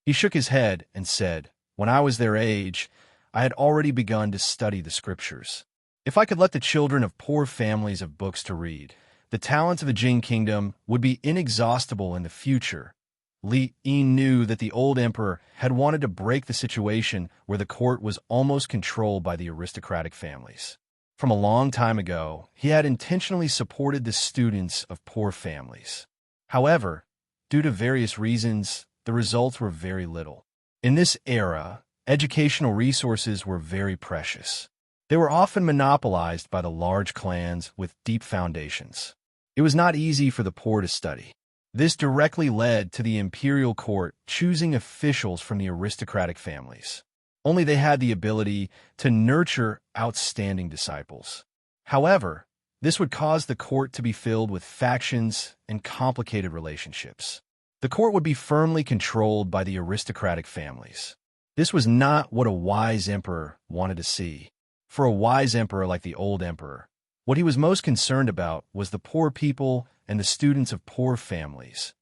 He shook his head and said, "When I was their age, I had already begun to study the scriptures. If I could let the children of poor families have books to read, the talents of the Jing kingdom would be inexhaustible in the future." Li Yi knew that the old emperor had wanted to break the situation where the court was almost controlled by the aristocratic families. From a long time ago, he had intentionally supported the students of poor families. However, due to various reasons, the results were very little. In this era, educational resources were very precious. They were often monopolized by the large clans with deep foundations. It was not easy for the poor to study. This directly led to the imperial court choosing officials from the aristocratic families. Only they had the ability to nurture outstanding disciples. However, this would cause the court to be filled with factions and complicated relationships. The court would be firmly controlled by the aristocratic families. This was not what a wise emperor wanted to see. For a wise emperor like the old emperor, what he was most concerned about was the poor people and the students of poor families.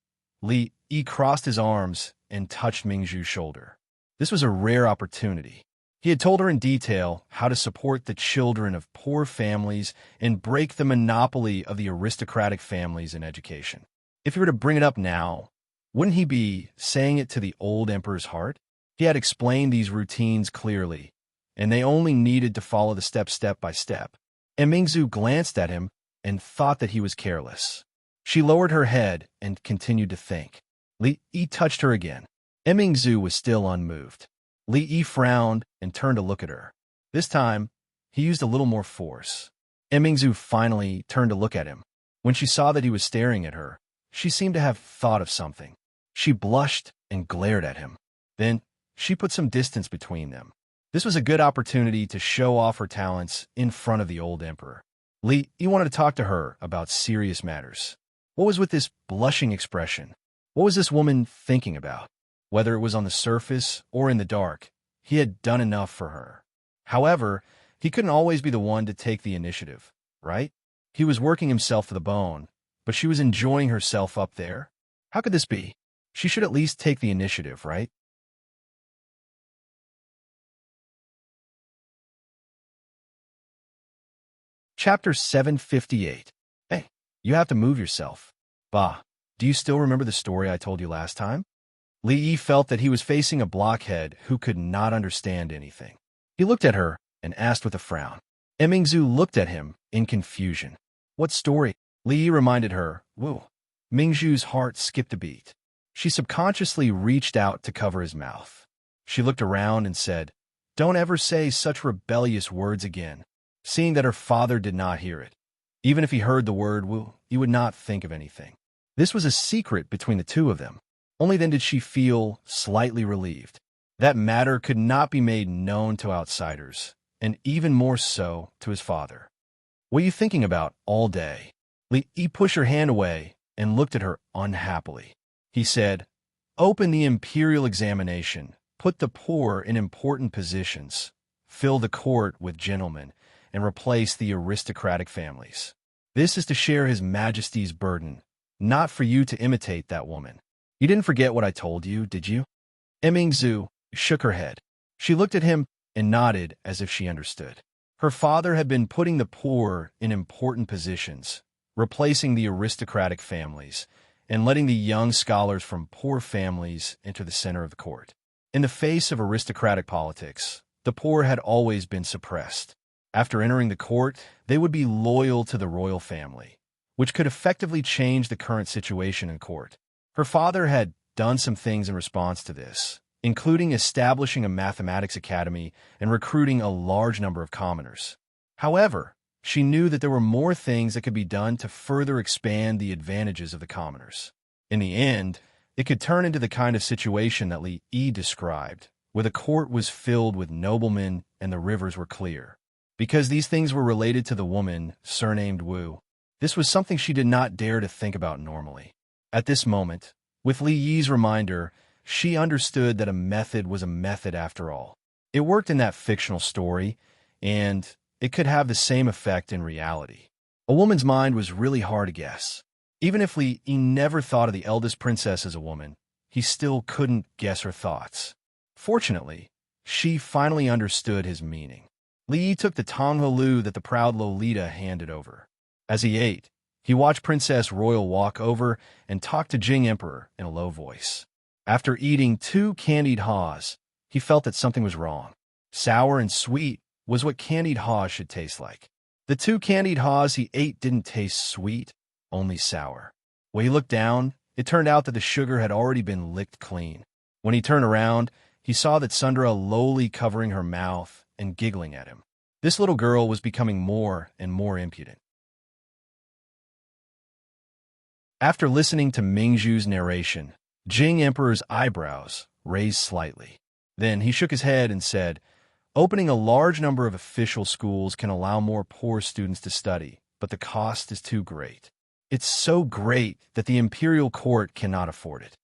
Li Yi crossed his arms and touched Mingzhu's shoulder. This was a rare opportunity. He had told her in detail how to support the children of poor families and break the monopoly of the aristocratic families in education. If he were to bring it up now, wouldn't he be saying it to the old emperor's heart? He had explained these routines clearly, and they only needed to follow the steps step by step. And Mingzhu glanced at him and thought that he was careless. She lowered her head and continued to think. Li Yi touched her again. Mingzhu was still unmoved. Li Yi frowned and turned to look at her. This time, he used a little more force. Mingzhu finally turned to look at him. When she saw that he was staring at her, she seemed to have thought of something. She blushed and glared at him. Then, she put some distance between them. This was a good opportunity to show off her talents in front of the old emperor. Li Yi wanted to talk to her about serious matters. What was with this blushing expression? What was this woman thinking about? Whether it was on the surface or in the dark, he had done enough for her. However, he couldn't always be the one to take the initiative, right? He was working himself to the bone, but she was enjoying herself up there. How could this be? She should at least take the initiative, right? Chapter 758. Hey, you have to move yourself. Bah, do you still remember the story I told you last time? Li Yi felt that he was facing a blockhead who could not understand anything. He looked at her and asked with a frown. Mingzhu looked at him in confusion. What story? Li Yi reminded her. Woo. Mingzhu's heart skipped a beat. She subconsciously reached out to cover his mouth. She looked around and said, "Don't ever say such rebellious words again," seeing that her father did not hear it. Even if he heard the word woo, he would not think of anything. This was a secret between the two of them. Only then did she feel slightly relieved. That matter could not be made known to outsiders, and even more so to his father. What are you thinking about all day? Li Yi pushed her hand away and looked at her unhappily. He said, "Open the imperial examination, put the poor in important positions, fill the court with gentlemen, and replace the aristocratic families. This is to share His Majesty's burden, not for you to imitate that woman. You didn't forget what I told you, did you?" Mingzhu shook her head. She looked at him and nodded as if she understood. Her father had been putting the poor in important positions, replacing the aristocratic families, and letting the young scholars from poor families enter the center of the court. In the face of aristocratic politics, the poor had always been suppressed. After entering the court, they would be loyal to the royal family, which could effectively change the current situation in court. Her father had done some things in response to this, including establishing a mathematics academy and recruiting a large number of commoners. However, she knew that there were more things that could be done to further expand the advantages of the commoners. In the end, it could turn into the kind of situation that Li Yi described, where the court was filled with noblemen and the rivers were clear. Because these things were related to the woman surnamed Wu, this was something she did not dare to think about normally. At this moment, with Li Yi's reminder, she understood that a method was a method after all. It worked in that fictional story, and it could have the same effect in reality. A woman's mind was really hard to guess. Even if Li Yi never thought of the eldest princess as a woman, he still couldn't guess her thoughts. Fortunately, she finally understood his meaning. Li Yi took the tonghalu that the proud Lolita handed over. As he ate, he watched Princess Royal walk over and talk to Jing Emperor in a low voice. After eating 2 candied haws, he felt that something was wrong. Sour and sweet was what candied haws should taste like. The 2 candied haws he ate didn't taste sweet, only sour. When he looked down, it turned out that the sugar had already been licked clean. When he turned around, he saw that Sundra lowly covering her mouth and giggling at him. This little girl was becoming more and more impudent. After listening to Mingzhu's narration, Jing Emperor's eyebrows raised slightly. Then he shook his head and said, "Opening a large number of official schools can allow more poor students to study, but the cost is too great. It's so great that the imperial court cannot afford it."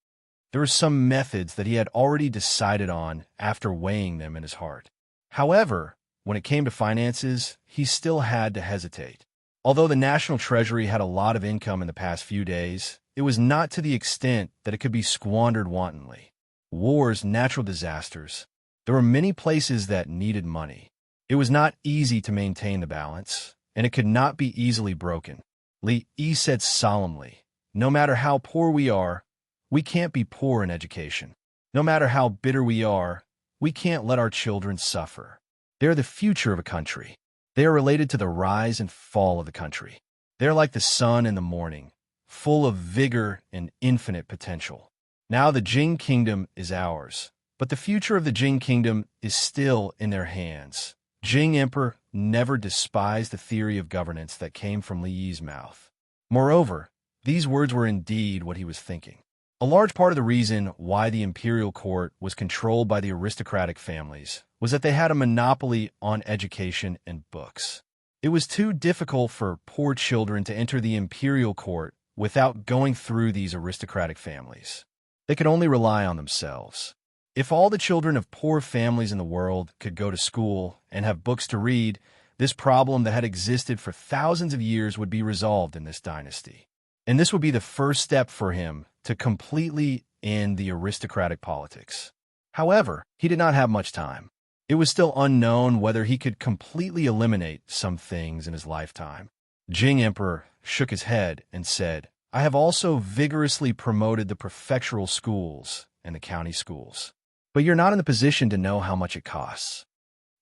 There were some methods that he had already decided on after weighing them in his heart. However, when it came to finances, he still had to hesitate. Although the national treasury had a lot of income in the past few days, it was not to the extent that it could be squandered wantonly. Wars, natural disasters. There were many places that needed money. It was not easy to maintain the balance, and it could not be easily broken. Li Yi said solemnly, "No matter how poor we can't be poor in education. No matter how bitter we are, we can't let our children suffer. They're the future of a country. They are related to the rise and fall of the country. They're like the sun in the morning, full of vigor and infinite potential. Now the Jing Kingdom is ours, but the future of the Jing Kingdom is still in their hands." Jing Emperor never despised the theory of governance that came from Li Yi's mouth. Moreover, These words were indeed what he was thinking. A large part of the reason why the imperial court was controlled by the aristocratic families was that they had a monopoly on education and books. It was too difficult for poor children to enter the imperial court without going through these aristocratic families. They could only rely on themselves. If all the children of poor families in the world could go to school and have books to read, this problem that had existed for thousands of years would be resolved in this dynasty. And this would be the first step for him to completely end the aristocratic politics. However, he did not have much time. It was still unknown whether he could completely eliminate some things in his lifetime. Jing Emperor shook his head and said, "I have also vigorously promoted the prefectural schools and the county schools. But you're not in the position to know how much it costs.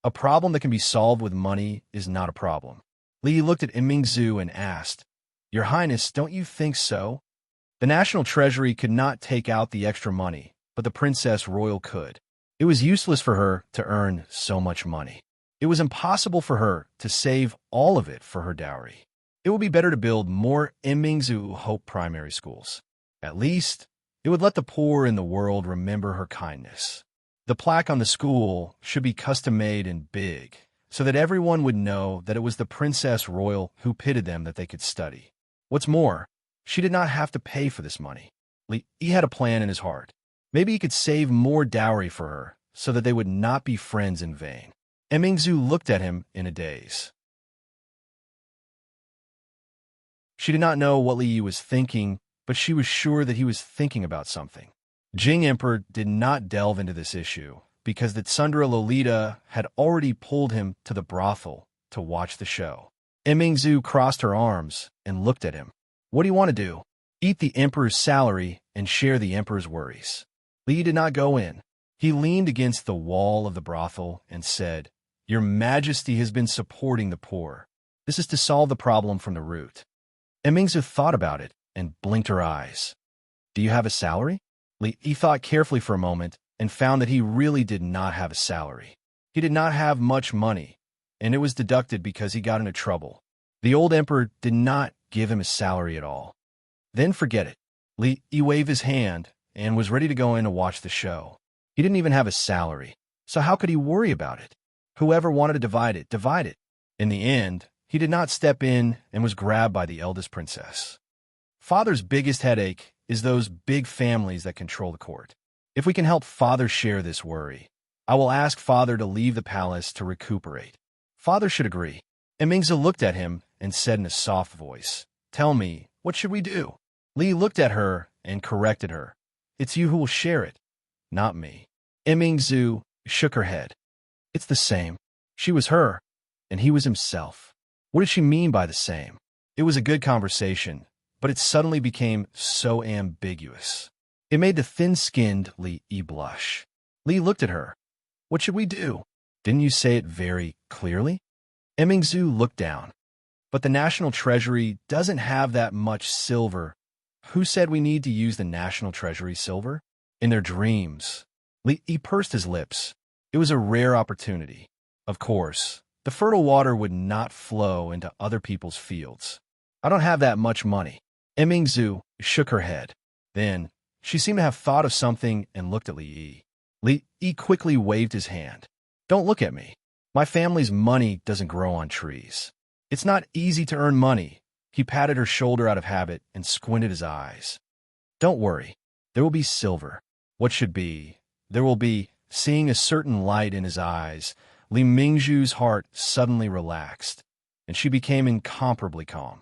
A problem that can be solved with money is not a problem." Li looked at Imingzu and asked, "Your Highness, don't you think so?" The national treasury could not take out the extra money, but the Princess Royal could. It was useless for her to earn so much money. It was impossible for her to save all of it for her dowry. It would be better to build more Imingzu Hope primary schools. At least, it would let the poor in the world remember her kindness. The plaque on the school should be custom-made and big, so that everyone would know that it was the Princess Royal who pitted them that they could study. What's more, she did not have to pay for this money. He had a plan in his heart. Maybe he could save more dowry for her, so that they would not be friends in vain. Imingzu looked at him in a daze. She did not know what Li was thinking, but she was sure that he was thinking about something. Jing Emperor did not delve into this issue, because the Tsundere Lolita had already pulled him to the brothel to watch the show. Imingzu crossed her arms and looked at him. "What do you want to do?" "Eat the Emperor's salary and share the Emperor's worries." Li did not go in. He leaned against the wall of the brothel and said, "Your Majesty has been supporting the poor. This is to solve the problem from the root." Imingzu thought about it and blinked her eyes. "Do you have a salary?" He thought carefully for a moment and found that he really did not have a salary. He did not have much money, and it was deducted because he got into trouble. The old emperor did not give him a salary at all. "Then forget it." He waved his hand and was ready to go in to watch the show. He didn't even have a salary, so how could he worry about it? Whoever wanted to divide it, divide it. In the end, he did not step in and was grabbed by the eldest princess. Father's biggest headache is those big families that control the court. If we can help Father share this worry, I will ask Father to leave the palace to recuperate. Father should agree. Imingzu looked at him and said in a soft voice, "Tell me, what should we do?" Li looked at her and corrected her. "It's you who will share it, not me." Imingzu shook her head. "It's the same." She was her, and he was himself. What did she mean by the same? It was a good conversation, but it suddenly became so ambiguous. It made the thin-skinned Li blush. Li looked at her. "What should we do?" "Didn't you say it very clearly?" Imingzu looked down. "But the national treasury doesn't have that much silver." "Who said we need to use the national treasury silver?" "In their dreams." He pursed his lips. It was a rare opportunity. Of course, the fertile water would not flow into other people's fields. "I don't have that much money." Imingzu shook her head. Then, she seemed to have thought of something and looked at Li. Li quickly waved his hand. "Don't look at me. My family's money doesn't grow on trees. It's not easy to earn money." He patted her shoulder out of habit and squinted his eyes. "Don't worry. There will be silver. What should be, there will be." Seeing a certain light in his eyes, Li Mingzhu's heart suddenly relaxed, and she became incomparably calm.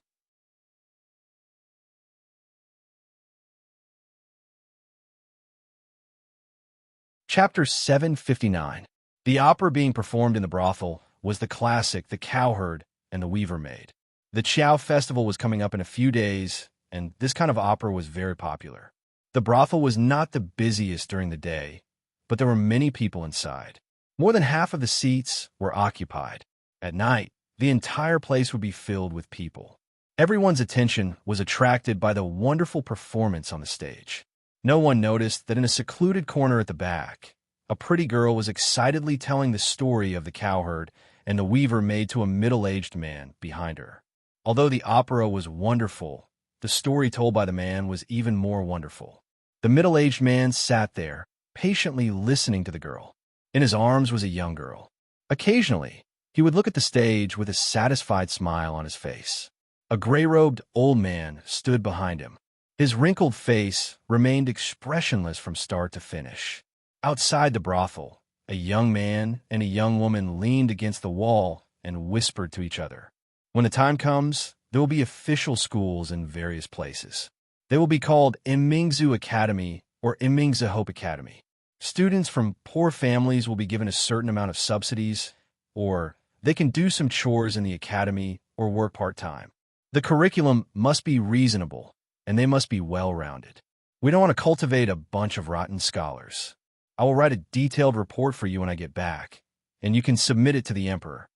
Chapter 759. The opera being performed in the brothel was the classic The Cowherd and the Weaver Maid. The Chow Festival was coming up in a few days, and this kind of opera was very popular. The brothel was not the busiest during the day, but there were many people inside. More than half of the seats were occupied. At night, the entire place would be filled with people. Everyone's attention was attracted by the wonderful performance on the stage. No one noticed that in a secluded corner at the back, a pretty girl was excitedly telling the story of the cowherd and the weaver maid to a middle-aged man behind her. Although the opera was wonderful, the story told by the man was even more wonderful. The middle-aged man sat there, patiently listening to the girl. In his arms was a young girl. Occasionally, he would look at the stage with a satisfied smile on his face. A gray-robed old man stood behind him. His wrinkled face remained expressionless from start to finish. Outside the brothel, a young man and a young woman leaned against the wall and whispered to each other. When the time comes, there will be official schools in various places. They will be called Immerse Academy or Immerse Hope Academy. Students from poor families will be given a certain amount of subsidies, or they can do some chores in the academy or work part-time. The curriculum must be reasonable, and they must be well-rounded. We don't want to cultivate a bunch of rotten scholars. I will write a detailed report for you when I get back, and you can submit it to the emperor.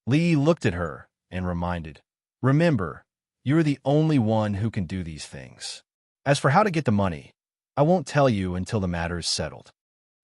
Li looked at her and reminded, "Remember, you're the only one who can do these things. As for how to get the money, I won't tell you until the matter is settled."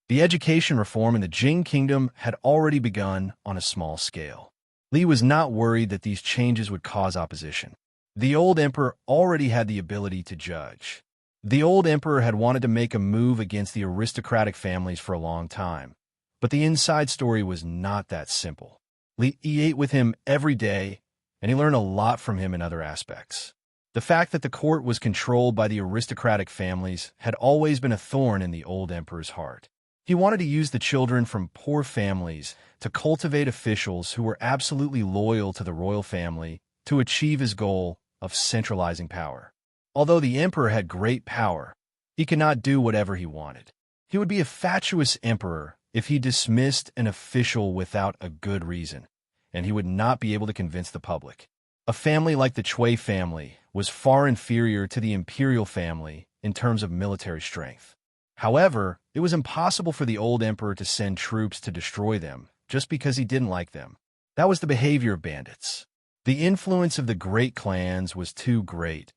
The education reform in the Jing Kingdom had already begun on a small scale. Li was not worried that these changes would cause opposition. The old emperor already had the ability to judge. The old emperor had wanted to make a move against the aristocratic families for a long time, but the inside story was not that simple. Li ate with him every day, and he learned a lot from him in other aspects. The fact that the court was controlled by the aristocratic families had always been a thorn in the old emperor's heart. He wanted to use the children from poor families to cultivate officials who were absolutely loyal to the royal family to achieve his goal of centralizing power. Although the emperor had great power, he could not do whatever he wanted. He would be a fatuous emperor if he dismissed an official without a good reason, and he would not be able to convince the public. A family like the Chui family was far inferior to the imperial family in terms of military strength. However, it was impossible for the old emperor to send troops to destroy them just because he didn't like them. That was the behavior of bandits. The influence of the great clans was too great,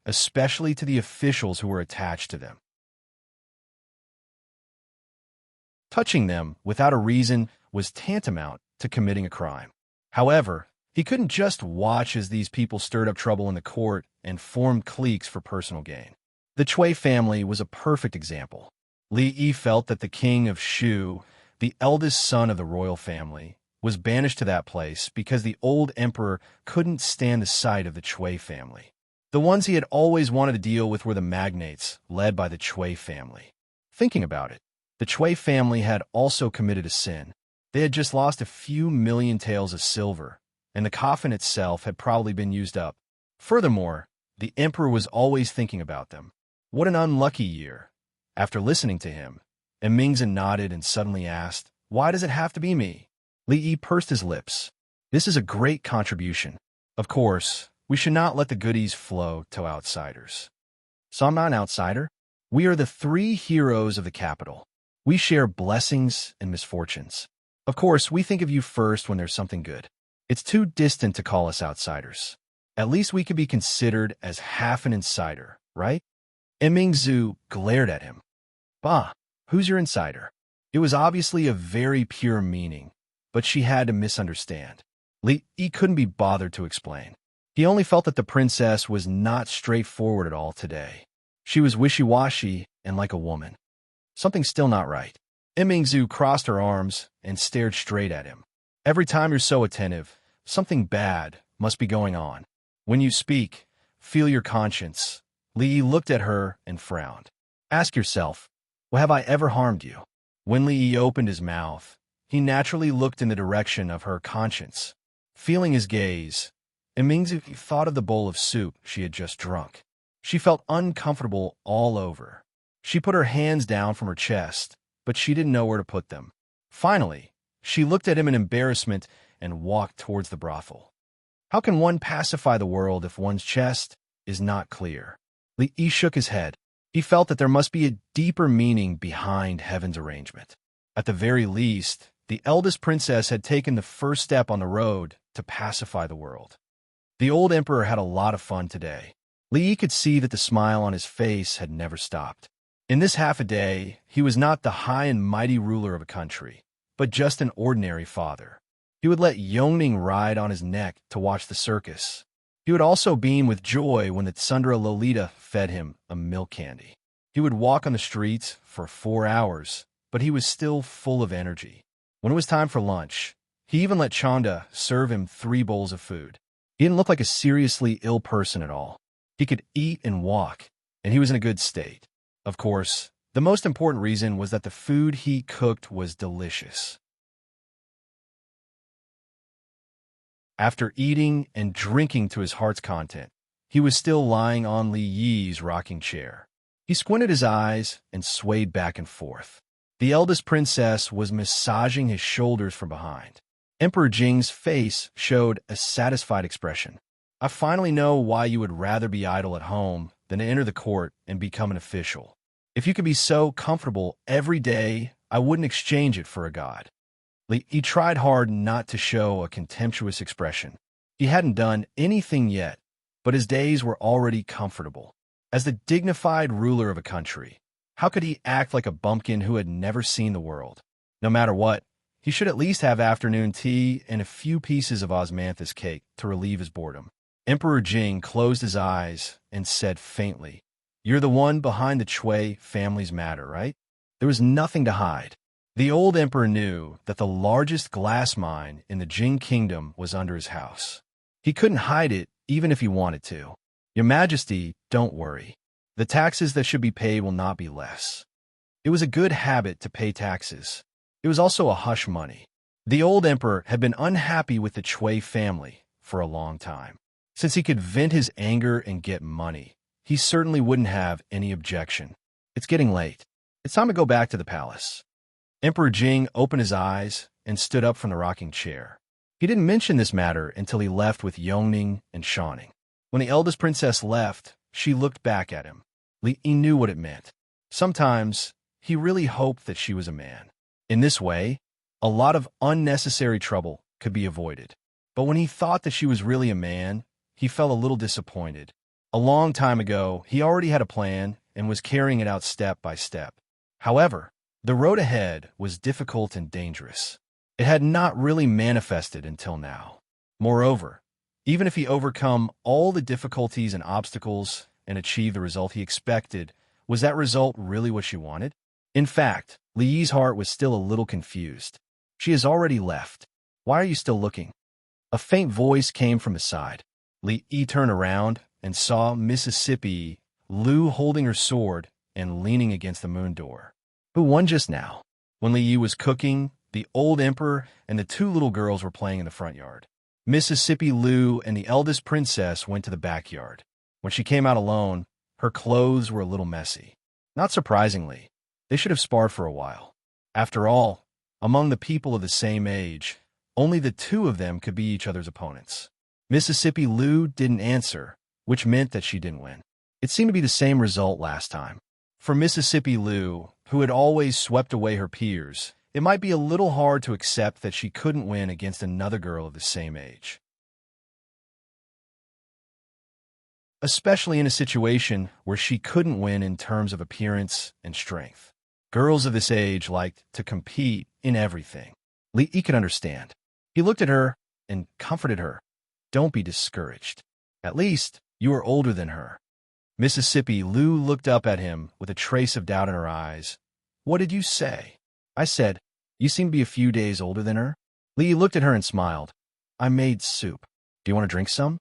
especially to the officials who were attached to them. Touching them without a reason was tantamount to committing a crime. However, he couldn't just watch as these people stirred up trouble in the court and formed cliques for personal gain. The Chui family was a perfect example. Li Yi felt that the king of Shu, the eldest son of the royal family, was banished to that place because the old emperor couldn't stand the sight of the Chui family. The ones he had always wanted to deal with were the magnates, led by the Chui family. Thinking about it, the Chui family had also committed a sin. They had just lost a few million taels of silver, and the coffin itself had probably been used up. Furthermore, the emperor was always thinking about them. What an unlucky year. After listening to him, Emingza nodded and suddenly asked, "Why does it have to be me?" Li Yi pursed his lips. "This is a great contribution. Of course, we should not let the goodies flow to outsiders." "So I'm not an outsider? We are the three heroes of the capital. We share blessings and misfortunes. Of course, we think of you first when there's something good. It's too distant to call us outsiders. At least we could be considered as half an insider, right?" Emingzu glared at him. "Bah, who's your insider?" It was obviously a very pure meaning, but she had to misunderstand. Li Yi couldn't be bothered to explain. He only felt that the princess was not straightforward at all today. She was wishy-washy and like a woman. Something's still not right. Emingzu crossed her arms and stared straight at him. "Every time you're so attentive, something bad must be going on. When you speak, feel your conscience." Li Yi looked at her and frowned. "Ask yourself, well, have I ever harmed you?" When Li Yi opened his mouth, he naturally looked in the direction of her conscience. Feeling his gaze, Emingzu thought of the bowl of soup she had just drunk. She felt uncomfortable all over. She put her hands down from her chest, but she didn't know where to put them. Finally, she looked at him in embarrassment and walked towards the brothel. How can one pacify the world if one's chest is not clear? Li Yi shook his head. He felt that there must be a deeper meaning behind heaven's arrangement. At the very least, the eldest princess had taken the first step on the road to pacify the world. The old emperor had a lot of fun today. Li Yi could see that the smile on his face had never stopped. In this half a day, he was not the high and mighty ruler of a country, but just an ordinary father. He would let Yongning ride on his neck to watch the circus. He would also beam with joy when the Tsundere Lolita fed him a milk candy. He would walk on the streets for 4 hours, but he was still full of energy. When it was time for lunch, he even let Chanda serve him 3 bowls of food. He didn't look like a seriously ill person at all. He could eat and walk, and he was in a good state. Of course, the most important reason was that the food he cooked was delicious. After eating and drinking to his heart's content, he was still lying on Li Yi's rocking chair. He squinted his eyes and swayed back and forth. The eldest princess was massaging his shoulders from behind. Emperor Jing's face showed a satisfied expression. I finally know why you would rather be idle at home than to enter the court and become an official. If you could be so comfortable every day, I wouldn't exchange it for a god. He tried hard not to show a contemptuous expression. He hadn't done anything yet, but his days were already comfortable. As the dignified ruler of a country, how could he act like a bumpkin who had never seen the world? No matter what, he should at least have afternoon tea and a few pieces of osmanthus cake to relieve his boredom. Emperor Jing closed his eyes and said faintly, "You're the one behind the Chui family's matter, right?" There was nothing to hide. The old emperor knew that the largest glass mine in the Jing kingdom was under his house. He couldn't hide it even if he wanted to. "Your Majesty, don't worry. The taxes that should be paid will not be less." It was a good habit to pay taxes. It was also a hush money. The old emperor had been unhappy with the Chui family for a long time. Since he could vent his anger and get money, he certainly wouldn't have any objection. It's getting late. It's time to go back to the palace. Emperor Jing opened his eyes and stood up from the rocking chair. He didn't mention this matter until he left with Yongning and Shaning. When the eldest princess left, she looked back at him. He knew what it meant. Sometimes, he really hoped that she was a man. In this way, a lot of unnecessary trouble could be avoided. But when he thought that she was really a man, he felt a little disappointed. A long time ago, he already had a plan and was carrying it out step by step. However, the road ahead was difficult and dangerous. It had not really manifested until now. Moreover, even if he overcome all the difficulties and obstacles and achieved the result he expected, was that result really what she wanted? In fact, Li Yi's heart was still a little confused. She has already left. Why are you still looking? A faint voice came from his side. Li Yi turned around and saw Mississippi Lu holding her sword and leaning against the moon door. Who won just now? When Li Yi was cooking, the old emperor and the 2 little girls were playing in the front yard. Mississippi Lu and the eldest princess went to the backyard. When she came out alone, her clothes were a little messy. Not surprisingly, they should have sparred for a while. After all, among the people of the same age, only the 2 of them could be each other's opponents. Mississippi Lu didn't answer, which meant that she didn't win. It seemed to be the same result last time. For Mississippi Lu, who had always swept away her peers, it might be a little hard to accept that she couldn't win against another girl of the same age. Especially in a situation where she couldn't win in terms of appearance and strength. Girls of this age liked to compete in everything. Li Yi could understand. He looked at her and comforted her. "Don't be discouraged. At least, you are older than her." Mississippi Lu looked up at him with a trace of doubt in her eyes. "What did you say?" "I said, you seem to be a few days older than her." Li Yi looked at her and smiled. "I made soup. Do you want to drink some?"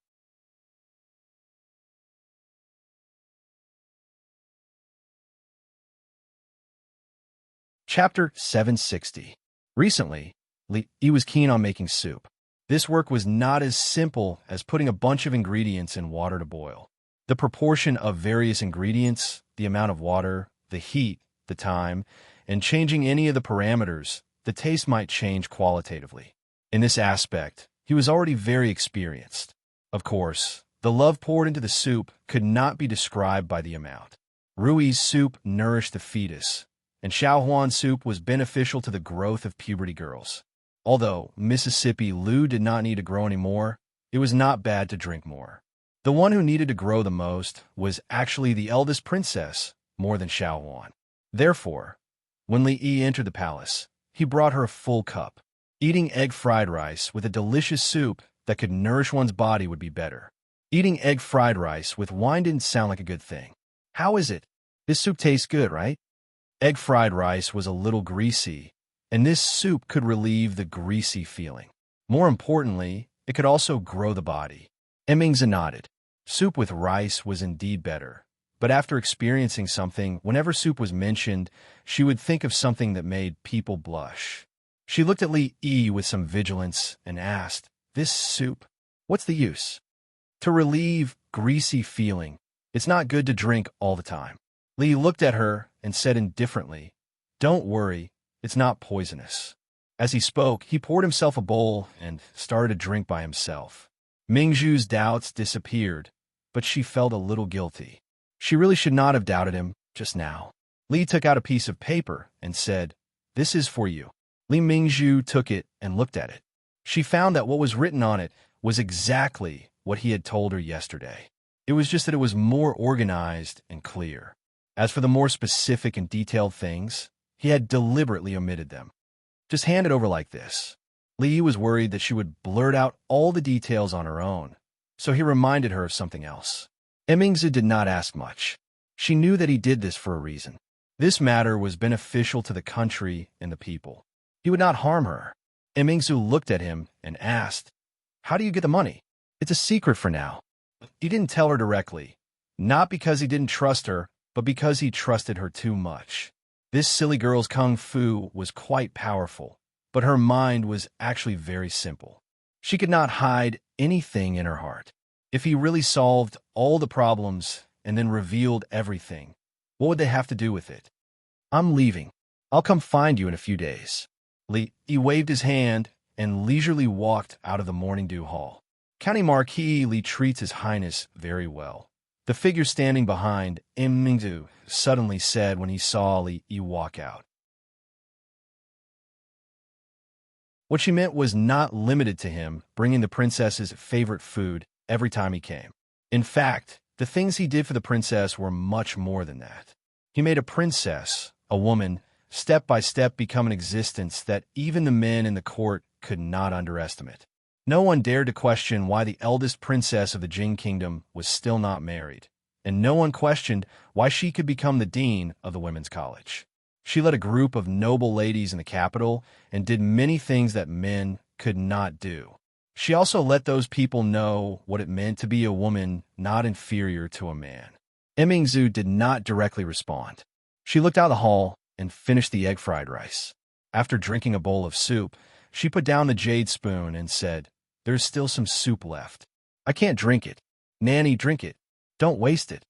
Chapter 760. Recently, Li Yi was keen on making soup. This work was not as simple as putting a bunch of ingredients in water to boil. The proportion of various ingredients, the amount of water, the heat, the time, and changing any of the parameters, the taste might change qualitatively. In this aspect, he was already very experienced. Of course, the love poured into the soup could not be described by the amount. Rui's soup nourished the fetus, and Xiaohuan soup was beneficial to the growth of puberty girls. Although Mississippi Lu did not need to grow anymore, it was not bad to drink more. The one who needed to grow the most was actually the eldest princess, more than Xiaohuan. Therefore, when Li Yi entered the palace, he brought her a full cup. Eating egg fried rice with a delicious soup that could nourish one's body would be better. Eating egg fried rice with wine didn't sound like a good thing. How is it? This soup tastes good, right? Egg fried rice was a little greasy, and this soup could relieve the greasy feeling. More importantly, it could also grow the body. Emmingza nodded. Soup with rice was indeed better. But after experiencing something, whenever soup was mentioned, she would think of something that made people blush. She looked at Li Yi with some vigilance and asked, "This soup, what's the use?" "To relieve greasy feeling. It's not good to drink all the time." Li looked at her and said indifferently, "Don't worry, it's not poisonous." As he spoke, he poured himself a bowl and started to drink by himself. Mingzhu's doubts disappeared, but she felt a little guilty. She really should not have doubted him just now. Li took out a piece of paper and said, "This is for you." Li Mingzhu took it and looked at it. She found that what was written on it was exactly what he had told her yesterday. It was just that it was more organized and clear. As for the more specific and detailed things, he had deliberately omitted them. "Just hand it over like this." Li was worried that she would blurt out all the details on her own, so he reminded her of something else. Emmingza did not ask much. She knew that he did this for a reason. This matter was beneficial to the country and the people. He would not harm her. Emmingzu looked at him and asked, "How do you get the money?" "It's a secret for now." He didn't tell her directly, not because he didn't trust her, but because he trusted her too much. This silly girl's kung fu was quite powerful, but her mind was actually very simple. She could not hide anything in her heart. If he really solved all the problems and then revealed everything, what would they have to do with it? "I'm leaving. I'll come find you in a few days." He waved his hand and leisurely walked out of the morning dew hall. County Marquis Li treats His Highness very well. The figure standing behind Mingzhu suddenly said when he saw Li Yi walk out. What she meant was not limited to him bringing the princess's favorite food every time he came. In fact, the things he did for the princess were much more than that. He made a princess, a woman, step by step become an existence that even the men in the court could not underestimate. No one dared to question why the eldest princess of the Jing Kingdom was still not married, and no one questioned why she could become the dean of the women's college. She led a group of noble ladies in the capital and did many things that men could not do. She also let those people know what it meant to be a woman not inferior to a man. Mingzhu did not directly respond. She looked out the hall and finished the egg fried rice. After drinking a bowl of soup, she put down the jade spoon and said, "There's still some soup left. I can't drink it. Nanny, drink it. Don't waste it."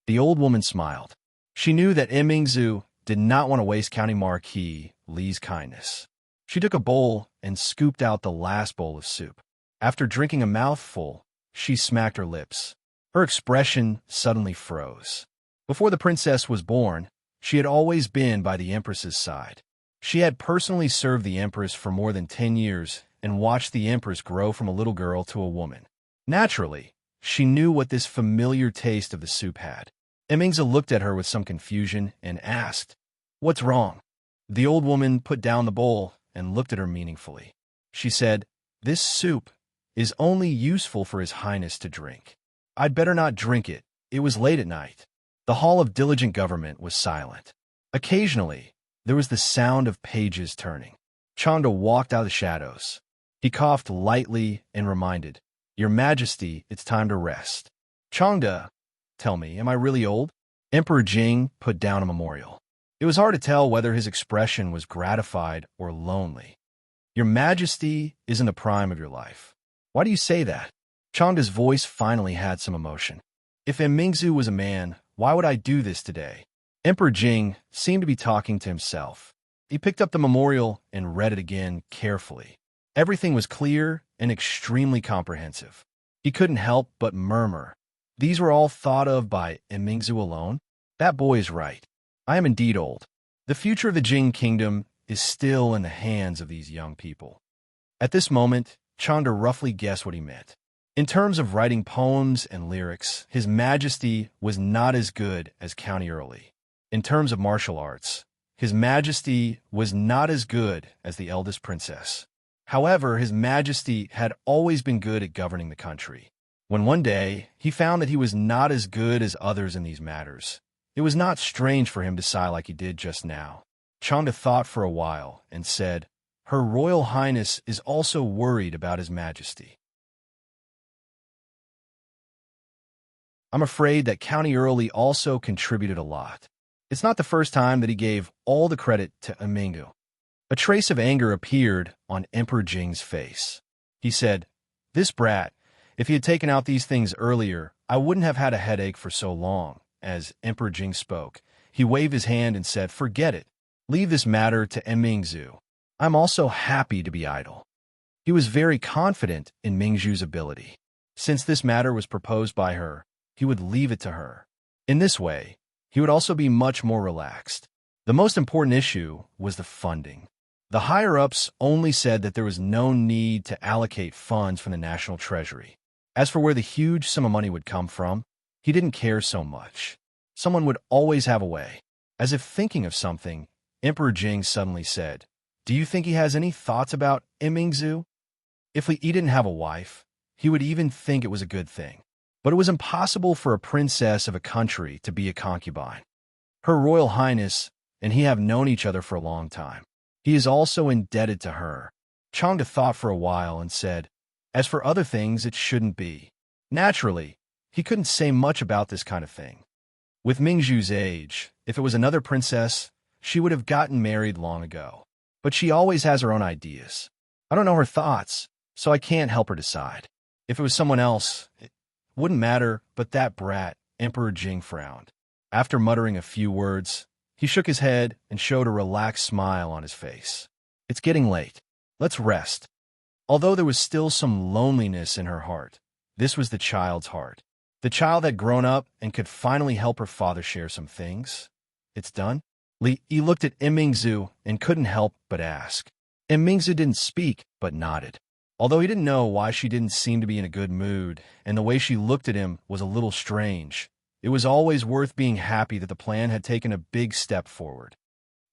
The old woman smiled. She knew that Mingzhu did not want to waste County Marquis Li's kindness. She took a bowl and scooped out the last bowl of soup. After drinking a mouthful, she smacked her lips. Her expression suddenly froze. Before the princess was born, she had always been by the Empress's side. She had personally served the Empress for more than 10 years and watched the Empress grow from a little girl to a woman. Naturally, she knew what this familiar taste of the soup had. Mingzhu looked at her with some confusion and asked, "What's wrong?" The old woman put down the bowl and looked at her meaningfully. She said, "This soup is only useful for His Highness to drink. I'd better not drink it. It was late at night." The hall of diligent government was silent. Occasionally, there was the sound of pages turning. Changda walked out of the shadows. He coughed lightly and reminded, "Your Majesty, it's time to rest." "Changda, tell me, am I really old?" Emperor Jing put down a memorial. It was hard to tell whether his expression was gratified or lonely. "Your Majesty is in the prime of your life." "Why do you say that?" Changda's voice finally had some emotion. "If Mingzhu was a man, why would I do this today?" Emperor Jing seemed to be talking to himself. He picked up the memorial and read it again carefully. Everything was clear and extremely comprehensive. He couldn't help but murmur, "These were all thought of by Mingzhu alone? That boy is right. I am indeed old. The future of the Jing Kingdom is still in the hands of these young people." At this moment, Changda roughly guessed what he meant. In terms of writing poems and lyrics, His Majesty was not as good as County Early. In terms of martial arts, His Majesty was not as good as the eldest princess. However, His Majesty had always been good at governing the country. When one day he found that he was not as good as others in these matters, it was not strange for him to sigh like he did just now. Chang'e thought for a while and said, "Her Royal Highness is also worried about His Majesty. I'm afraid that County Early also contributed a lot. It's not the first time that he gave all the credit to Emingu." A trace of anger appeared on Emperor Jing's face. He said, "This brat, if he had taken out these things earlier, I wouldn't have had a headache for so long." As Emperor Jing spoke, he waved his hand and said, "Forget it. Leave this matter to Mingzhu. I'm also happy to be idle." He was very confident in Mingzhu's ability. Since this matter was proposed by her, he would leave it to her. In this way, he would also be much more relaxed. The most important issue was the funding. The higher-ups only said that there was no need to allocate funds from the national treasury. As for where the huge sum of money would come from, he didn't care so much. Someone would always have a way. As if thinking of something, Emperor Jing suddenly said, "Do you think he has any thoughts about Mingzhu? If he didn't have a wife, he would even think it was a good thing. But it was impossible for a princess of a country to be a concubine. Her Royal Highness and he have known each other for a long time. He is also indebted to her." Chang'e thought for a while and said, "As for other things, it shouldn't be." Naturally, he couldn't say much about this kind of thing. With Mingzhu's age, if it was another princess, she would have gotten married long ago. But she always has her own ideas. I don't know her thoughts, so I can't help her decide. If it was someone else, it wouldn't matter, but that brat, Emperor Jing frowned. After muttering a few words, he shook his head and showed a relaxed smile on his face. "It's getting late. Let's rest." Although there was still some loneliness in her heart, this was the child's heart. The child had grown up and could finally help her father share some things. "It's done?" He looked at Mingzhu and couldn't help but ask. Mingzhu didn't speak, but nodded. Although he didn't know why she didn't seem to be in a good mood, and the way she looked at him was a little strange, it was always worth being happy that the plan had taken a big step forward.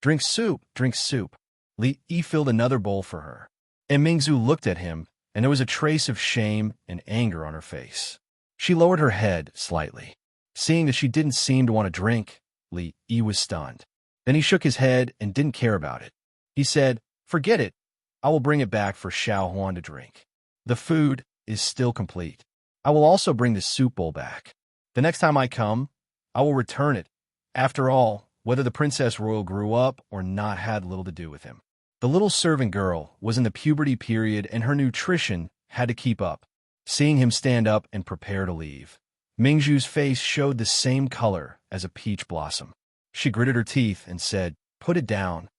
Drink soup, drink soup." Li filled another bowl for her. Mingzhu looked at him, and there was a trace of shame and anger on her face. She lowered her head slightly. Seeing that she didn't seem to want to drink, Li was stunned. Then he shook his head and didn't care about it. He said, "Forget it. I will bring it back for Xiao Huan to drink. The food is still complete. I will also bring the soup bowl back. The next time I come, I will return it. After all, whether the Princess Royal grew up or not had little to do with him." The little servant girl was in the puberty period and her nutrition had to keep up. Seeing him stand up and prepare to leave, Mingzhu's face showed the same color as a peach blossom. She gritted her teeth and said, "Put it down."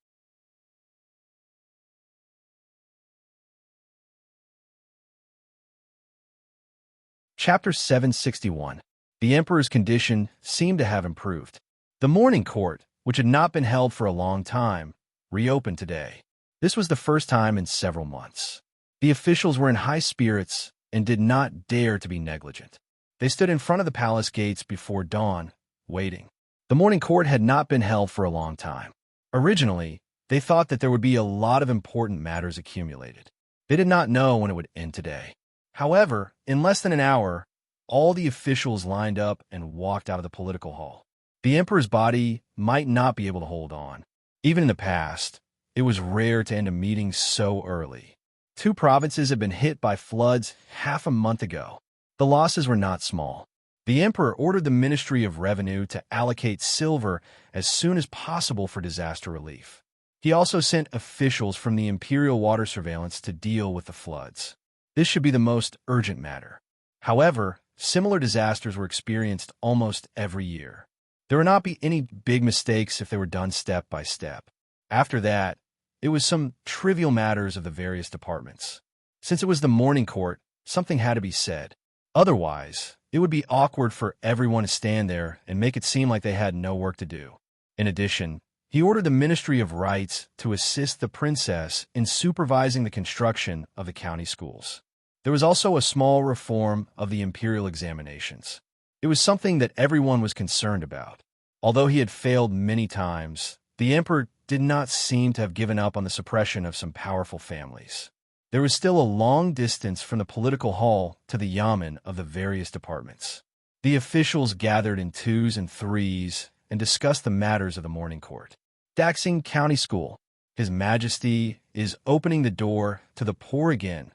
Chapter 761. The Emperor's condition seemed to have improved. The morning court, which had not been held for a long time, reopened today. This was the first time in several months. The officials were in high spirits and did not dare to be negligent. They stood in front of the palace gates before dawn, waiting. The morning court had not been held for a long time. Originally, they thought that there would be a lot of important matters accumulated. They did not know when it would end today. However, in less than an hour, all the officials lined up and walked out of the political hall. The emperor's body might not be able to hold on. Even in the past, it was rare to end a meeting so early. 2 provinces had been hit by floods half a month ago. The losses were not small. The emperor ordered the Ministry of Revenue to allocate silver as soon as possible for disaster relief. He also sent officials from the Imperial Water Surveillance to deal with the floods. This should be the most urgent matter. However, similar disasters were experienced almost every year. There would not be any big mistakes if they were done step by step. After that, it was some trivial matters of the various departments. Since it was the morning court, something had to be said. Otherwise, it would be awkward for everyone to stand there and make it seem like they had no work to do. In addition, he ordered the Ministry of Rights to assist the princess in supervising the construction of the county schools. There was also a small reform of the imperial examinations. It was something that everyone was concerned about. Although he had failed many times, the emperor did not seem to have given up on the suppression of some powerful families. There was still a long distance from the political hall to the yamen of the various departments. The officials gathered in twos and threes and discussed the matters of the morning court. Daxing County School. His Majesty is opening the door to the poor again.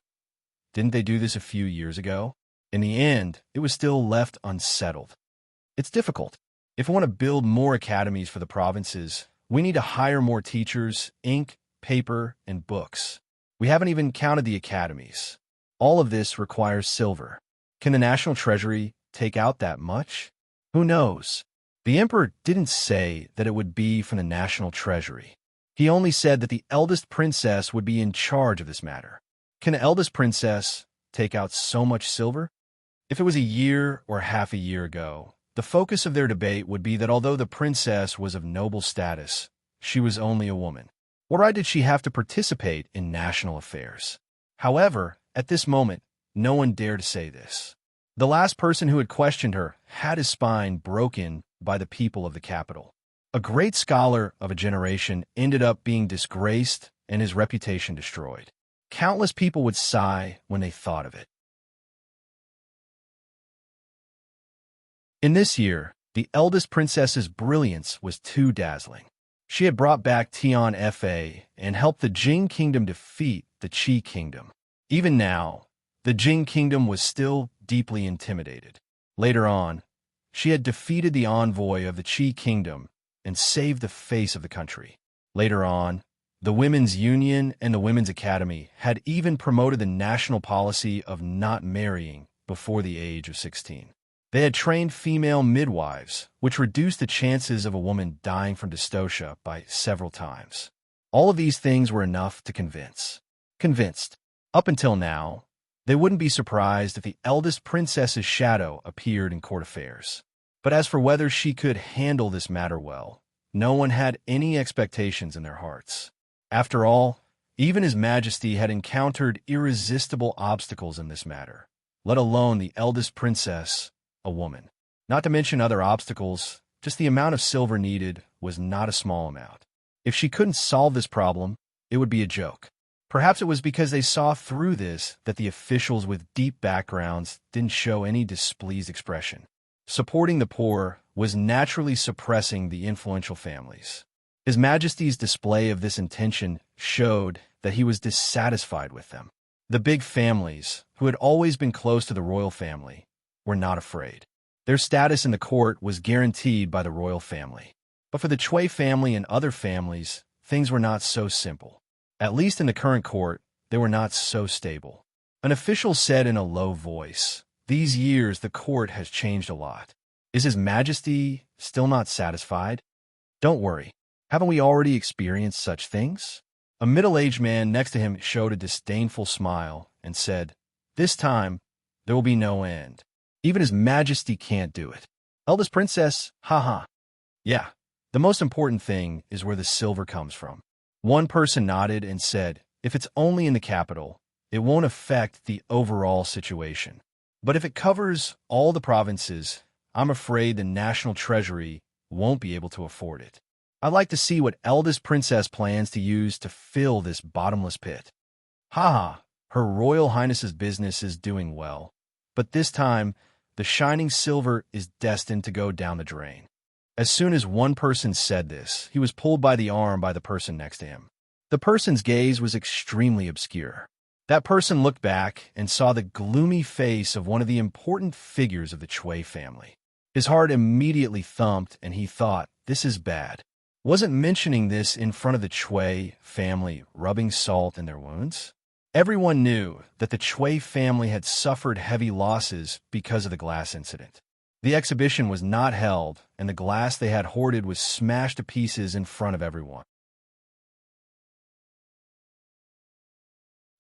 Didn't they do this a few years ago? In the end, it was still left unsettled. It's difficult. If we want to build more academies for the provinces, we need to hire more teachers, ink, paper, and books. We haven't even counted the academies. All of this requires silver. Can the national treasury take out that much? Who knows? The emperor didn't say that it would be from the national treasury. He only said that the eldest princess would be in charge of this matter. Can the eldest princess take out so much silver? If it was a year or half a year ago, the focus of their debate would be that although the princess was of noble status, she was only a woman. What right did she have to participate in national affairs? However, at this moment, no one dared to say this. The last person who had questioned her had his spine broken by the people of the capital. A great scholar of a generation ended up being disgraced and his reputation destroyed. Countless people would sigh when they thought of it. In this year, the eldest princess's brilliance was too dazzling. She had brought back Tian Fa and helped the Jing kingdom defeat the Qi kingdom. Even now, the Jing kingdom was still deeply intimidated. Later on, she had defeated the envoy of the Qi kingdom and saved the face of the country. Later on, the Women's Union and the Women's Academy had even promoted the national policy of not marrying before the age of 16. They had trained female midwives, which reduced the chances of a woman dying from dystocia by several times. All of these things were enough to convinced. Up until now, they wouldn't be surprised if the eldest princess's shadow appeared in court affairs. But as for whether she could handle this matter well, no one had any expectations in their hearts. After all, even His Majesty had encountered irresistible obstacles in this matter, let alone the eldest princess, a woman. Not to mention other obstacles, just the amount of silver needed was not a small amount. If she couldn't solve this problem, it would be a joke. Perhaps it was because they saw through this that the officials with deep backgrounds didn't show any displeased expression. Supporting the poor was naturally suppressing the influential families. His Majesty's display of this intention showed that he was dissatisfied with them. The big families, who had always been close to the royal family, were not afraid. Their status in the court was guaranteed by the royal family. But for the Chui family and other families, things were not so simple. At least in the current court, they were not so stable. An official said in a low voice, "These years the court has changed a lot. Is His Majesty still not satisfied?" "Don't worry. Haven't we already experienced such things?" A middle-aged man next to him showed a disdainful smile and said, "This time, there will be no end. Even His Majesty can't do it." "Eldest princess, haha." "Yeah, the most important thing is where the silver comes from." One person nodded and said, "If it's only in the capital, it won't affect the overall situation. But if it covers all the provinces, I'm afraid the national treasury won't be able to afford it. I'd like to see what eldest princess plans to use to fill this bottomless pit." "Haha, Her Royal Highness's business is doing well, but this time, the shining silver is destined to go down the drain." As soon as one person said this, he was pulled by the arm by the person next to him. The person's gaze was extremely obscure. That person looked back and saw the gloomy face of one of the important figures of the Chui family. His heart immediately thumped, and he thought, "This is bad." Wasn't mentioning this in front of the Chui family rubbing salt in their wounds? Everyone knew that the Chui family had suffered heavy losses because of the glass incident. The exhibition was not held, and the glass they had hoarded was smashed to pieces in front of everyone.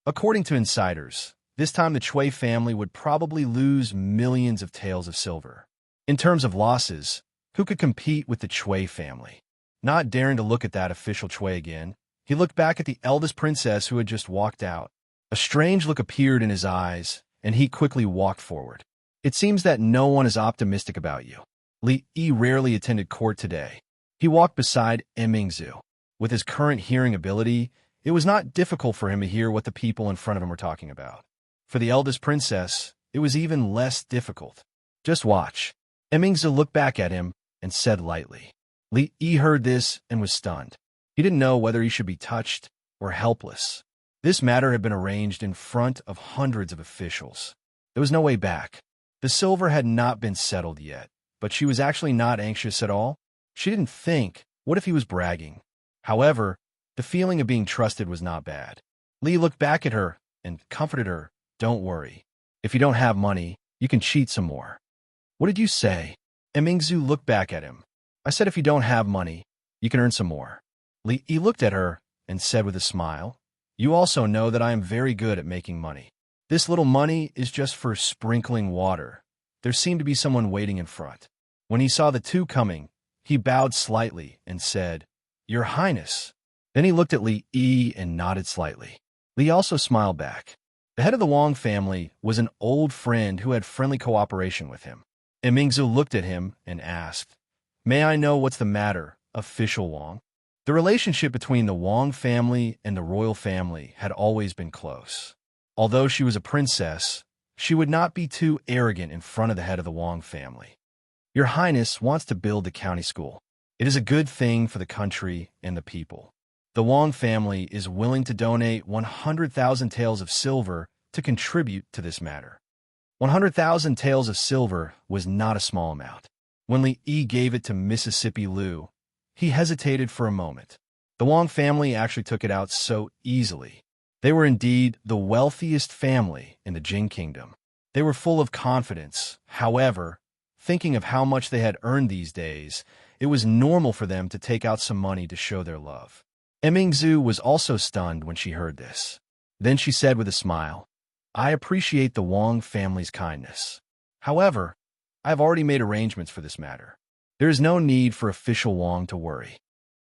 According to insiders, this time the Chui family would probably lose millions of taels of silver. In terms of losses, who could compete with the Chui family? Not daring to look at that official Chui again, he looked back at the eldest princess who had just walked out. A strange look appeared in his eyes, and he quickly walked forward. "It seems that no one is optimistic about you." Li Yi rarely attended court today. He walked beside Mingzhu. With his current hearing ability, It was not difficult for him to hear what the people in front of him were talking about. For the eldest princess, it was even less difficult. Just watch. Emingzu looked back at him and said lightly. Li Yi heard this and was stunned. He didn't know whether he should be touched or helpless. This matter had been arranged in front of hundreds of officials. There was no way back. The silver had not been settled yet, but she was actually not anxious at all. She didn't think, what if he was bragging? However, the feeling of being trusted was not bad. Li looked back at her and comforted her. Don't worry. If you don't have money, you can cheat some more. What did you say? Emingzu looked back at him. I said if you don't have money, you can earn some more. Li Yi looked at her and said with a smile, you also know that I am very good at making money. This little money is just for sprinkling water. There seemed to be someone waiting in front. When he saw the two coming, he bowed slightly and said, Your Highness. Then he looked at Li Yi and nodded slightly. Li also smiled back. The head of the Wang family was an old friend who had friendly cooperation with him. Emingzu looked at him and asked, May I know what's the matter, official Wang? The relationship between the Wang family and the royal family had always been close. Although she was a princess, she would not be too arrogant in front of the head of the Wang family. Your Highness wants to build the county school. It is a good thing for the country and the people. The Wang family is willing to donate 100,000 taels of silver to contribute to this matter. 100,000 taels of silver was not a small amount. When Li Yi gave it to Mississippi Liu, he hesitated for a moment. The Wang family actually took it out so easily. They were indeed the wealthiest family in the Jing Kingdom. They were full of confidence. However, thinking of how much they had earned these days, it was normal for them to take out some money to show their love. Emingzu was also stunned when she heard this. Then she said with a smile, I appreciate the Wang family's kindness. However, I have already made arrangements for this matter. There is no need for official Wang to worry.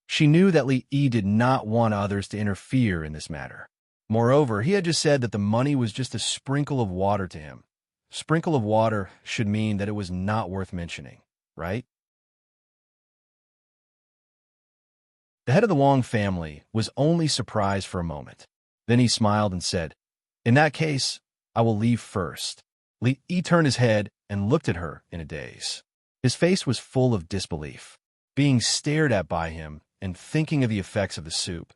She knew that Li Yi did not want others to interfere in this matter. Moreover, he had just said that the money was just a sprinkle of water to him. Sprinkle of water should mean that it was not worth mentioning, right? The head of the Wang family was only surprised for a moment. Then he smiled and said, In that case, I will leave first. Li Yi turned his head and looked at her in a daze. His face was full of disbelief. Being stared at by him and thinking of the effects of the soup,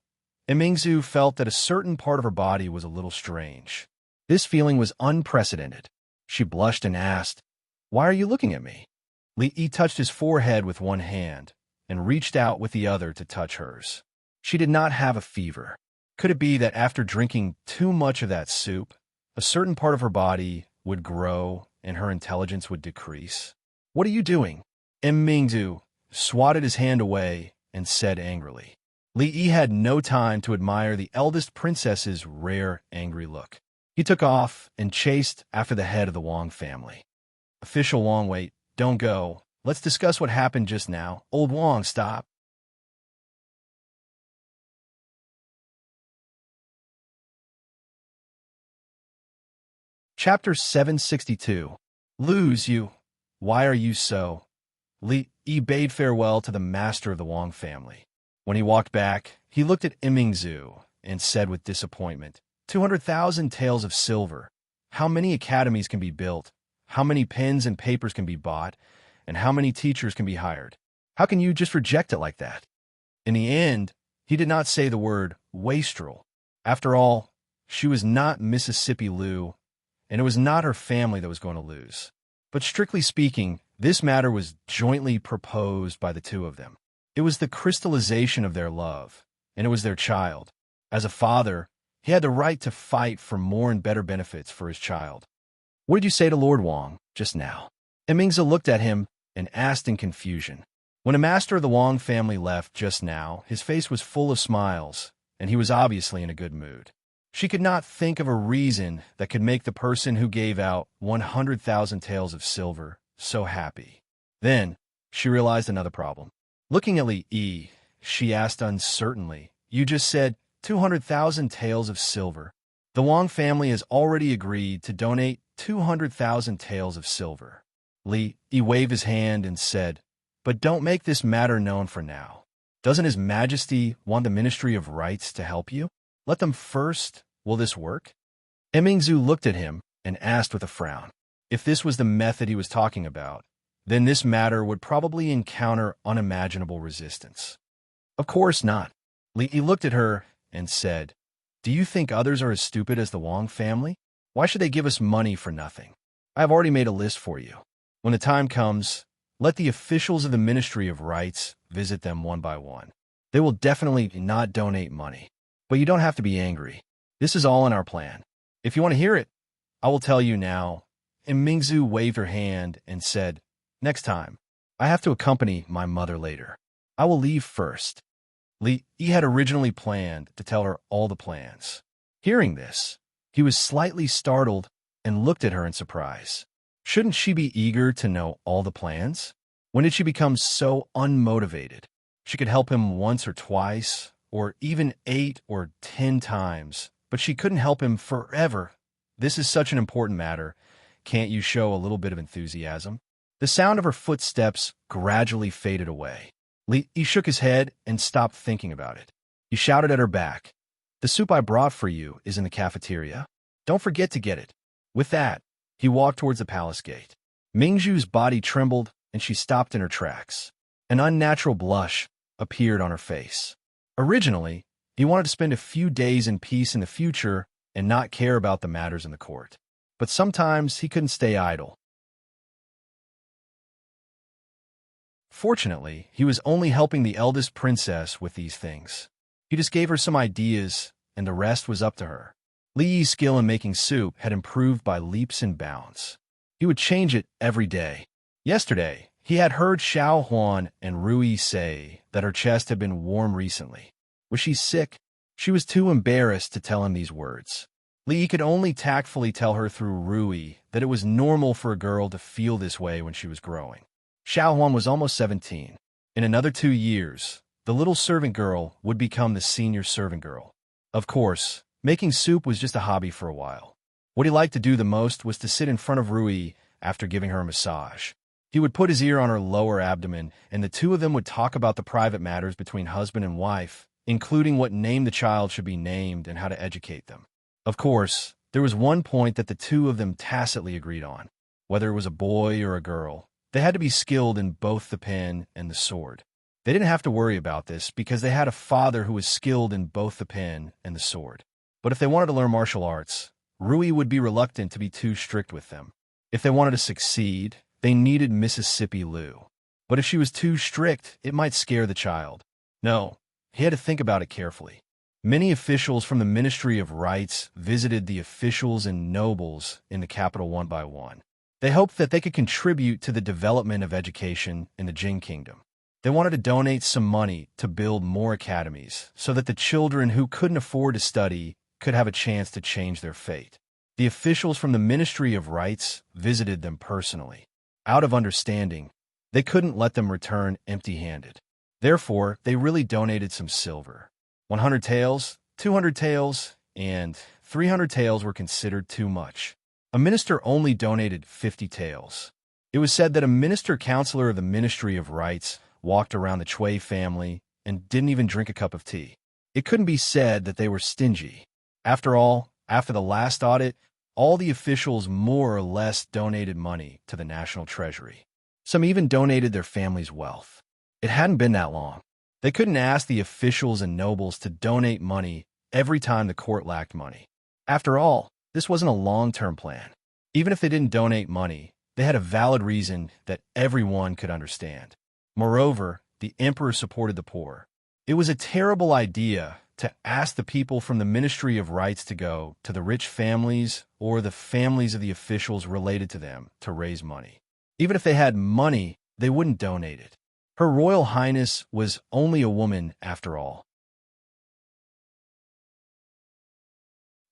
Emingzu felt that a certain part of her body was a little strange. This feeling was unprecedented. She blushed and asked, Why are you looking at me? Li Yi touched his forehead with one hand and reached out with the other to touch hers. She did not have a fever. Could it be that after drinking too much of that soup, a certain part of her body would grow and her intelligence would decrease? What are you doing? Emingzu swatted his hand away and said angrily. Li Yi had no time to admire the eldest princess's rare, angry look. He took off and chased after the head of the Wang family. Official Wang, wait, don't go. Let's discuss what happened just now. Old Wang, stop. Chapter 762. Lose you. Why are you so? Li Yi bade farewell to the master of the Wang family. When he walked back, he looked at Emingzu and said with disappointment, 200,000 taels of silver. How many academies can be built? How many pens and papers can be bought? And how many teachers can be hired? How can you just reject it like that? In the end, he did not say the word wastrel. After all, she was not Mississippi Liu, and it was not her family that was going to lose. But strictly speaking, this matter was jointly proposed by the two of them. It was the crystallization of their love, and it was their child. As a father, he had the right to fight for more and better benefits for his child. What did you say to Lord Wang just now? Emingzu looked at him and asked in confusion. When a master of the Wang family left just now, his face was full of smiles, and he was obviously in a good mood. She could not think of a reason that could make the person who gave out 100,000 taels of silver so happy. Then, she realized another problem. Looking at Li Yi, she asked uncertainly, You just said 200,000 taels of silver. The Wang family has already agreed to donate 200,000 taels of silver. Li Yi waved his hand and said, But don't make this matter known for now. Doesn't His Majesty want the Ministry of Rights to help you? Let them first. Will this work? Emingzu looked at him and asked with a frown. If this was the method he was talking about, then this matter would probably encounter unimaginable resistance. Of course not. Li looked at her and said, Do you think others are as stupid as the Wang family? Why should they give us money for nothing? I have already made a list for you. When the time comes, let the officials of the Ministry of Rights visit them one by one. They will definitely not donate money. But you don't have to be angry. This is all in our plan. If you want to hear it, I will tell you now. And Mingzu waved her hand and said, Next time, I have to accompany my mother later. I will leave first. Li had originally planned to tell her all the plans. Hearing this, he was slightly startled and looked at her in surprise. Shouldn't she be eager to know all the plans? When did she become so unmotivated? She could help him once or twice, or even 8 or 10 times, but she couldn't help him forever. This is such an important matter. Can't you show a little bit of enthusiasm? The sound of her footsteps gradually faded away. He shook his head and stopped thinking about it. He shouted at her back, The soup I brought for you is in the cafeteria. Don't forget to get it. With that, he walked towards the palace gate. Mingzhu's body trembled, and she stopped in her tracks. An unnatural blush appeared on her face. Originally, he wanted to spend a few days in peace in the future and not care about the matters in the court. But sometimes he couldn't stay idle. Fortunately, he was only helping the eldest princess with these things. He just gave her some ideas, and the rest was up to her. Li Yi's skill in making soup had improved by leaps and bounds. He would change it every day. Yesterday, he had heard Xiao Huan and Rui say that her chest had been warm recently. Was she sick? She was too embarrassed to tell him these words. Li Yi could only tactfully tell her through Rui that it was normal for a girl to feel this way when she was growing. Xiao Huan was almost 17. In another 2 years, the little servant girl would become the senior servant girl. Of course, making soup was just a hobby for a while. What he liked to do the most was to sit in front of Rui after giving her a massage. He would put his ear on her lower abdomen, and the two of them would talk about the private matters between husband and wife, including what name the child should be named and how to educate them. Of course, there was one point that the two of them tacitly agreed on. Whether it was a boy or a girl, they had to be skilled in both the pen and the sword. They didn't have to worry about this because they had a father who was skilled in both the pen and the sword. But if they wanted to learn martial arts, Rui would be reluctant to be too strict with them. If they wanted to succeed, they needed Mississippi Lou. But if she was too strict, it might scare the child. No, he had to think about it carefully. Many officials from the Ministry of Rights visited the officials and nobles in the capital one by one. They hoped that they could contribute to the development of education in the Jing Kingdom. They wanted to donate some money to build more academies so that the children who couldn't afford to study could have a chance to change their fate. The officials from the Ministry of Rights visited them personally. Out of understanding, they couldn't let them return empty-handed. Therefore, they really donated some silver. 100 taels, 200 taels, and 300 taels were considered too much. A minister only donated 50 taels. It was said that a minister counselor of the Ministry of Rights walked around the Chui family and didn't even drink a cup of tea. It couldn't be said that they were stingy. After all, after the last audit, all the officials more or less donated money to the national treasury. Some even donated their family's wealth. It hadn't been that long. They couldn't ask the officials and nobles to donate money every time the court lacked money. After all, this wasn't a long-term plan. Even if they didn't donate money, they had a valid reason that everyone could understand. Moreover, the emperor supported the poor. It was a terrible idea to ask the people from the Ministry of Rights to go to the rich families or the families of the officials related to them to raise money. Even if they had money, they wouldn't donate it. Her Royal Highness was only a woman after all.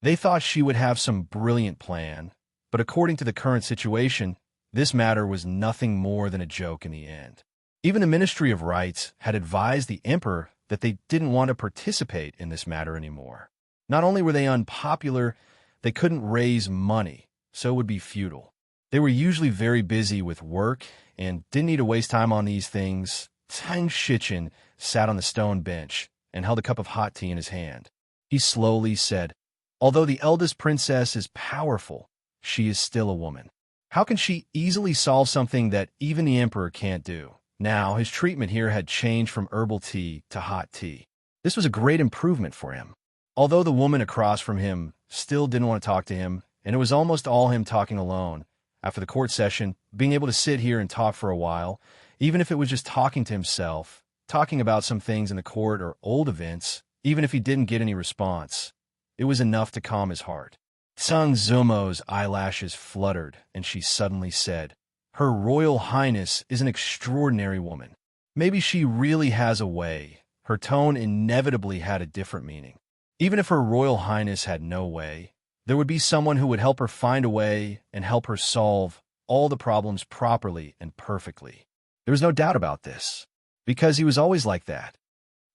They thought she would have some brilliant plan, but according to the current situation, this matter was nothing more than a joke in the end. Even the Ministry of Rights had advised the emperor that they didn't want to participate in this matter anymore. Not only were they unpopular, they couldn't raise money, so it would be futile. They were usually very busy with work and didn't need to waste time on these things. Tang Shichen sat on the stone bench and held a cup of hot tea in his hand. He slowly said, "Although the eldest princess is powerful, she is still a woman. How can she easily solve something that even the emperor can't do?" Now, his treatment here had changed from herbal tea to hot tea. This was a great improvement for him. Although the woman across from him still didn't want to talk to him, and it was almost all him talking alone, after the court session, being able to sit here and talk for a while, even if it was just talking to himself, talking about some things in the court or old events, even if he didn't get any response, it was enough to calm his heart. Tsang Zumo's eyelashes fluttered, and she suddenly said, "Her Royal Highness is an extraordinary woman. Maybe she really has a way." Her tone inevitably had a different meaning. Even if Her Royal Highness had no way, there would be someone who would help her find a way and help her solve all the problems properly and perfectly. There was no doubt about this, because he was always like that.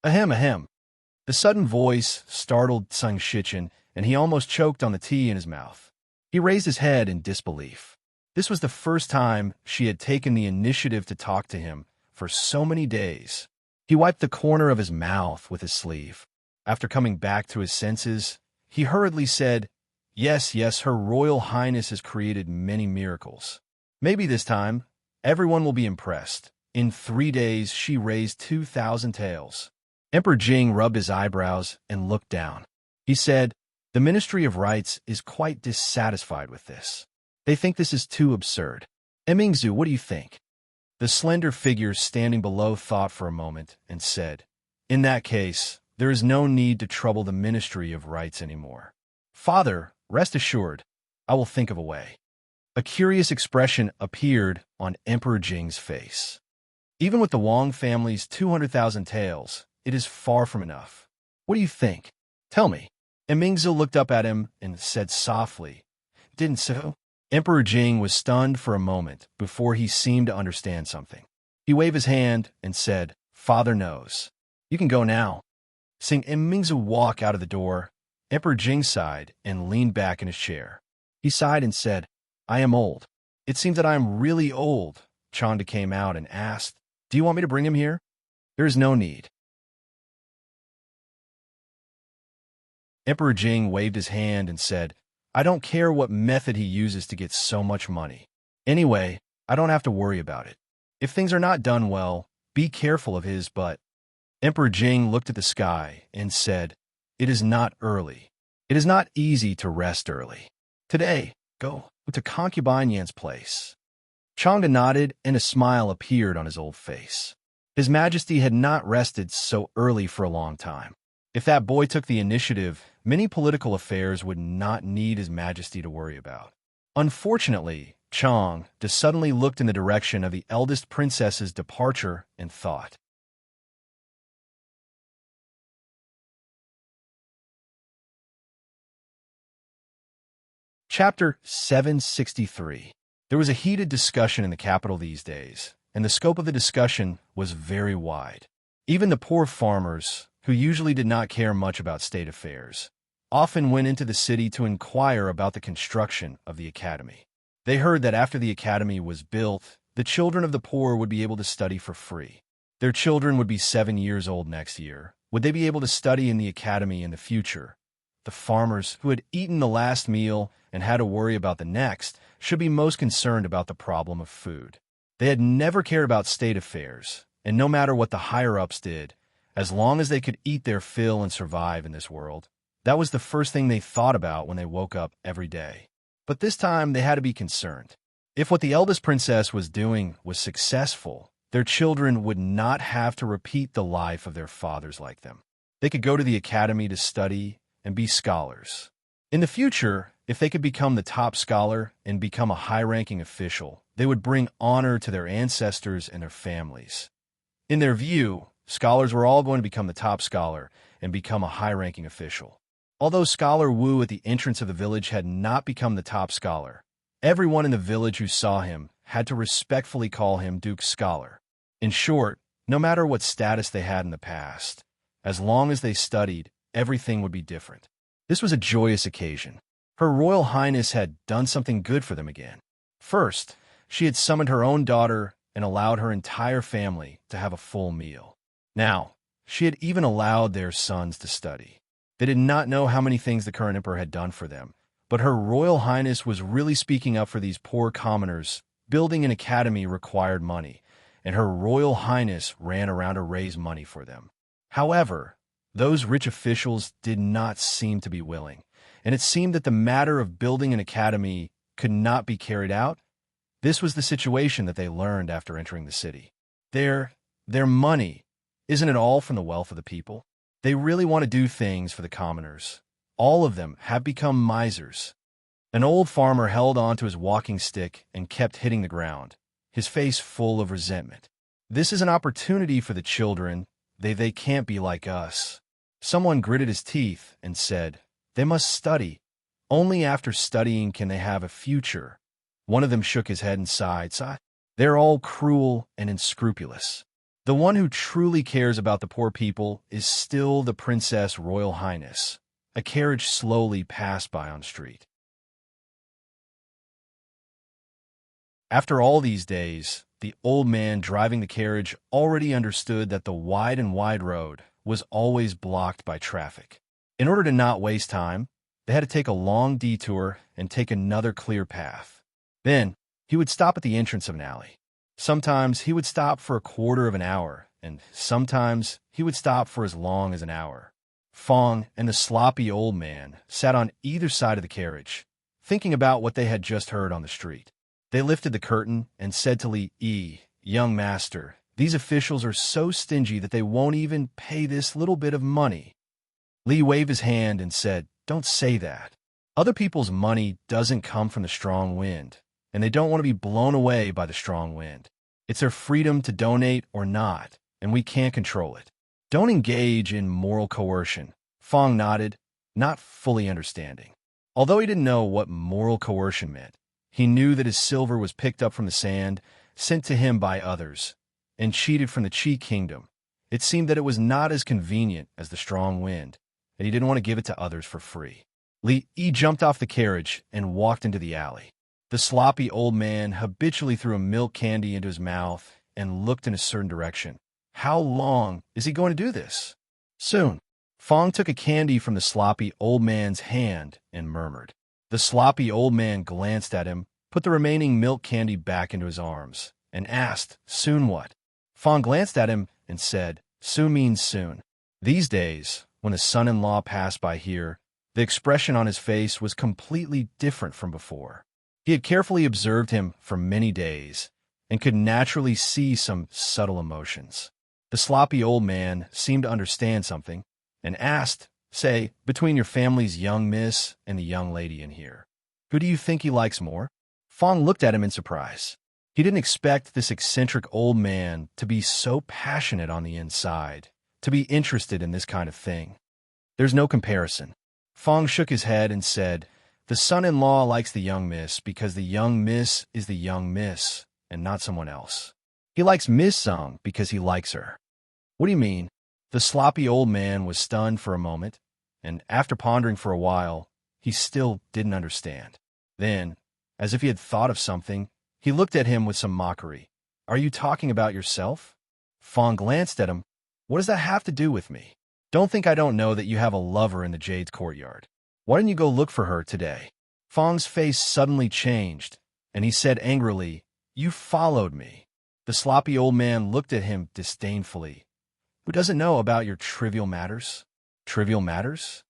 Ahem, ahem. The sudden voice startled Tsang Shichen, and he almost choked on the tea in his mouth. He raised his head in disbelief. This was the first time she had taken the initiative to talk to him for so many days. He wiped the corner of his mouth with his sleeve. After coming back to his senses, he hurriedly said, "Yes, yes, Her Royal Highness has created many miracles. Maybe this time, everyone will be impressed. In 3 days, she raised 2,000 taels." Emperor Jing rubbed his eyebrows and looked down. He said, "The Ministry of Rites is quite dissatisfied with this. They think this is too absurd. Emingzu, what do you think?" The slender figure standing below thought for a moment and said, "In that case, there is no need to trouble the Ministry of Rites anymore. Father, rest assured, I will think of a way." A curious expression appeared on Emperor Jing's face. Even with the Wang family's 200,000 taels, it is far from enough. What do you think? Tell me. And Mingzi looked up at him and said softly, "Didn't so?" Emperor Jing was stunned for a moment before he seemed to understand something. He waved his hand and said, "Father knows. You can go now." Seeing Mingzi walk out of the door, Emperor Jing sighed and leaned back in his chair. He sighed and said, "I am old. It seems that I am really old." Chanda came out and asked, "Do you want me to bring him here?" "There is no need." Emperor Jing waved his hand and said, "I don't care what method he uses to get so much money. Anyway, I don't have to worry about it. If things are not done well, be careful of his butt." Emperor Jing looked at the sky and said, "It is not early. It is not easy to rest early. Today, go to Concubine Yan's place." Changda nodded and a smile appeared on his old face. His Majesty had not rested so early for a long time. If that boy took the initiative, many political affairs would not need His Majesty to worry about. Unfortunately, Chang just suddenly looked in the direction of the eldest princess's departure and thought. Chapter 763. There was a heated discussion in the capital these days, and the scope of the discussion was very wide. Even the poor farmers, who usually did not care much about state affairs, often went into the city to inquire about the construction of the academy. They heard that after the academy was built, the children of the poor would be able to study for free. Their children would be 7 years old next year. Would they be able to study in the academy in the future? The farmers who had eaten the last meal and had to worry about the next should be most concerned about the problem of food. They had never cared about state affairs, and no matter what the higher-ups did, as long as they could eat their fill and survive in this world, that was the first thing they thought about when they woke up every day. But this time they had to be concerned. If what the eldest princess was doing was successful, their children would not have to repeat the life of their fathers like them. They could go to the academy to study and be scholars. In the future, if they could become the top scholar and become a high-ranking official, they would bring honor to their ancestors and their families. In their view, scholars were all going to become the top scholar and become a high-ranking official. Although Scholar Wu at the entrance of the village had not become the top scholar, everyone in the village who saw him had to respectfully call him Duke Scholar. In short, no matter what status they had in the past, as long as they studied, everything would be different. This was a joyous occasion. Her Royal Highness had done something good for them again. First, she had summoned her own daughter and allowed her entire family to have a full meal. Now, she had even allowed their sons to study. They did not know how many things the current emperor had done for them, but Her Royal Highness was really speaking up for these poor commoners. Building an academy required money, and Her Royal Highness ran around to raise money for them. However, those rich officials did not seem to be willing, and it seemed that the matter of building an academy could not be carried out. This was the situation that they learned after entering the city. Their money, isn't it all from the wealth of the people? They really want to do things for the commoners. All of them have become misers. An old farmer held on to his walking stick and kept hitting the ground, his face full of resentment. This is an opportunity for the children. They can't be like us. Someone gritted his teeth and said, they must study. Only after studying can they have a future. One of them shook his head and sighed. They're all cruel and unscrupulous. The one who truly cares about the poor people is still the Princess Royal Highness. A carriage slowly passed by on the street. After all these days, the old man driving the carriage already understood that the wide road was always blocked by traffic. In order to not waste time, they had to take a long detour and take another clear path. Then, he would stop at the entrance of an alley. Sometimes he would stop for a quarter of an hour, and sometimes he would stop for as long as an hour. Fong and the sloppy old man sat on either side of the carriage, thinking about what they had just heard on the street. They lifted the curtain and said to Li, young master, these officials are so stingy that they won't even pay this little bit of money. Li waved his hand and said, don't say that. Other people's money doesn't come from the strong wind, and they don't want to be blown away by the strong wind. It's their freedom to donate or not, and we can't control it. Don't engage in moral coercion. Fong nodded, not fully understanding. Although he didn't know what moral coercion meant, he knew that his silver was picked up from the sand, sent to him by others, and cheated from the Qi kingdom. It seemed that it was not as convenient as the strong wind, and he didn't want to give it to others for free. Li jumped off the carriage and walked into the alley. The sloppy old man habitually threw a milk candy into his mouth and looked in a certain direction. How long is he going to do this? Soon. Fong took a candy from the sloppy old man's hand and murmured. The sloppy old man glanced at him, put the remaining milk candy back into his arms, and asked, soon what? Fong glanced at him and said, soon means soon. These days, when the son-in-law passed by here, the expression on his face was completely different from before. He had carefully observed him for many days and could naturally see some subtle emotions. The sloppy old man seemed to understand something and asked, say, between your family's young miss and the young lady in here, who do you think he likes more? Fong looked at him in surprise. He didn't expect this eccentric old man to be so passionate on the inside, to be interested in this kind of thing. There's no comparison. Fong shook his head and said, the son-in-law likes the young miss because the young miss is the young miss and not someone else. He likes Miss Sung because he likes her. What do you mean? The sloppy old man was stunned for a moment, and after pondering for a while, he still didn't understand. Then, as if he had thought of something, he looked at him with some mockery. Are you talking about yourself? Fong glanced at him. What does that have to do with me? Don't think I don't know that you have a lover in the Jade's courtyard. Why didn't you go look for her today? Fong's face suddenly changed, and he said angrily, you followed me. The sloppy old man looked at him disdainfully. Who doesn't know about your trivial matters? Trivial matters?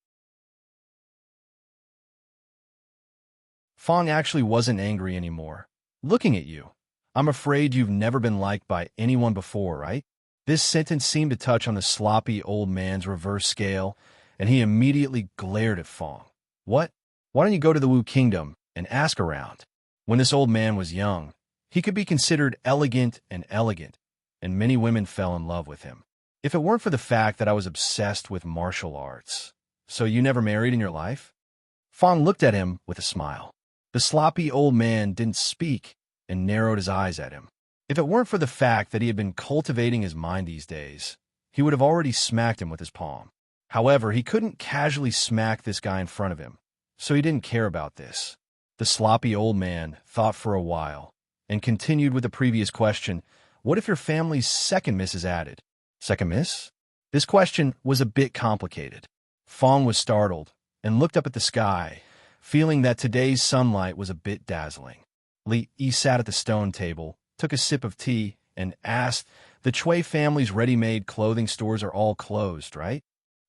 Fong actually wasn't angry anymore. Looking at you, I'm afraid you've never been liked by anyone before, right? This sentence seemed to touch on the sloppy old man's reverse scale, and he immediately glared at Fong. What? Why don't you go to the Wu Kingdom and ask around? When this old man was young, he could be considered elegant, and many women fell in love with him. If it weren't for the fact that I was obsessed with martial arts. So you never married in your life? Fong looked at him with a smile. The sloppy old man didn't speak and narrowed his eyes at him. If it weren't for the fact that he had been cultivating his mind these days, he would have already smacked him with his palm. However, he couldn't casually smack this guy in front of him, so he didn't care about this. The sloppy old man thought for a while and continued with the previous question, what if your family's second miss is added? Second miss? This question was a bit complicated. Fong was startled and looked up at the sky, feeling that today's sunlight was a bit dazzling. Li Yi sat at the stone table, took a sip of tea, and asked, "The Chui family's ready-made clothing stores are all closed, right?"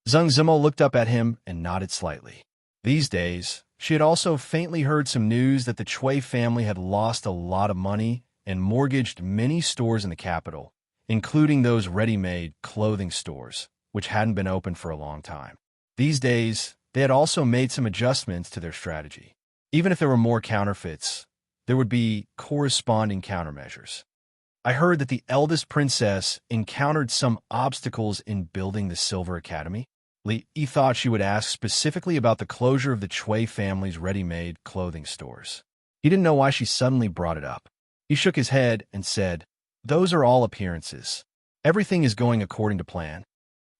Zhang Zimo looked up at him and nodded slightly. These days, she had also faintly heard some news that the Chui family had lost a lot of money and mortgaged many stores in the capital, including those ready-made clothing stores, which hadn't been open for a long time. These days, they had also made some adjustments to their strategy. Even if there were more counterfeits, there would be corresponding countermeasures. I heard that the eldest princess encountered some obstacles in building the Silver Academy. Li Yi thought she would ask specifically about the closure of the Chui family's ready-made clothing stores. He didn't know why she suddenly brought it up. He shook his head and said, "Those are all appearances. Everything is going according to plan."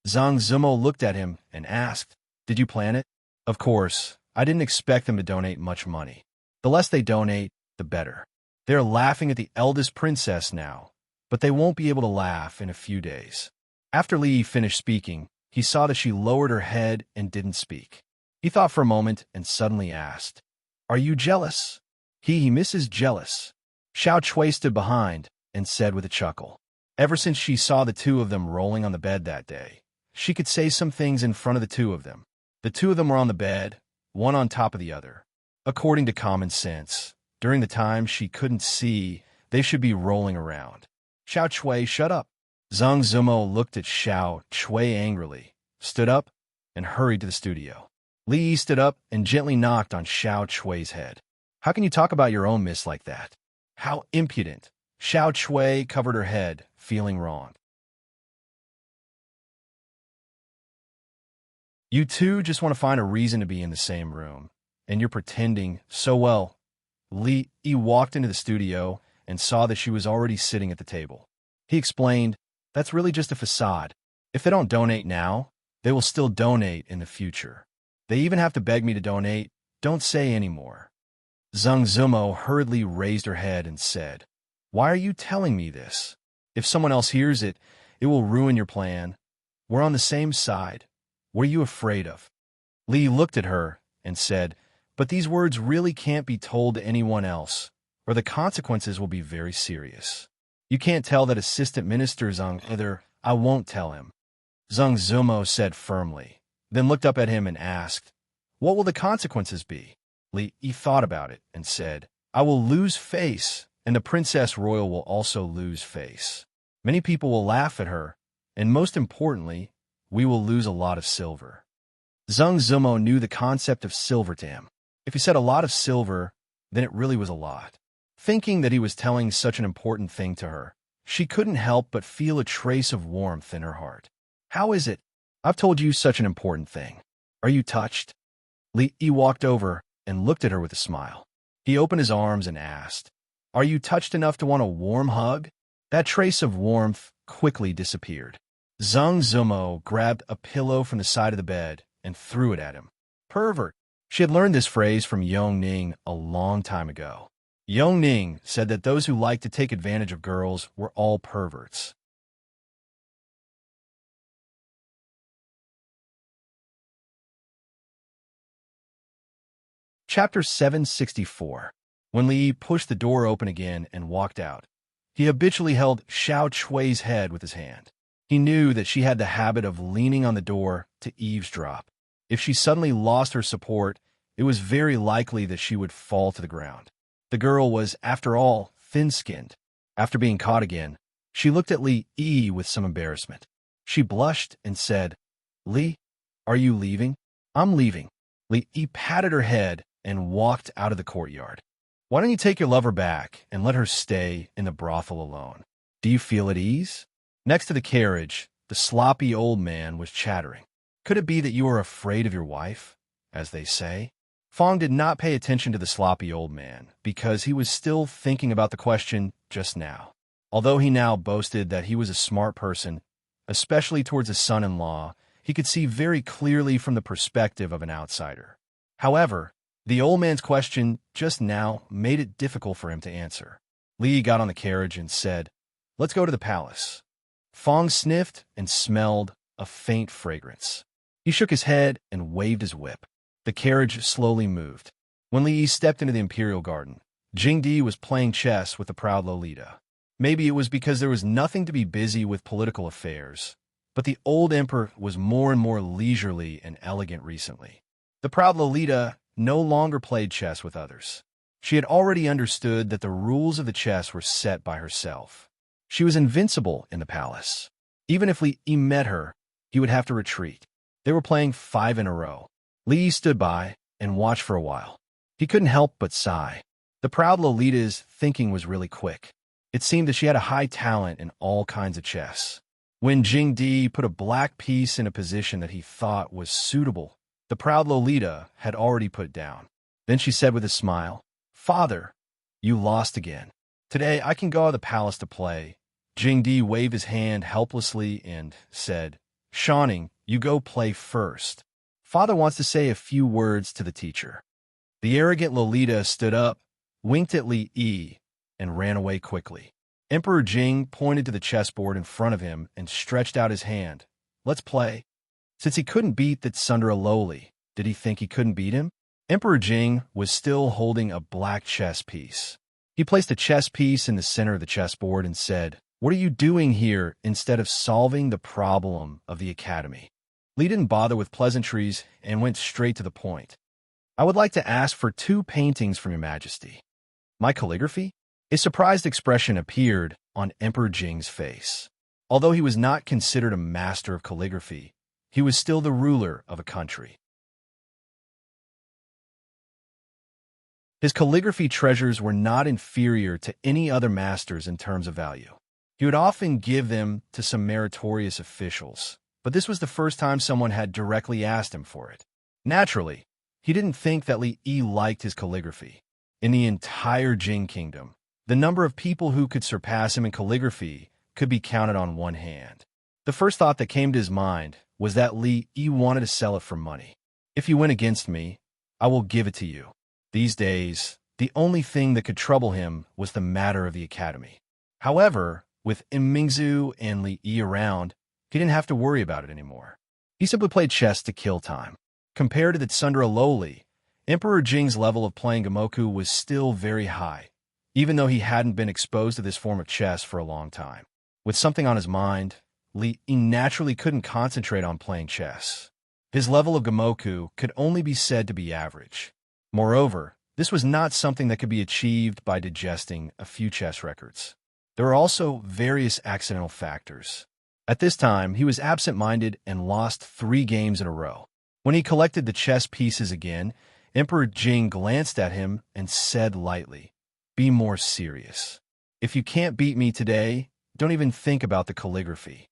Zhang Zimo looked at him and asked, "Did you plan it?" "Of course. I didn't expect them to donate much money. The less they donate, the better. They're laughing at the eldest princess now, but they won't be able to laugh in a few days." After Li Yi finished speaking, he saw that she lowered her head and didn't speak. He thought for a moment and suddenly asked, "Are you jealous?" He misses jealous. Xiao Chui stood behind and said with a chuckle. Ever since she saw the two of them rolling on the bed that day, she could say some things in front of the two of them. The two of them were on the bed, one on top of the other. According to common sense, during the time she couldn't see, they should be rolling around. "Xiao Chui, shut up." Zhang Zimo looked at Xiao Chui angrily, stood up, and hurried to the studio. Li Yi stood up and gently knocked on Xiao Chui's head. "How can you talk about your own miss like that? How impudent." Xiao Chui covered her head, feeling wronged. "You two just want to find a reason to be in the same room, and you're pretending so well." Li Yi walked into the studio and saw that she was already sitting at the table. He explained, "That's really just a facade. If they don't donate now, they will still donate in the future. They even have to beg me to donate. Don't say any more." Zhang Zimo hurriedly raised her head and said, "Why are you telling me this? If someone else hears it, it will ruin your plan. We're on the same side. What are you afraid of?" Li looked at her and said, "But these words really can't be told to anyone else, or the consequences will be very serious. You can't tell that assistant minister Zhang either. I won't tell him." Zhang Zimo said firmly, then looked up at him and asked, "What will the consequences be?" Li Yi thought about it and said, "I will lose face, and the Princess Royal will also lose face. Many people will laugh at her, and most importantly, we will lose a lot of silver." Zhang Zimo knew the concept of silver to him. If he said a lot of silver, then it really was a lot. Thinking that he was telling such an important thing to her, she couldn't help but feel a trace of warmth in her heart. "How is it? I've told you such an important thing. Are you touched?" Li Yi walked over and looked at her with a smile. He opened his arms and asked, "Are you touched enough to want a warm hug?" That trace of warmth quickly disappeared. Zhang Zimo grabbed a pillow from the side of the bed and threw it at him. "Pervert." She had learned this phrase from Yong Ning a long time ago. Yong Ning said that those who liked to take advantage of girls were all perverts. Chapter 764. When Li Yi pushed the door open again and walked out, he habitually held Xiao Chui's head with his hand. He knew that she had the habit of leaning on the door to eavesdrop. If she suddenly lost her support, it was very likely that she would fall to the ground. The girl was, after all, thin-skinned. After being caught again, she looked at Li Yi with some embarrassment. She blushed and said, "Li, are you leaving?" "I'm leaving." Li Yi patted her head and walked out of the courtyard. "Why don't you take your lover back and let her stay in the brothel alone? Do you feel at ease?" Next to the carriage, the sloppy old man was chattering. "Could it be that you are afraid of your wife, as they say?" Fong did not pay attention to the sloppy old man because he was still thinking about the question just now. Although he now boasted that he was a smart person, especially towards his son-in-law, he could see very clearly from the perspective of an outsider. However, the old man's question just now made it difficult for him to answer. Li got on the carriage and said, "Let's go to the palace." Fong sniffed and smelled a faint fragrance. He shook his head and waved his whip. The carriage slowly moved. When Li Yi stepped into the imperial garden, Jingdi was playing chess with the proud Lolita. Maybe it was because there was nothing to be busy with political affairs, but the old emperor was more and more leisurely and elegant recently. The proud Lolita no longer played chess with others. She had already understood that the rules of the chess were set by herself. She was invincible in the palace. Even if Li Yi met her, he would have to retreat. They were playing 5 in a row. Li Yi stood by and watched for a while. He couldn't help but sigh. The proud Lolita's thinking was really quick. It seemed that she had a high talent in all kinds of chess. When Jingdi put a black piece in a position that he thought was suitable, the proud Lolita had already put it down. Then she said with a smile, "Father, you lost again. Today I can go out of the palace to play." Jingdi waved his hand helplessly and said, "Shanning, you go play first. Father wants to say a few words to the teacher." The arrogant Lolita stood up, winked at Li Yi, and ran away quickly. Emperor Jing pointed to the chessboard in front of him and stretched out his hand. "Let's play." Since he couldn't beat that Sundara lowly, did he think he couldn't beat him? Emperor Jing was still holding a black chess piece. He placed a chess piece in the center of the chessboard and said, "What are you doing here instead of solving the problem of the academy?" Li didn't bother with pleasantries and went straight to the point. "I would like to ask for 2 paintings from your majesty." "My calligraphy?" A surprised expression appeared on Emperor Jing's face. Although he was not considered a master of calligraphy, he was still the ruler of a country. His calligraphy treasures were not inferior to any other masters in terms of value. He would often give them to some meritorious officials, but this was the first time someone had directly asked him for it. Naturally, he didn't think that Li Yi liked his calligraphy. In the entire Jing kingdom, the number of people who could surpass him in calligraphy could be counted on one hand. The first thought that came to his mind was that Li Yi wanted to sell it for money. "If you win against me, I will give it to you." These days, the only thing that could trouble him was the matter of the academy. However, with Mingzu and Li Yi around, he didn't have to worry about it anymore. He simply played chess to kill time. Compared to the Sundara lowly, Emperor Jing's level of playing Gamoku was still very high, even though he hadn't been exposed to this form of chess for a long time. With something on his mind, Li Yi naturally couldn't concentrate on playing chess. His level of Gamoku could only be said to be average. Moreover, this was not something that could be achieved by digesting a few chess records. There were also various accidental factors. At this time, he was absent-minded and lost 3 games in a row. When he collected the chess pieces again, Emperor Jing glanced at him and said lightly, "Be more serious. If you can't beat me today, don't even think about the calligraphy."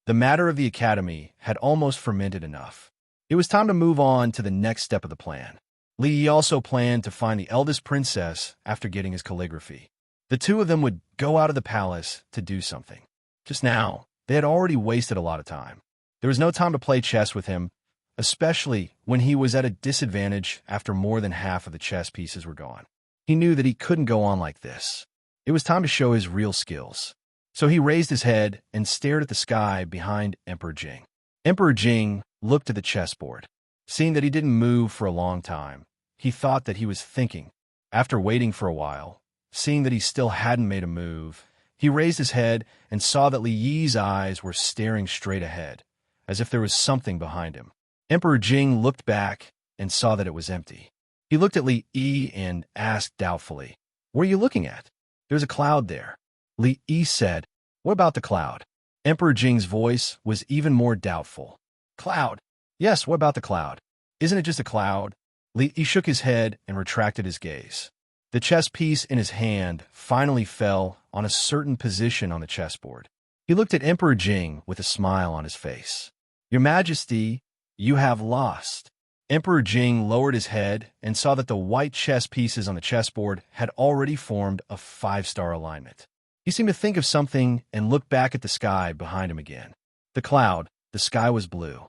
The matter of the academy had almost fermented enough. It was time to move on to the next step of the plan. Li Yi also planned to find the eldest princess after getting his calligraphy. The 2 of them would go out of the palace to do something. Just now, they had already wasted a lot of time. There was no time to play chess with him, especially when he was at a disadvantage after more than half of the chess pieces were gone. He knew that he couldn't go on like this. It was time to show his real skills. So he raised his head and stared at the sky behind Emperor Jing. Emperor Jing looked at the chessboard. Seeing that he didn't move for a long time, he thought that he was thinking. After waiting for a while, seeing that he still hadn't made a move, he raised his head and saw that Li Yi's eyes were staring straight ahead, as if there was something behind him. Emperor Jing looked back and saw that it was empty. He looked at Li Yi and asked doubtfully, "What are you looking at?" "There's a cloud there." Li Yi said, "What about the cloud?" Emperor Jing's voice was even more doubtful. "Cloud? Yes, what about the cloud? Isn't it just a cloud?" Li Yi shook his head and retracted his gaze. The chess piece in his hand finally fell on a certain position on the chessboard. He looked at Emperor Jing with a smile on his face. "Your Majesty, you have lost." Emperor Jing lowered his head and saw that the white chess pieces on the chessboard had already formed a 5-star alignment. He seemed to think of something and looked back at the sky behind him again. The sky was blue.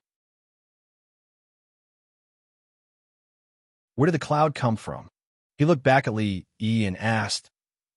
Where did the cloud come from? He looked back at Li Yi and asked,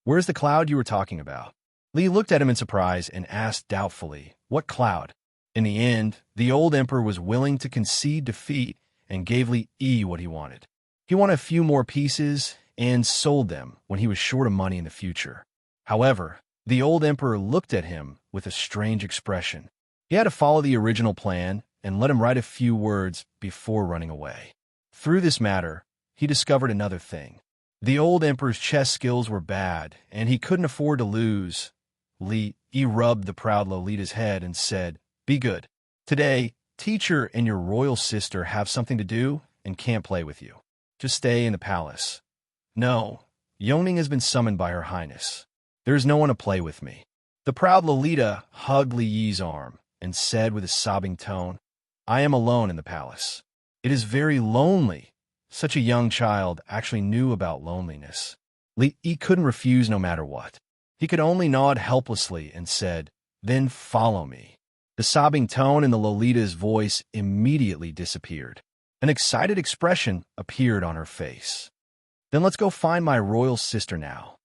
"Where's the cloud you were talking about?" Li looked at him in surprise and asked doubtfully, "What cloud?" In the end, the old emperor was willing to concede defeat and gave Li Yi what he wanted. He wanted a few more pieces and sold them when he was short of money in the future. However, the old emperor looked at him with a strange expression. He had to follow the original plan and let him write a few words before running away. Through this matter, he discovered another thing. The old emperor's chess skills were bad, and he couldn't afford to lose. Li Yi rubbed the proud Lolita's head and said, "Be good. Today, teacher and your royal sister have something to do and can't play with you. Just stay in the palace." "No, Yoning has been summoned by Her Highness. There is no one to play with me." The proud Lolita hugged Li Yi's arm and said with a sobbing tone, "I am alone in the palace. It is very lonely." Such a young child actually knew about loneliness. Li Yi couldn't refuse no matter what. He could only nod helplessly and said, "Then follow me." The sobbing tone in the Lolita's voice immediately disappeared. An excited expression appeared on her face. "Then let's go find my royal sister now."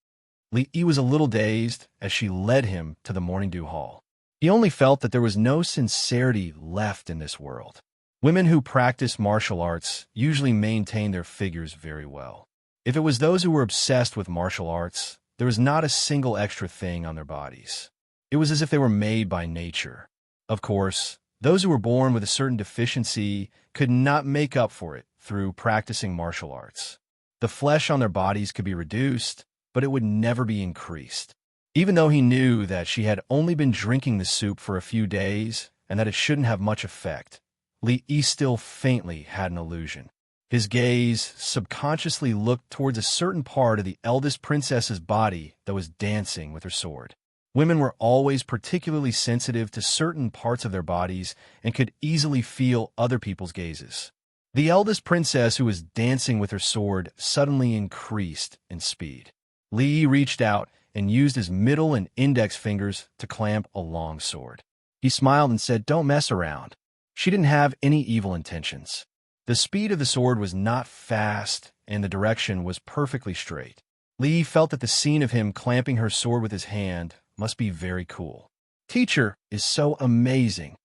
Li Yi was a little dazed as she led him to the morning dew hall. He only felt that there was no sincerity left in this world. Women who practice martial arts usually maintain their figures very well. If it was those who were obsessed with martial arts, there was not a single extra thing on their bodies. It was as if they were made by nature. Of course, those who were born with a certain deficiency could not make up for it through practicing martial arts. The flesh on their bodies could be reduced, but it would never be increased. Even though he knew that she had only been drinking the soup for a few days and that it shouldn't have much effect, Li Yi still faintly had an illusion. His gaze subconsciously looked towards a certain part of the eldest princess's body that was dancing with her sword. Women were always particularly sensitive to certain parts of their bodies and could easily feel other people's gazes. The eldest princess who was dancing with her sword suddenly increased in speed. Li Yi reached out and used his middle and index fingers to clamp a long sword. He smiled and said, "Don't mess around." She didn't have any evil intentions. The speed of the sword was not fast, and the direction was perfectly straight. Li Yi felt that the scene of him clamping her sword with his hand must be very cool. Teacher is so amazing.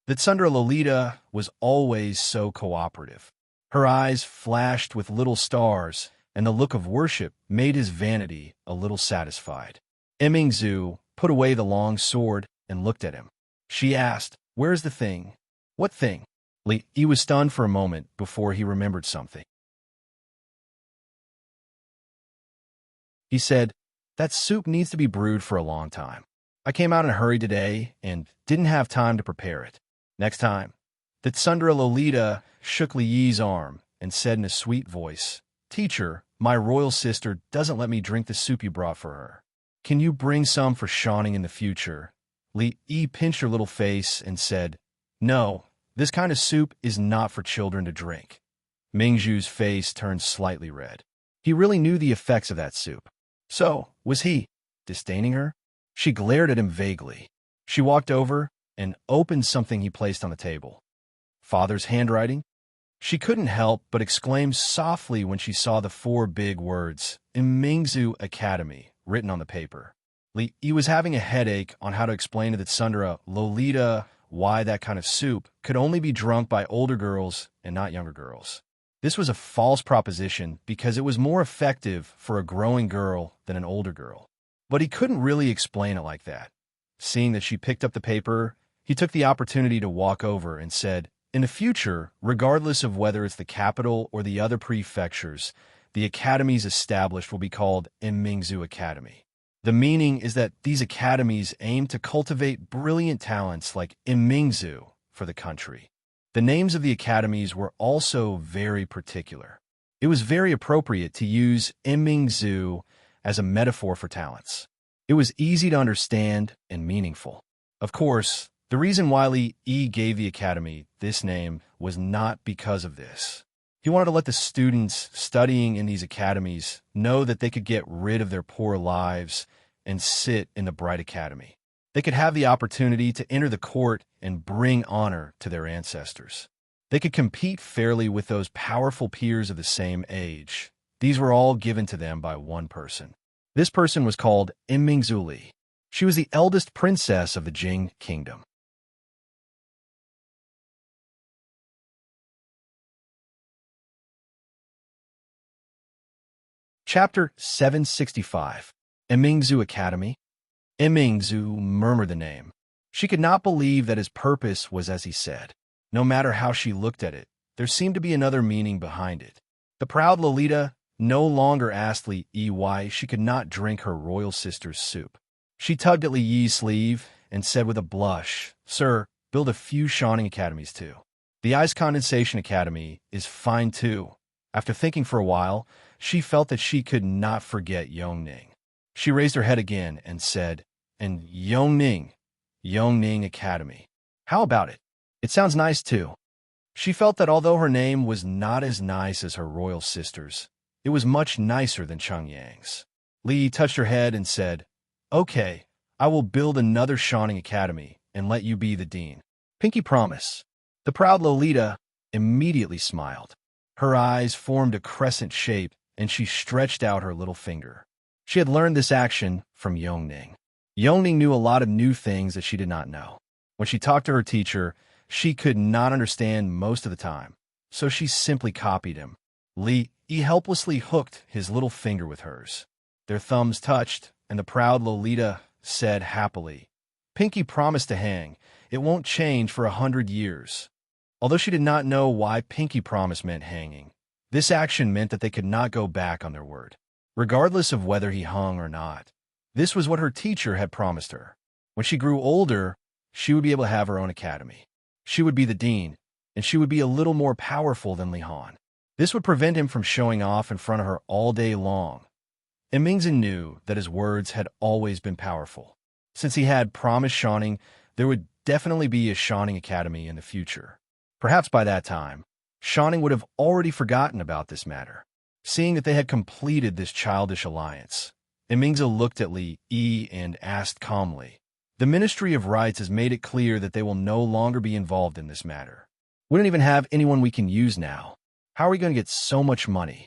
The Tsundere Lolita was always so cooperative. Her eyes flashed with little stars, and the look of worship made his vanity a little satisfied. Emingzu put away the long sword and looked at him. She asked, "Where's the thing?" "What thing?" Li Yi was stunned for a moment before he remembered something. He said, "That soup needs to be brewed for a long time. I came out in a hurry today and didn't have time to prepare it. Next time." The Tsundere Lolita shook Li Yi's arm and said in a sweet voice, "Teacher, my royal sister doesn't let me drink the soup you brought for her. Can you bring some for Shoning in the future?" Li Yi pinched her little face and said, "No, this kind of soup is not for children to drink." Mingzhu's face turned slightly red. He really knew the effects of that soup. So, was he disdaining her? She glared at him vaguely. She walked over and opened something he placed on the table. "Father's handwriting?" She couldn't help but exclaim softly when she saw the 4 big words, Imingzu Academy, written on the paper. Li Yi was having a headache on how to explain to the Tsundere Lolita why that kind of soup could only be drunk by older girls and not younger girls. This was a false proposition because it was more effective for a growing girl than an older girl. But he couldn't really explain it like that. Seeing that she picked up the paper, he took the opportunity to walk over and said, "In the future, regardless of whether it's the capital or the other prefectures, the academies established will be called Imingzu Academy. The meaning is that these academies aim to cultivate brilliant talents like Imingzu for the country." The names of the academies were also very particular. It was very appropriate to use Imingzu as a metaphor for talents. It was easy to understand and meaningful. Of course, the reason why Li Yi gave the academy this name was not because of this. He wanted to let the students studying in these academies know that they could get rid of their poor lives and sit in the bright academy. They could have the opportunity to enter the court and bring honor to their ancestors. They could compete fairly with those powerful peers of the same age. These were all given to them by one person. This person was called Imingzu Li. She was the eldest princess of the Jing Kingdom. Chapter 765. Emingzu Academy. Emingzu murmured the name. She could not believe that his purpose was as he said. No matter how she looked at it, there seemed to be another meaning behind it. The proud Lolita no longer asked Li Yi why she could not drink her royal sister's soup. She tugged at Li Yi's sleeve and said with a blush, "Sir, build a few shining academies too. The Ice Condensation Academy is fine too." After thinking for a while, she felt that she could not forget Yongning. She raised her head again and said, "And Yongning Academy. How about it? It sounds nice too." She felt that although her name was not as nice as her royal sister's, it was much nicer than Chongyang's. Li touched her head and said, "Okay, I will build another Shining Academy and let you be the dean." Pinky promise. The proud Lolita immediately smiled. Her eyes formed a crescent shape and she stretched out her little finger. She had learned this action from Yongning. Yongning knew a lot of new things that she did not know. When she talked to her teacher, she could not understand most of the time, so she simply copied him. Li Yi helplessly hooked his little finger with hers. Their thumbs touched, and the proud Lolita said happily, "Pinky promised to hang. It won't change for 100 years." Although she did not know why Pinky promise meant hanging, this action meant that they could not go back on their word, regardless of whether he hung or not. This was what her teacher had promised her. When she grew older, she would be able to have her own academy. She would be the dean, and she would be a little more powerful than Li Han. This would prevent him from showing off in front of her all day long. And Mingzhen knew that his words had always been powerful. Since he had promised Shining, there would definitely be a Shining Academy in the future. Perhaps by that time, Shining would have already forgotten about this matter. Seeing that they had completed this childish alliance, Mingzhen looked at Li Yi and asked calmly, "The Ministry of Rites has made it clear that they will no longer be involved in this matter. We don't even have anyone we can use now. How are we going to get so much money?"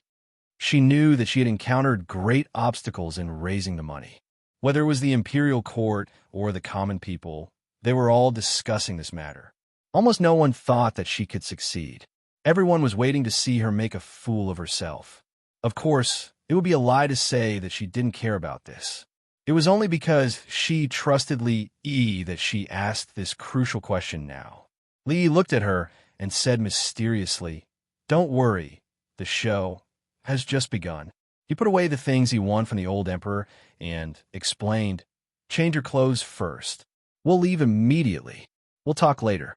She knew that she had encountered great obstacles in raising the money. Whether it was the imperial court or the common people, they were all discussing this matter. Almost no one thought that she could succeed. Everyone was waiting to see her make a fool of herself. Of course, it would be a lie to say that she didn't care about this. It was only because she trusted Li Yi that she asked this crucial question now. Li Yi looked at her and said mysteriously, "Don't worry, the show has just begun." He put away the things he won from the old emperor and explained, "Change your clothes first. We'll leave immediately. We'll talk later."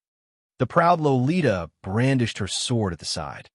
The proud Lolita brandished her sword at the side.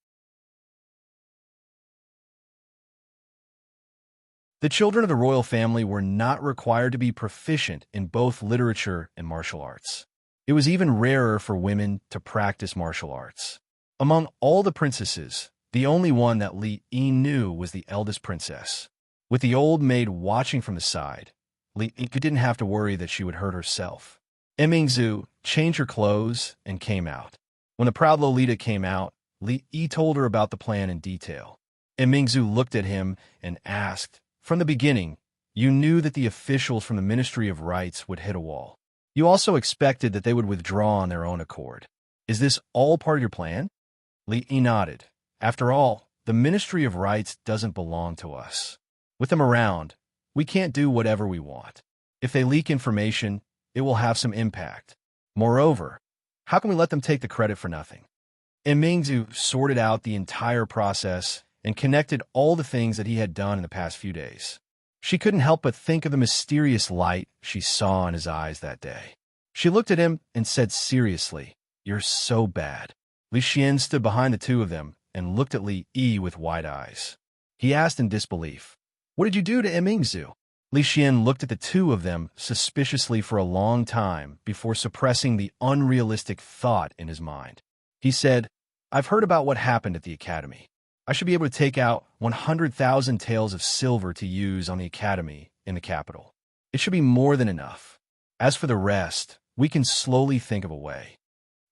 The children of the royal family were not required to be proficient in both literature and martial arts. It was even rarer for women to practice martial arts. Among all the princesses, the only one that Li Yi knew was the eldest princess. With the old maid watching from the side, Li Yi didn't have to worry that she would hurt herself. Mingzhu changed her clothes and came out. When the proud Lolita came out, Li Yi told her about the plan in detail. Mingzhu looked at him and asked, "From the beginning, you knew that the officials from the Ministry of Rites would hit a wall. You also expected that they would withdraw on their own accord. Is this all part of your plan?" Li Yi nodded. "After all, the Ministry of Rites doesn't belong to us. With them around, we can't do whatever we want. If they leak information, it will have some impact. Moreover, how can we let them take the credit for nothing?" Mingzhu sorted out the entire process and connected all the things that he had done in the past few days. She couldn't help but think of the mysterious light she saw in his eyes that day. She looked at him and said seriously, "You're so bad." Li Xian stood behind the two of them and looked at Li Yi with wide eyes. He asked in disbelief, "What did you do to Mingzhu?" Li Xian looked at the two of them suspiciously for a long time before suppressing the unrealistic thought in his mind. He said, "I've heard about what happened at the academy. I should be able to take out 100,000 taels of silver to use on the academy in the capital. It should be more than enough. As for the rest, we can slowly think of a way.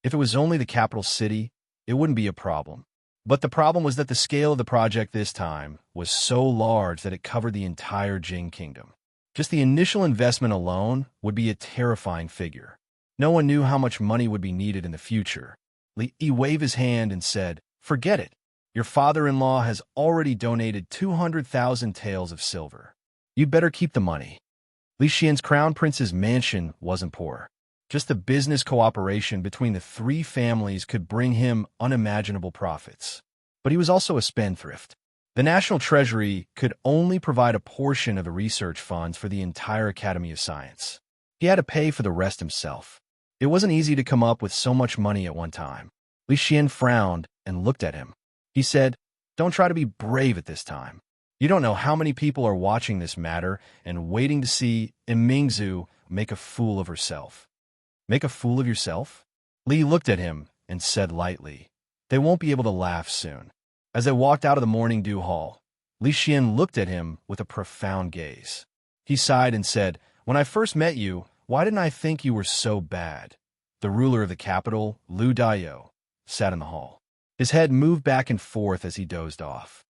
If it was only the capital city, it wouldn't be a problem. But the problem was that the scale of the project this time was so large that it covered the entire Jing kingdom. Just the initial investment alone would be a terrifying figure. No one knew how much money would be needed in the future. Li Yi waved his hand and said, "Forget it. Your father-in-law has already donated 200,000 taels of silver. You'd better keep the money. Li Xian's crown prince's mansion wasn't poor. Just the business cooperation between the three families could bring him unimaginable profits. But he was also a spendthrift. The National Treasury could only provide a portion of the research funds for the entire Academy of Science. He had to pay for the rest himself. It wasn't easy to come up with so much money at one time. Li Xian frowned and looked at him. He said, "Don't try to be brave at this time. You don't know how many people are watching this matter and waiting to see Imingzu make a fool of herself." "Make a fool of yourself?" Li looked at him and said lightly, "They won't be able to laugh soon." As they walked out of the morning dew hall, Li Xian looked at him with a profound gaze. He sighed and said, "When I first met you, why didn't I think you were so bad?" The ruler of the capital, Lu Daiyou, sat in the hall. His head moved back and forth as he dozed off.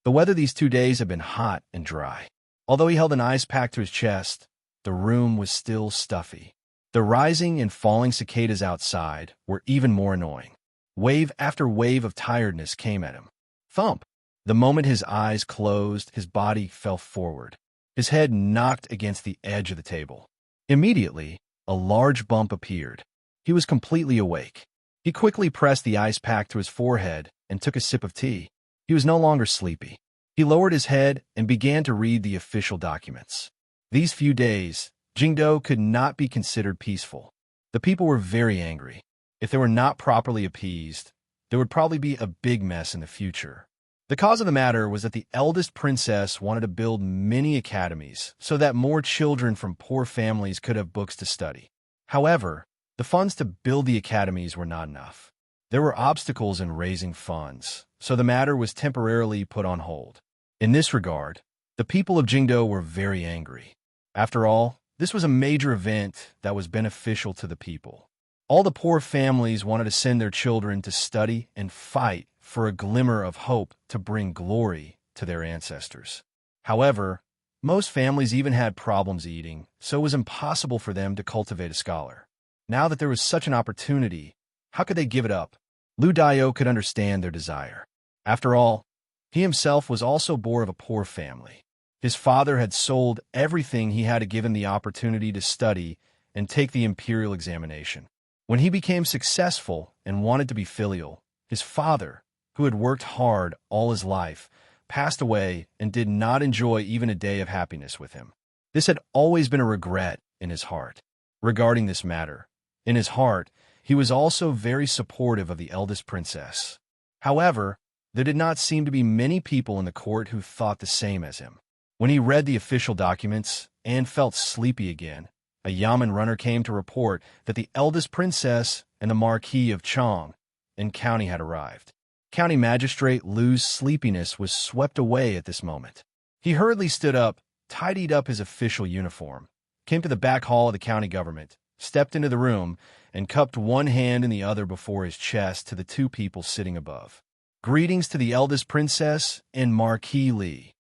The weather these 2 days had been hot and dry. Although he held an ice pack to his chest, the room was still stuffy. The rising and falling cicadas outside were even more annoying. Wave after wave of tiredness came at him. Thump! The moment his eyes closed, his body fell forward. His head knocked against the edge of the table. Immediately, a large bump appeared. He was completely awake. He quickly pressed the ice pack to his forehead and took a sip of tea. He was no longer sleepy. He lowered his head and began to read the official documents. These few days, Jingdou could not be considered peaceful. The people were very angry. If they were not properly appeased, there would probably be a big mess in the future. The cause of the matter was that the eldest princess wanted to build many academies so that more children from poor families could have books to study. However, the funds to build the academies were not enough. There were obstacles in raising funds, so the matter was temporarily put on hold. In this regard, the people of Jingdou were very angry. After all, this was a major event that was beneficial to the people. All the poor families wanted to send their children to study and fight for a glimmer of hope to bring glory to their ancestors. However, most families even had problems eating, so it was impossible for them to cultivate a scholar. Now that there was such an opportunity, how could they give it up? Lu Daiyou could understand their desire. After all, he himself was also born of a poor family. His father had sold everything he had to give him the opportunity to study and take the imperial examination. When he became successful and wanted to be filial, his father, who had worked hard all his life, passed away and did not enjoy even a day of happiness with him. This had always been a regret in his heart. Regarding this matter, in his heart, he was also very supportive of the eldest princess. However, there did not seem to be many people in the court who thought the same as him. When he read the official documents and felt sleepy again, a yamen runner came to report that the eldest princess and the Marquis of Chong in county had arrived. County Magistrate Lu's sleepiness was swept away at this moment. He hurriedly stood up, tidied up his official uniform, came to the back hall of the county government, stepped into the room, and cupped one hand in the other before his chest to the two people sitting above. "Greetings to the eldest princess and Marquis Li."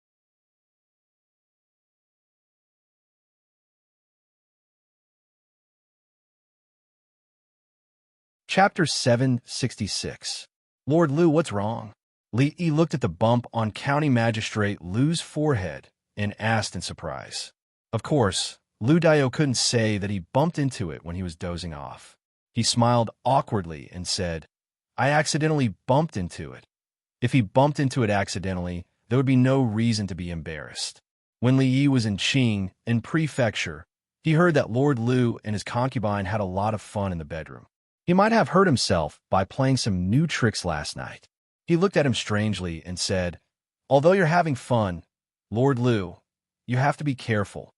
Chapter 766. Lord Lu, what's wrong? Li Yi looked at the bump on County Magistrate Lu's forehead and asked in surprise. Of course, Lu Daiyou couldn't say that he bumped into it when he was dozing off. He smiled awkwardly and said, "I accidentally bumped into it." If he bumped into it accidentally, there would be no reason to be embarrassed. When Li Yi was in Qing, in prefecture, he heard that Lord Lu and his concubine had a lot of fun in the bedroom. He might have hurt himself by playing some new tricks last night. He looked at him strangely and said, "Although you're having fun, Lord Lu, you have to be careful."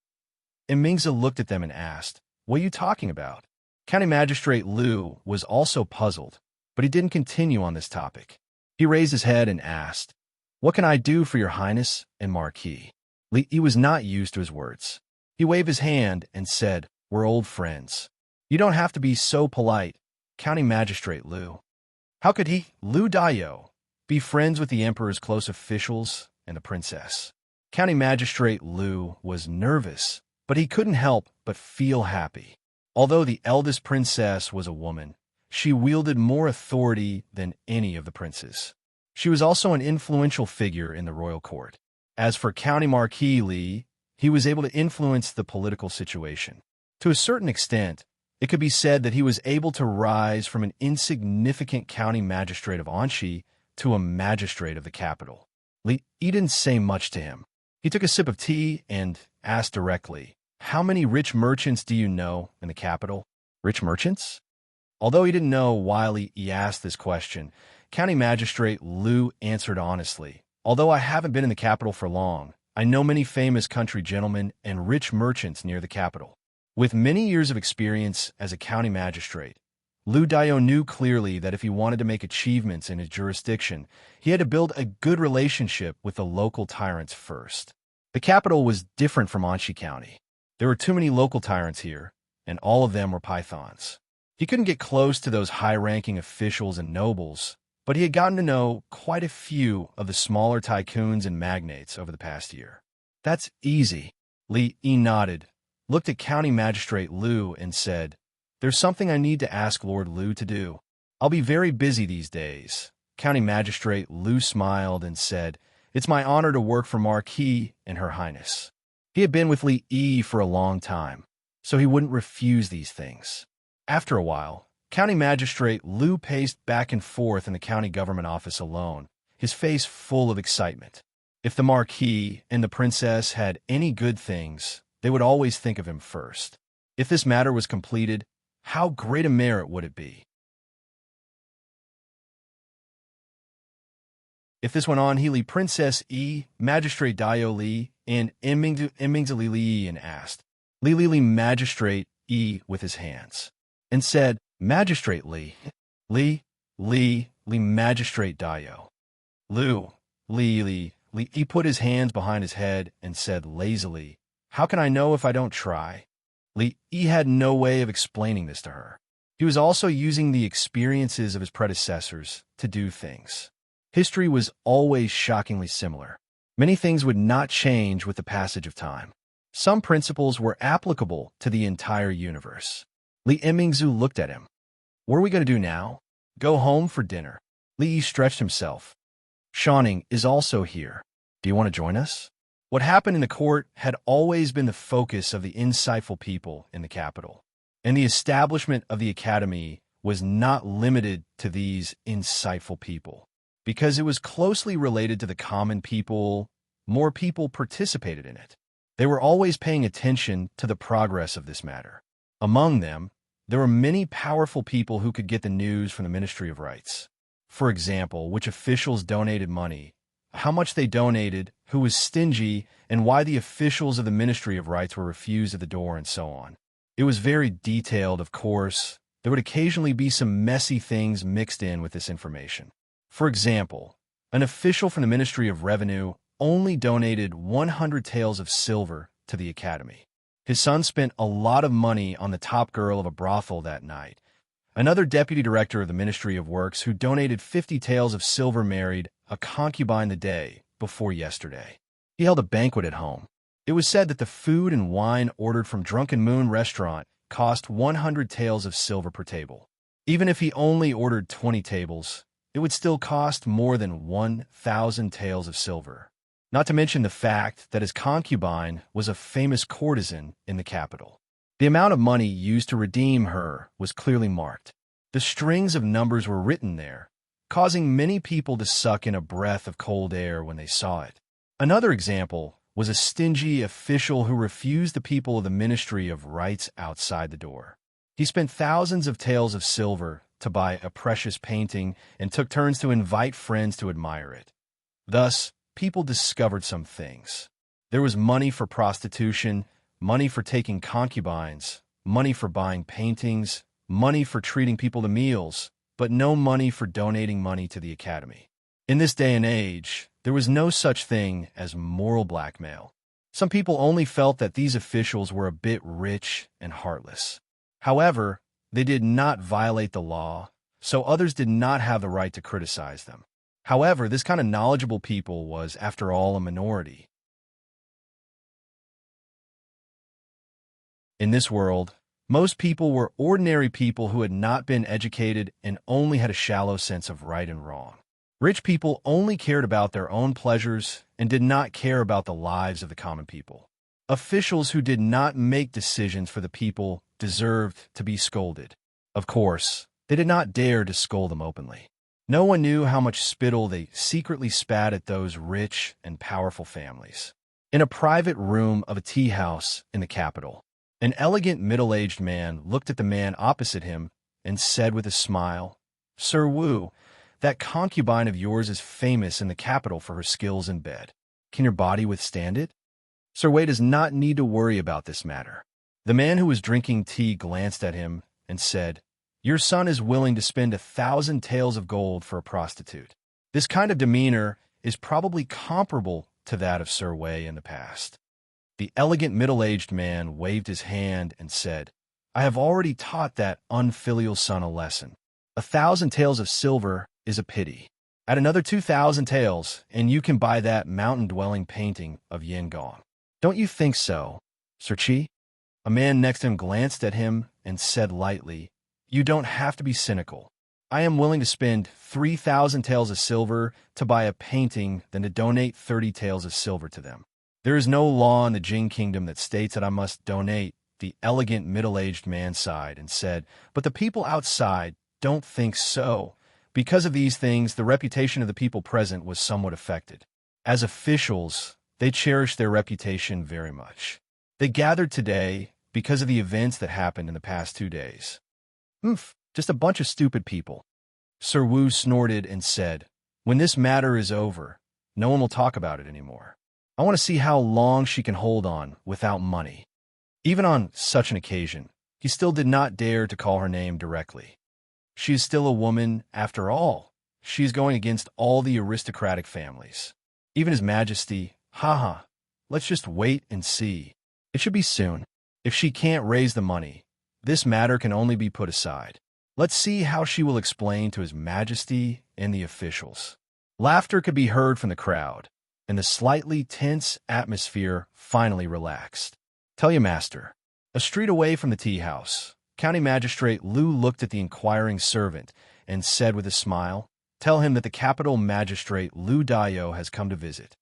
And Mingzi looked at them and asked, "What are you talking about?" County Magistrate Lu was also puzzled, but he didn't continue on this topic. He raised his head and asked, "What can I do for your highness and Marquis?" He was not used to his words. He waved his hand and said, "We're old friends. You don't have to be so polite, County Magistrate Lu." How could he, Lu Daiyou, be friends with the emperor's close officials and the princess? County Magistrate Lu was nervous, but he couldn't help but feel happy. Although the eldest princess was a woman, she wielded more authority than any of the princes. She was also an influential figure in the royal court. As for County Marquis Li, he was able to influence the political situation. To a certain extent, it could be said that he was able to rise from an insignificant county magistrate of Anxi to a magistrate of the capital. Li didn't say much to him. He took a sip of tea and asked directly, "How many rich merchants do you know in the capital?" Rich merchants? Although he didn't know why he asked this question, County Magistrate Liu answered honestly, "Although I haven't been in the capital for long, I know many famous country gentlemen and rich merchants near the capital." With many years of experience as a county magistrate, Liu Dao knew clearly that if he wanted to make achievements in his jurisdiction, he had to build a good relationship with the local tyrants first. The capital was different from Anxi County. There were too many local tyrants here, and all of them were pythons. He couldn't get close to those high-ranking officials and nobles, but he had gotten to know quite a few of the smaller tycoons and magnates over the past year. "That's easy." Li nodded, looked at County Magistrate Liu, and said, "There's something I need to ask Lord Liu to do. I'll be very busy these days." County Magistrate Liu smiled and said, "It's my honor to work for Marquis and Her Highness." He had been with Li for a long time, so he wouldn't refuse these things. After a while, County Magistrate Liu paced back and forth in the county government office alone, his face full of excitement. If the Marquis and the Princess had any good things, they would always think of him first. If this matter was completed, how great a merit would it be? If this went on, Healy Princess Magistrate Dio Li, and Immingzi Li, and asked, Li Magistrate with his hands, and said, "Magistrate Li, Magistrate Dio." Li put his hands behind his head and said lazily, "How can I know if I don't try?" Li had no way of explaining this to her. He was also using the experiences of his predecessors to do things. History was always shockingly similar. Many things would not change with the passage of time. Some principles were applicable to the entire universe. Li Mingzu looked at him. "What are we going to do now?" "Go home for dinner." Li stretched himself. "Shanning is also here. Do you want to join us?" What happened in the court had always been the focus of the insightful people in the capital, and the establishment of the academy was not limited to these insightful people. Because it was closely related to the common people, more people participated in it. They were always paying attention to the progress of this matter. Among them, there were many powerful people who could get the news from the Ministry of Rights. For example, which officials donated money, how much they donated, who was stingy, and why the officials of the Ministry of Rights were refused at the door, and so on. It was very detailed, of course. There would occasionally be some messy things mixed in with this information. For example, an official from the Ministry of Revenue only donated 100 taels of silver to the academy. His son spent a lot of money on the top girl of a brothel that night. Another deputy director of the Ministry of Works who donated 50 taels of silver married a concubine the day before yesterday. He held a banquet at home. It was said that the food and wine ordered from Drunken Moon restaurant cost 100 taels of silver per table. Even if he only ordered 20 tables, it would still cost more than 1,000 taels of silver. Not to mention the fact that his concubine was a famous courtesan in the capital. The amount of money used to redeem her was clearly marked. The strings of numbers were written there, causing many people to suck in a breath of cold air when they saw it. Another example was a stingy official who refused the people of the Ministry of Rights outside the door. He spent thousands of taels of silver to buy a precious painting and took turns to invite friends to admire it. Thus, people discovered some things. There was money for prostitution, money for taking concubines, money for buying paintings, money for treating people to meals, but no money for donating money to the academy. In this day and age, there was no such thing as moral blackmail. Some people only felt that these officials were a bit rich and heartless. However, they did not violate the law, so others did not have the right to criticize them. However, this kind of knowledgeable people was, after all, a minority. In this world, Most people were ordinary people who had not been educated and only had a shallow sense of right and wrong. Rich people only cared about their own pleasures and did not care about the lives of the common people. Officials who did not make decisions for the people deserved to be scolded. Of course, they did not dare to scold them openly. No one knew how much spittle they secretly spat at those rich and powerful families. In a private room of a tea house in the capital, an elegant middle-aged man looked at the man opposite him and said with a smile, "Sir Wu, that concubine of yours is famous in the capital for her skills in bed. Can your body withstand it?" Sir Wei does not need to worry about this matter. The man who was drinking tea glanced at him and said, "Your son is willing to spend 1,000 taels of gold for a prostitute." This kind of demeanor is probably comparable to that of Sir Wei in the past. The elegant middle-aged man waved his hand and said, "I have already taught that unfilial son a lesson. 1,000 taels of silver is a pity. Add another 2,000 taels, and you can buy that mountain-dwelling painting of Yin Gong. Don't you think so, Sir Qi?" A man next to him glanced at him and said lightly, "You don't have to be cynical. I am willing to spend 3,000 taels of silver to buy a painting than to donate 30 taels of silver to them. There is no law in the Jing Kingdom that states that I must donate." The elegant middle-aged man sighed and said, "But the people outside don't think so." Because of these things, the reputation of the people present was somewhat affected. As officials, they cherished their reputation very much. They gathered today because of the events that happened in the past 2 days. Just a bunch of stupid people." Sir Wu snorted and said, "When this matter is over, no one will talk about it anymore. I want to see how long she can hold on without money." Even on such an occasion, he still did not dare to call her name directly. She is still a woman, after all. She is going against all the aristocratic families. Even His Majesty, let's just wait and see. It should be soon. If she can't raise the money, this matter can only be put aside. Let's see how she will explain to His Majesty and the officials. Laughter could be heard from the crowd, and the slightly tense atmosphere finally relaxed. "Tell you, Master." A street away from the tea house, County Magistrate Liu looked at the inquiring servant and said with a smile, "Tell him that the capital magistrate Liu Daiyou has come to visit."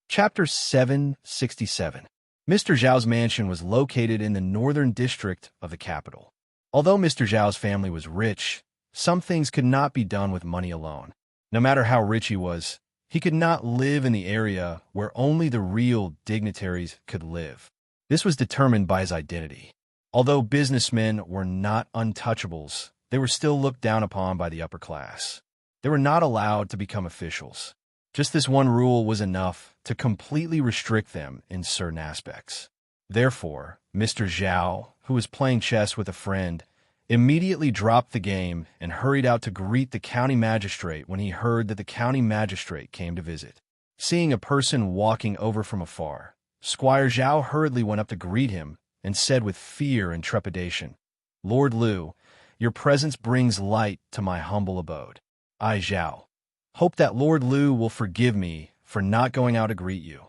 Chapter 767. Mr. Zhao's mansion was located in the northern district of the capital. Although Mr. Zhao's family was rich, some things could not be done with money alone. No matter how rich he was, he could not live in the area where only the real dignitaries could live. This was determined by his identity. Although businessmen were not untouchables, they were still looked down upon by the upper class. They were not allowed to become officials. Just this one rule was enough to completely restrict them in certain aspects. Therefore, Mr. Zhao, who was playing chess with a friend, immediately dropped the game and hurried out to greet the county magistrate when he heard that the county magistrate came to visit. Seeing a person walking over from afar, Squire Zhao hurriedly went up to greet him and said with fear and trepidation, "Lord Liu, your presence brings light to my humble abode. I, Zhao, hope that Lord Liu will forgive me for not going out to greet you."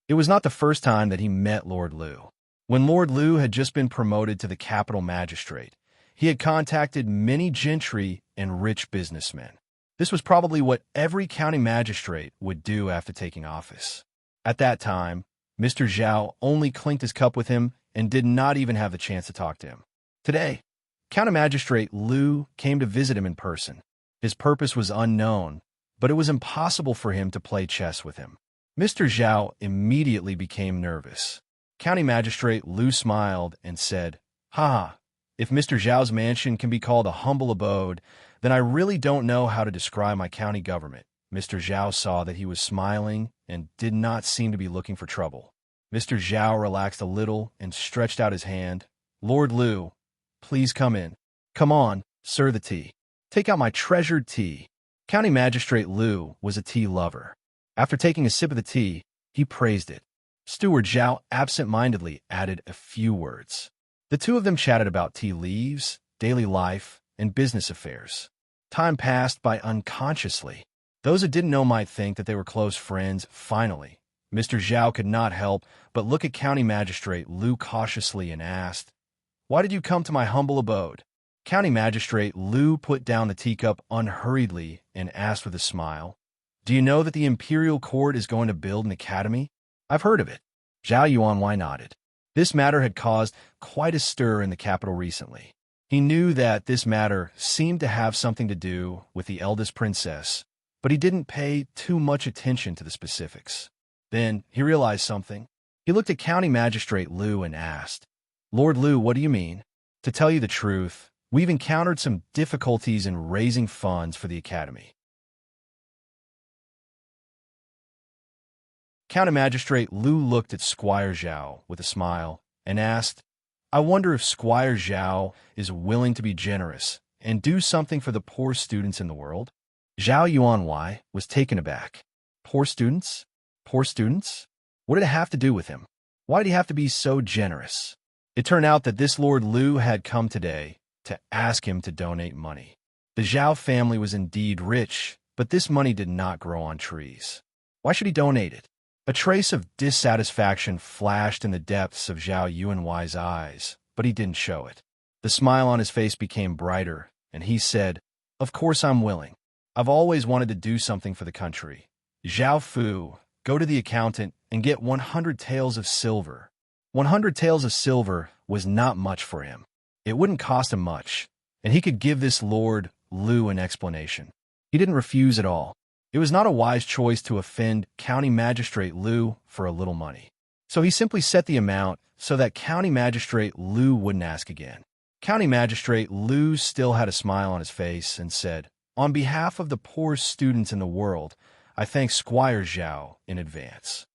It was not the first time that he met Lord Liu. When Lord Liu had just been promoted to the capital magistrate, he had contacted many gentry and rich businessmen. This was probably what every county magistrate would do after taking office. At that time, Mr. Zhao only clinked his cup with him and did not even have the chance to talk to him. Today, County Magistrate Liu came to visit him in person. His purpose was unknown, but it was impossible for him to play chess with him. Mr. Zhao immediately became nervous. County Magistrate Liu smiled and said, If Mr. Zhao's mansion can be called a humble abode, then I really don't know how to describe my county government." Mr. Zhao saw that he was smiling and did not seem to be looking for trouble. Mr. Zhao relaxed a little and stretched out his hand. "Lord Liu, please come in." "Come on, sir, the tea. Take out my treasured tea." County Magistrate Liu was a tea lover. After taking a sip of the tea, he praised it. Steward Zhao absent-mindedly added a few words. The two of them chatted about tea leaves, daily life, and business affairs. Time passed by unconsciously. Those who didn't know might think that they were close friends. Finally, Mr. Zhao could not help but look at County Magistrate Lu cautiously and asked, "Why did you come to my humble abode?" County Magistrate Lu put down the teacup unhurriedly and asked with a smile, "Do you know that the Imperial Court is going to build an academy?" "I've heard of it." Zhao Yuanwei nodded. This matter had caused quite a stir in the capital recently. He knew that this matter seemed to have something to do with the eldest princess, but he didn't pay too much attention to the specifics. Then he realized something. He looked at County Magistrate Lu and asked, "Lord Lu, what do you mean?" "To tell you the truth, we've encountered some difficulties in raising funds for the academy." County Magistrate Lu looked at Squire Zhao with a smile and asked, "I wonder if Squire Zhao is willing to be generous and do something for the poor students in the world?" Zhao Yuanwei was taken aback. Poor students? Poor students? What did it have to do with him? Why did he have to be so generous? It turned out that this Lord Lu had come today to ask him to donate money. The Zhao family was indeed rich, but this money did not grow on trees. Why should he donate it? A trace of dissatisfaction flashed in the depths of Zhao Yuanwei's eyes, but he didn't show it. The smile on his face became brighter, and he said, "Of course I'm willing. I've always wanted to do something for the country. Zhao Fu, go to the accountant and get 100 taels of silver." 100 taels of silver was not much for him. It wouldn't cost him much, and he could give this Lord Lu an explanation. He didn't refuse at all. It was not a wise choice to offend County Magistrate Lu for a little money. So he simply set the amount so that County Magistrate Lu wouldn't ask again. County Magistrate Lu still had a smile on his face and said, "On behalf of the poor students in the world, I thank Squire Zhao in advance."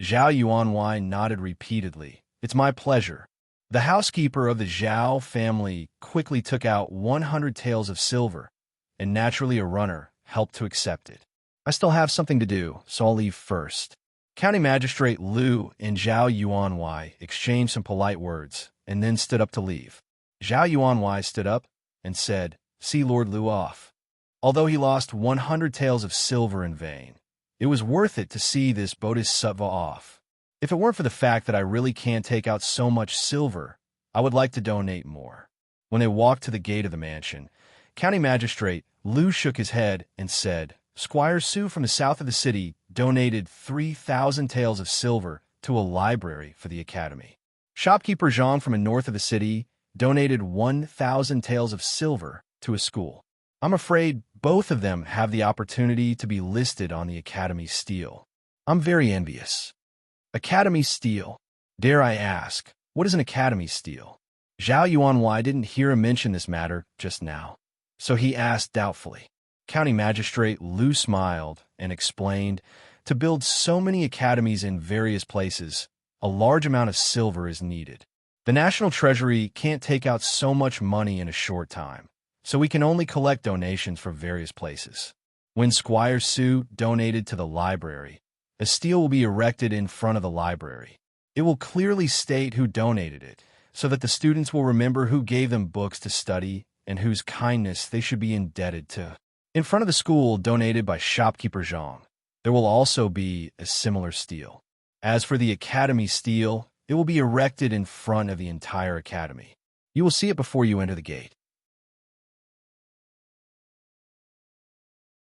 Zhao Yuanwei nodded repeatedly. "It's my pleasure." The housekeeper of the Zhao family quickly took out 100 taels of silver, and naturally a runner helped to accept it. "I still have something to do, so I'll leave first." County Magistrate Lu and Zhao Yuanwei exchanged some polite words and then stood up to leave. Zhao Yuanwei stood up and said, "See Lord Lu off." Although he lost 100 taels of silver in vain, it was worth it to see this bodhisattva off. "If it weren't for the fact that I really can't take out so much silver, I would like to donate more." When they walked to the gate of the mansion, County Magistrate Lu shook his head and said, "Squire Su from the south of the city donated 3,000 taels of silver to a library for the academy. Shopkeeper Zhang from the north of the city donated 1,000 taels of silver to a school. I'm afraid both of them have the opportunity to be listed on the academy stele. I'm very envious." Academy stele. Dare I ask, what is an academy stele? Zhao Yuanwei didn't hear him mention this matter just now, so he asked doubtfully. County Magistrate Lu smiled and explained, "To build so many academies in various places, a large amount of silver is needed. The National Treasury can't take out so much money in a short time, so we can only collect donations from various places. When Squire Su donated to the library, a stele will be erected in front of the library. It will clearly state who donated it, so that the students will remember who gave them books to study and whose kindness they should be indebted to. In front of the school donated by Shopkeeper Zhang, there will also be a similar stele. As for the academy stele, it will be erected in front of the entire academy. You will see it before you enter the gate.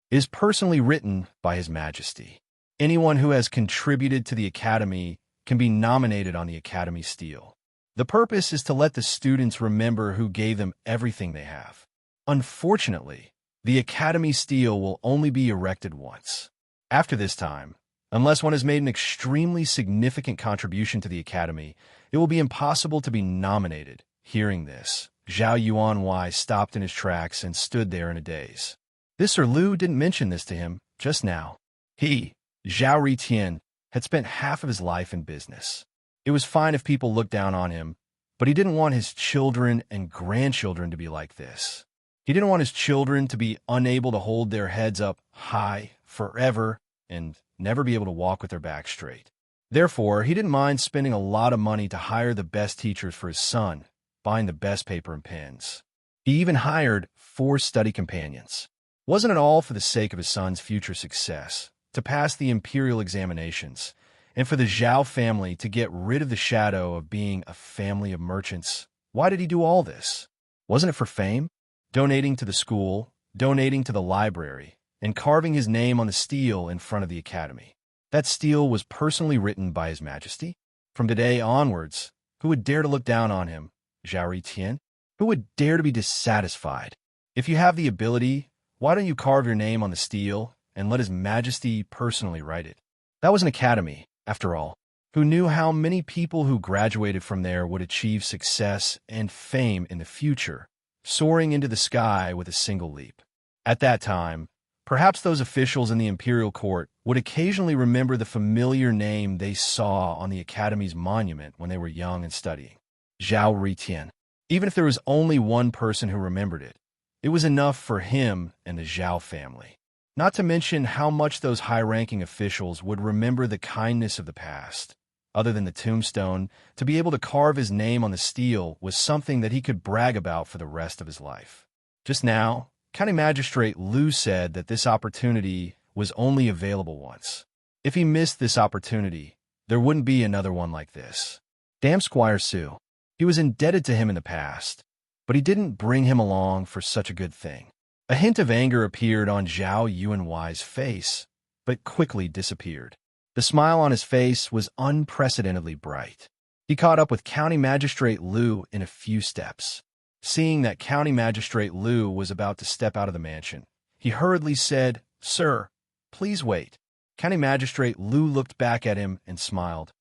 It is personally written by His Majesty. Anyone who has contributed to the academy can be nominated on the academy stele. The purpose is to let the students remember who gave them everything they have. Unfortunately, the academy stele will only be erected once. After this time, unless one has made an extremely significant contribution to the academy, it will be impossible to be nominated. Hearing this, Zhao Yuanwei stopped in his tracks and stood there in a daze. This Sir Lu didn't mention this to him just now. He, Zhao Ritian, had spent half of his life in business. It was fine if people looked down on him, but he didn't want his children and grandchildren to be like this. He didn't want his children to be unable to hold their heads up high forever and never be able to walk with their back straight. Therefore, he didn't mind spending a lot of money to hire the best teachers for his son, buying the best paper and pens. He even hired 4 study companions. Wasn't it all for the sake of his son's future success, to pass the imperial examinations, and for the Zhao family to get rid of the shadow of being a family of merchants? Why did he do all this? Wasn't it for fame? Donating to the school, donating to the library, and carving his name on the stele in front of the academy. That stele was personally written by His Majesty. From today onwards, who would dare to look down on him? Zhao Tian? Who would dare to be dissatisfied? If you have the ability, why don't you carve your name on the stele and let His Majesty personally write it? That was an academy, after all. Who knew how many people who graduated from there would achieve success and fame in the future, soaring into the sky with a single leap? At that time, perhaps those officials in the imperial court would occasionally remember the familiar name they saw on the academy's monument when they were young and studying. Zhao Ritian. Even if there was only one person who remembered it, it was enough for him and the Zhao family. Not to mention how much those high-ranking officials would remember the kindness of the past. Other than the tombstone, to be able to carve his name on the stele was something that he could brag about for the rest of his life. Just now, County Magistrate Liu said that this opportunity was only available once. If he missed this opportunity, there wouldn't be another one like this. Damn Squire Su. He was indebted to him in the past, but he didn't bring him along for such a good thing. A hint of anger appeared on Zhao Yuanwai's face, but quickly disappeared. The smile on his face was unprecedentedly bright. He caught up with County Magistrate Liu in a few steps. Seeing that County Magistrate Liu was about to step out of the mansion, he hurriedly said, "Sir, please wait." County Magistrate Liu looked back at him and smiled.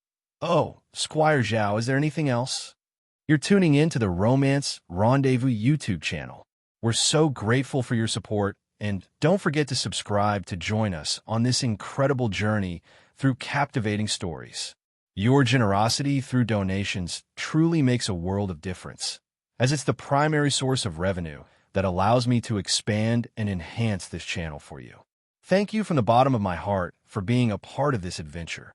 "Oh, Squire Zhao, is there anything else?" "You're tuning in to the Romance Rendezvous YouTube channel. We're so grateful for your support, and don't forget to subscribe to join us on this incredible journey through captivating stories. Your generosity through donations truly makes a world of difference, as it's the primary source of revenue that allows me to expand and enhance this channel for you. Thank you from the bottom of my heart for being a part of this adventure.